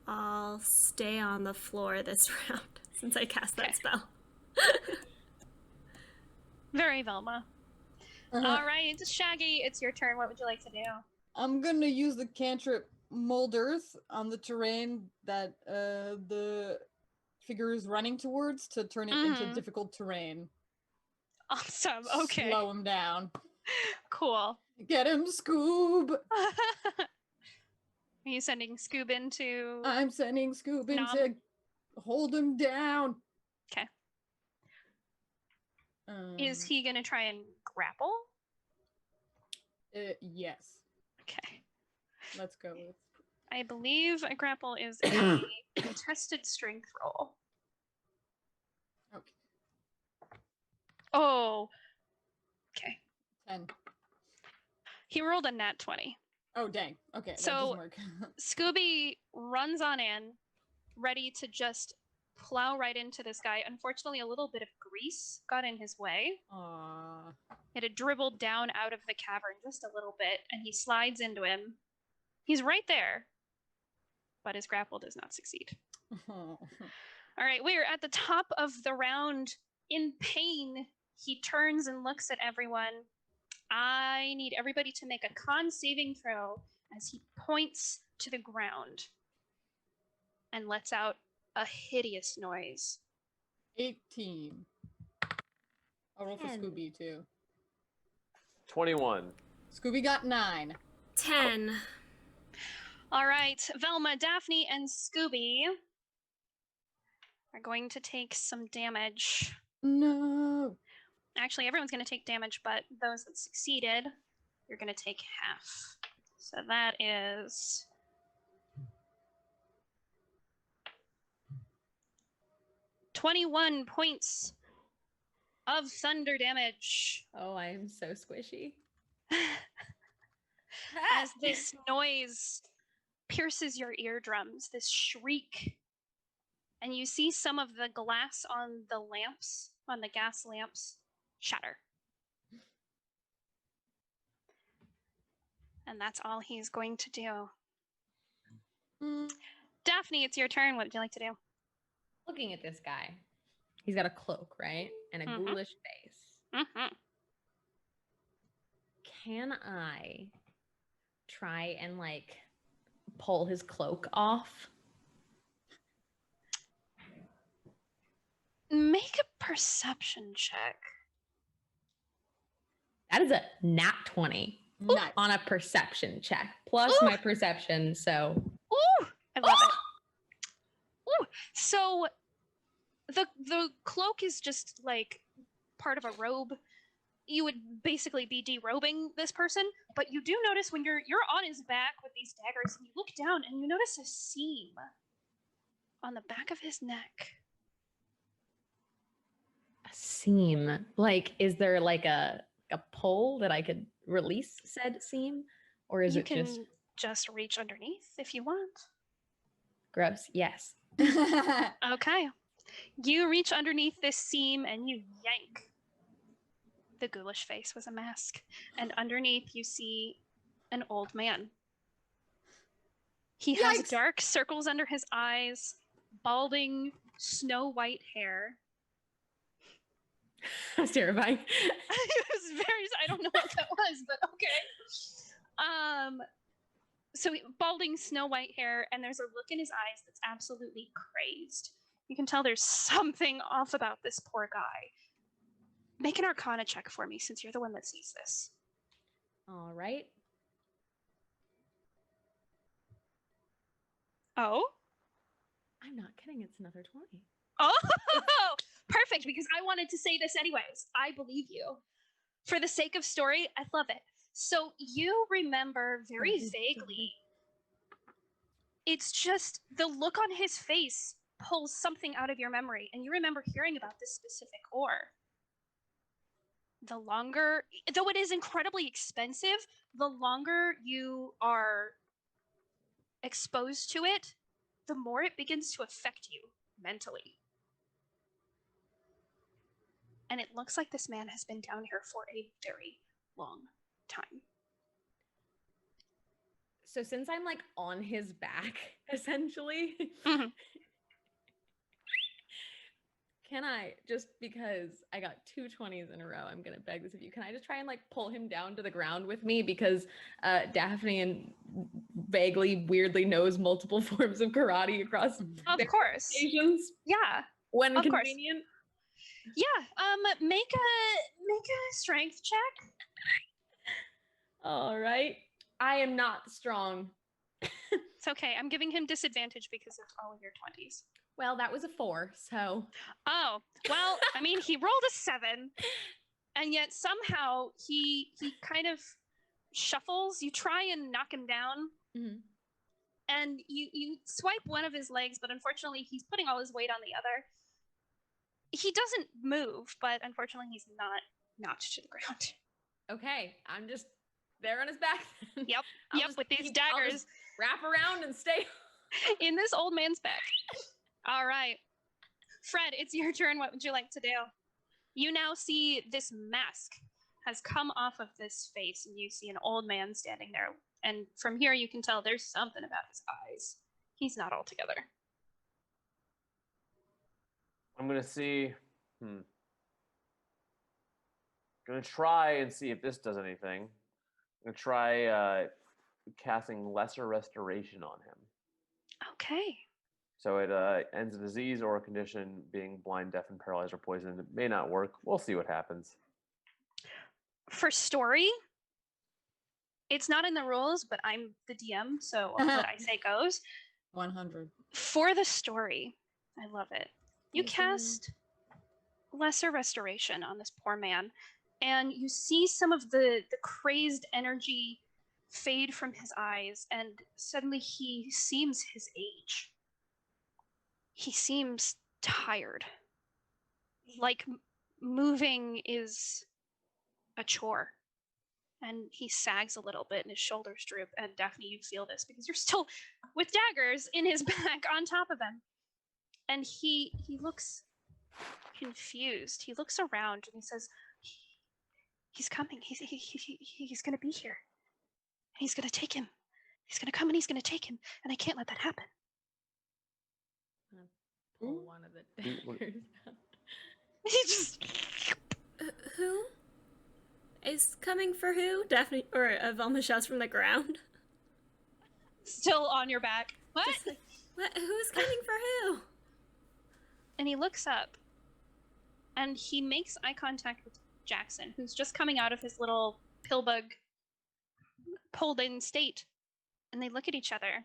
I'll stay on the floor this round since I cast that spell. Very Velma. All right, Shaggy, it's your turn. What would you like to do? I'm gonna use the cantrip Mold Earth on the terrain that the figure is running towards to turn it into difficult terrain. Awesome. Okay. Slow him down. Cool. Get him, Scoob! Are you sending Scoob into... I'm sending Scoob in Nom? to hold him down. Okay. Is he gonna try and grapple? Yes. Okay. Let's go with... I believe a grapple is a contested strength roll. Okay. Oh. Okay. 10. He rolled a nat 20. Oh, dang. Okay, that So- doesn't work. Scooby runs on in, ready to just plow right into this guy. Unfortunately, a little bit of grease got in his way. Aww. It had dribbled down out of the cavern just a little bit, and he slides into him. He's right there, but his grapple does not succeed. All right, we are at the top of the round. In pain, he turns and looks at everyone. I need everybody to make a con saving throw as he points to the ground and lets out a hideous noise. 18. I'll roll for 10. Scooby, too. 21. Scooby got 9. 10. All right, Velma, Daphne, and Scooby are going to take some damage. No. Actually, everyone's going to take damage, but those that succeeded, you're going to take half. So that is 21 points of thunder damage. Oh, I am so squishy. As this noise pierces your eardrums, this shriek, and you see some of the glass on the lamps, on the gas lamps, shatter. And that's all he's going to do. Daphne, it's your turn. What would you like to do? Looking at this guy, he's got a cloak, right? And a ghoulish face. Mm-hmm. Can I try and like pull his cloak off? Make a perception check. That is a nat 20. Nice. on a perception check. Plus my perception, so. Ooh, I love it. Ooh, so the cloak is just like part of a robe. You would basically be derobing this person, but you do notice when you're on his back with these daggers, and you look down and you notice a seam on the back of his neck. A seam. Like, is there like a pole that I could release said seam? Or is You it can just reach underneath if you want. gross? Yes. Okay. You reach underneath this seam and you yank. The ghoulish face was a mask. And underneath you see an old man. He has Yikes! dark circles under his eyes, balding, snow white hair. That's terrifying. It was very, I don't know what that was, but okay. So balding, snow white hair, and there's a look in his eyes that's absolutely crazed. You can tell there's something off about this poor guy. Make an Arcana check for me, since you're the one that sees this. All right. Oh? I'm not kidding. It's another 20. Oh, perfect, because I wanted to say this anyways. I believe you. For the sake of story, I love it. So you remember very vaguely. It's just the look on his face pulls something out of your memory, and you remember hearing about this specific ore. The longer, though it is incredibly expensive, the longer you are exposed to it, the more it begins to affect you mentally. And it looks like this man has been down here for a very long time. So since I'm like on his back, essentially, Mhm. can I, just because I got 2 20s in a row, I'm gonna beg this of you, can I just try and like pull him down to the ground with me? Because Daphne and vaguely, weirdly knows multiple forms of karate across Of course. occasions Yeah. when Of course. convenient. Yeah. Make a strength check. All right. I am not strong. It's okay. I'm giving him disadvantage because of all of your 20s. Well, that was a 4, so. Oh, well, I mean, he rolled a 7, and yet somehow he kind of shuffles. You try and knock him down, Mhm. and you swipe one of his legs, but unfortunately he's putting all his weight on the other. He doesn't move, but unfortunately he's not knocked to the ground. Okay, I'm just there on his back. Yep, I'll yep, just with these I'll daggers just wrap around and stay. in this old man's back. All right. Fred, it's your turn. What would you like to do? You now see this mask has come off of this face, and you see an old man standing there. And from here, you can tell there's something about his eyes. He's not all together. I'm gonna see. Gonna try and see if this does anything. I'm gonna try casting Lesser Restoration on him. Okay. So it ends a disease or a condition, being blind, deaf, and paralyzed or poisoned. It may not work. We'll see what happens. For story, it's not in the rules, but I'm the DM, so what I say goes. 100. For the story, I love it. You cast Lesser Restoration on this poor man, and you see some of the crazed energy fade from his eyes, and suddenly he seems his age. He seems tired. Like moving is a chore. And he sags a little bit and his shoulders droop. And Daphne, you feel this because you're still with daggers in his back on top of him. And he looks confused. He looks around and he says, he's coming. He's going to be here. And he's going to take him. He's going to come and he's going to take him. And I can't let that happen. Pull one of the daggers out. He just... Who? Is coming for who? Daphne or Velma shouts from the ground. Still on your back. What? What? Who's coming for who? And he looks up and he makes eye contact with Jackson, who's just coming out of his little pillbug pulled in state, and they look at each other.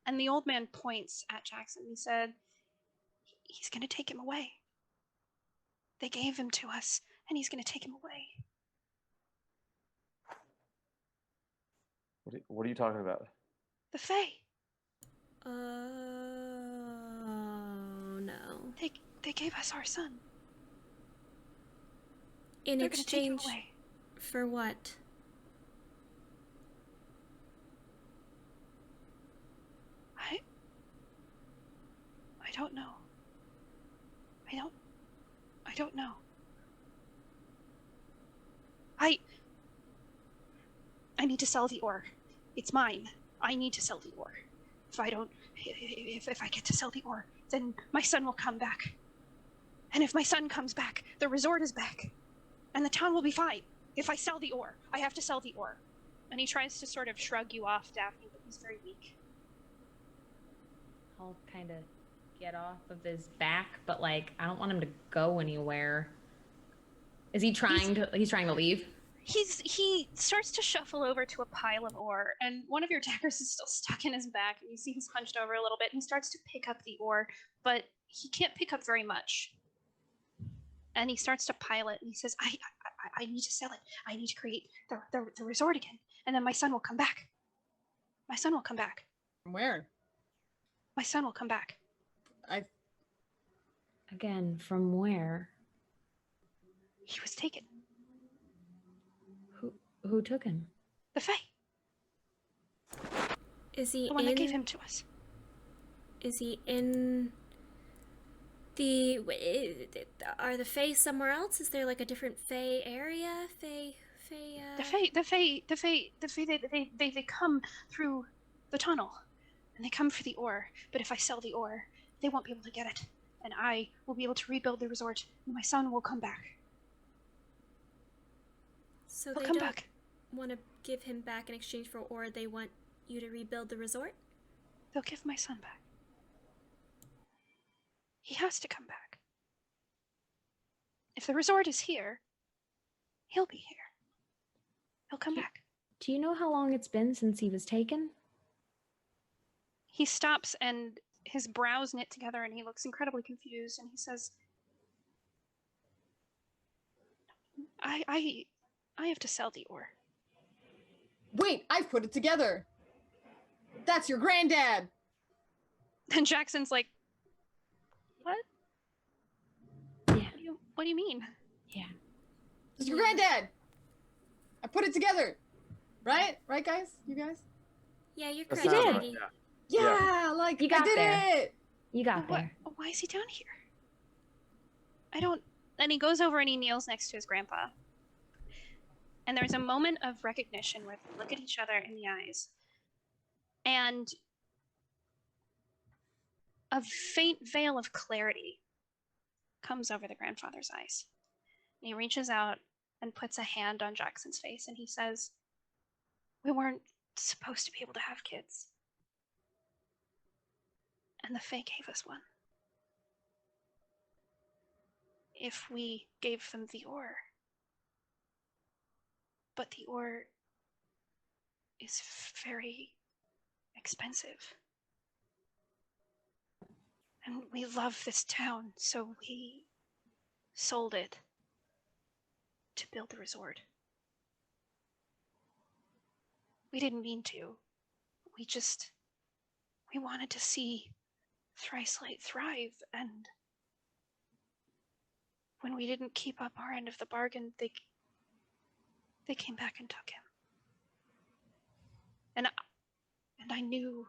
And the old man points at Jackson. He said, he's going to take him away. They gave him to us, and he's going to take him away. What are you talking about? The Fae. Oh, no. They gave us our son. In They're going to take him exchange away. for what? I don't know. I don't know. I need to sell the ore. It's mine. I need to sell the ore. If I get to sell the ore, then my son will come back. And if my son comes back, the resort is back. And the town will be fine. If I sell the ore, I have to sell the ore. And he tries to sort of shrug you off, Daphne, but he's very weak. I'll kind of get off of his back, but like I don't want him to go anywhere. Is he trying to? He's trying to leave. He starts to shuffle over to a pile of ore, and one of your daggers is still stuck in his back, and you see he's hunched over a little bit, and he starts to pick up the ore, but he can't pick up very much. And he starts to pile it, and he says, I need to sell it. I need to create the resort again, and then my son will come back. My son will come back. From where? My son will come back. Again, from where? He was taken. Who took him? The Fae. Is he The one that gave him to us. Is he in the... Are the Fae somewhere else? Is there like a different Fae area? They come through the tunnel, and they come for the ore. But if I sell the ore, they won't be able to get it, and I will be able to rebuild the resort, and my son will come back. So He'll they come don't back. want to give him back in exchange for ore. They want you to rebuild the resort? They'll give my son back. He has to come back. If the resort is here, he'll be here. He'll come back. Do you know how long it's been since he was taken? He stops and his brows knit together and he looks incredibly confused and he says, I have to sell the ore. Wait, I've put it together. That's your granddad. And Jackson's like, what? Yeah. What do you mean? Yeah. It's your granddad. I put it together. Right? Right, guys? You guys? Yeah, you're That correct, sounds did. right, Daddy. yeah. Yeah, like You got I did there. it. You got there. Why is he down here? And he goes over and he kneels next to his grandpa. And there's a moment of recognition where they look at each other in the eyes. And a faint veil of clarity comes over the grandfather's eyes. And he reaches out and puts a hand on Jackson's face and he says, we weren't supposed to be able to have kids. And the Fae gave us one. If we gave them the ore. But the ore is very expensive. And we love this town, so we sold it to build the resort. We didn't mean to. We wanted to see Thrice Light thrive, and when we didn't keep up our end of the bargain, they came back and took him. And I knew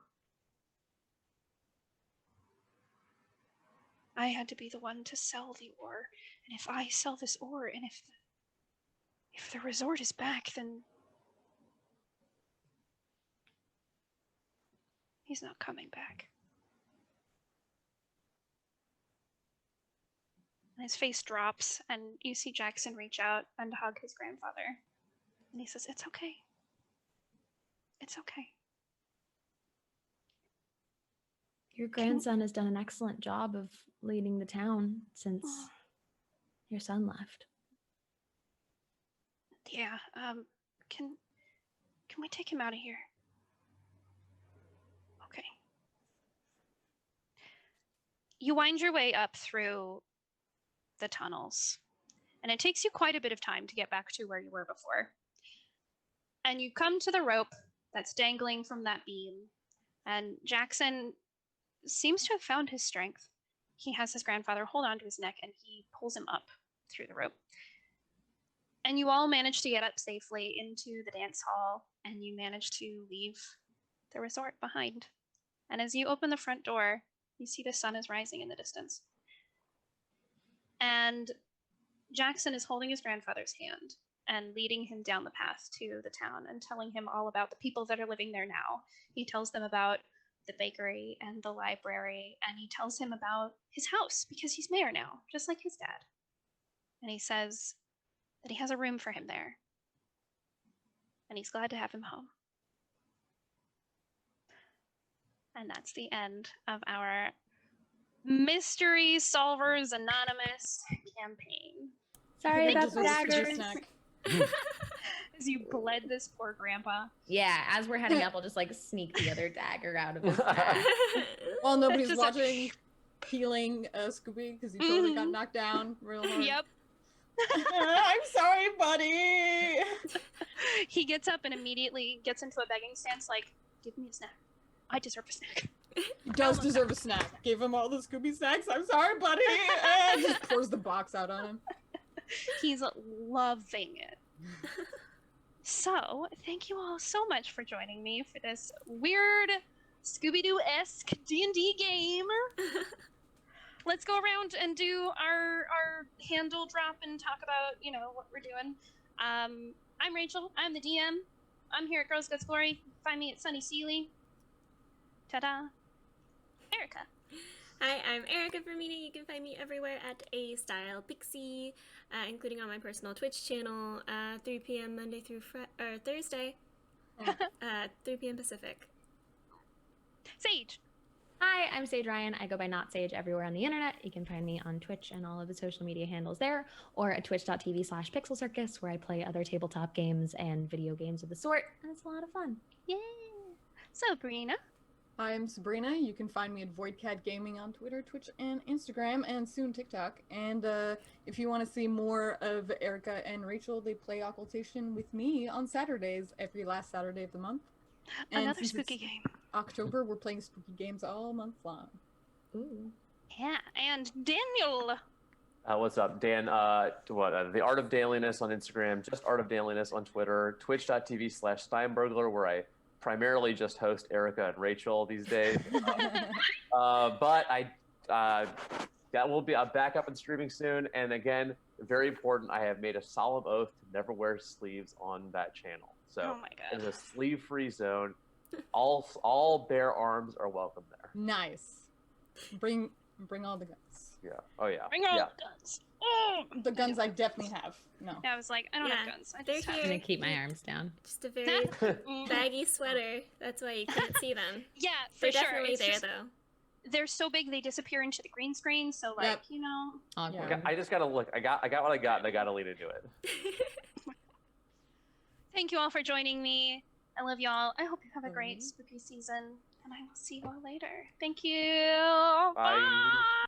I had to be the one to sell the ore. And if I sell this ore, and if the resort is back, then he's not coming back. And his face drops, and you see Jackson reach out and hug his grandfather. And he says, it's okay. It's okay. Your grandson has done an excellent job of leading the town since your son left. Yeah, can we take him out of here? Okay. You wind your way up through the tunnels, and it takes you quite a bit of time to get back to where you were before. And you come to the rope that's dangling from that beam, and Jackson seems to have found his strength. He has his grandfather hold on to his neck, and he pulls him up through the rope. And you all manage to get up safely into the dance hall, and you manage to leave the resort behind. And as you open the front door, you see the sun is rising in the distance. And Jackson is holding his grandfather's hand and leading him down the path to the town and telling him all about the people that are living there now. He tells them about the bakery and the library, and he tells him about his house because he's mayor now, just like his dad. And he says that he has a room for him there, and he's glad to have him home. And that's the end of our Mystery Solvers Anonymous campaign. Sorry Greg about the deserves a Scooby daggers. snack. As you bled this poor grandpa. Yeah, as we're heading up, I'll just like sneak the other dagger out of his bag. While nobody's Just watching, healing Scooby because he totally got knocked down real hard. Yep. I'm sorry, buddy. He gets up and immediately gets into a begging stance like, give me a snack. I deserve a snack. He does deserve a snack. Gave him all the Scooby snacks. I'm sorry, buddy. And just pours the box out on him. He's loving it. So, thank you all so much for joining me for this weird Scooby-Doo-esque D&D game. Let's go around and do our handle drop and talk about, what we're doing. I'm Rachel. I'm the DM. I'm here at Girls Guts Glory. Find me at Sunny Seeley. Ta-da. Erica. Hi, I'm Erica Vermini. You can find me everywhere at A Style Pixie, including on my personal Twitch channel, 3 p.m. Monday through Thursday, 3 p.m. Pacific. Sage. Hi, I'm Sage Ryan. I go by Not Sage everywhere on the internet. You can find me on Twitch and all of the social media handles there, or at twitch.tv/Pixel Circus, where I play other tabletop games and video games of the sort, and it's a lot of fun. Yay. Sabrina. I'm Sabrina. You can find me at VoidCat Gaming on Twitter, Twitch, and Instagram, and soon TikTok. And if you want to see more of Erica and Rachel, they play Occultation with me on Saturdays, every last Saturday of the month. And Another since spooky it's game. October, we're playing spooky games all month long. Ooh. Yeah, and Daniel. What's up, Dan? The Art of Dailiness on Instagram, just Art of Dailiness on Twitter, twitch.tv/Steinbergler, where I primarily just host Erica and Rachel these days. But that will be back up and streaming soon. And again, very important, I have made a solemn oath to never wear sleeves on that channel. So Oh my god. it's a sleeve-free zone. All bare arms are welcome there. Nice. Bring all the guns. Yeah. Oh yeah. Bring all Yeah. the guns. Oh! The guns I definitely have. No. I was like, I don't have Yeah, guns. I they're just have... I'm gonna keep my arms down. Just a very Mm. baggy sweater. That's why you can't see them. Yeah, for They're sure. definitely It's there, just- though. They're so big they disappear into the green screen. So like, Yep. Awkward. Yeah. I just gotta look. I got what I got, and I gotta lean into it. Thank you all for joining me. I love y'all. I hope you have a great Alrighty. spooky season, and I will see you all later. Thank you. Bye.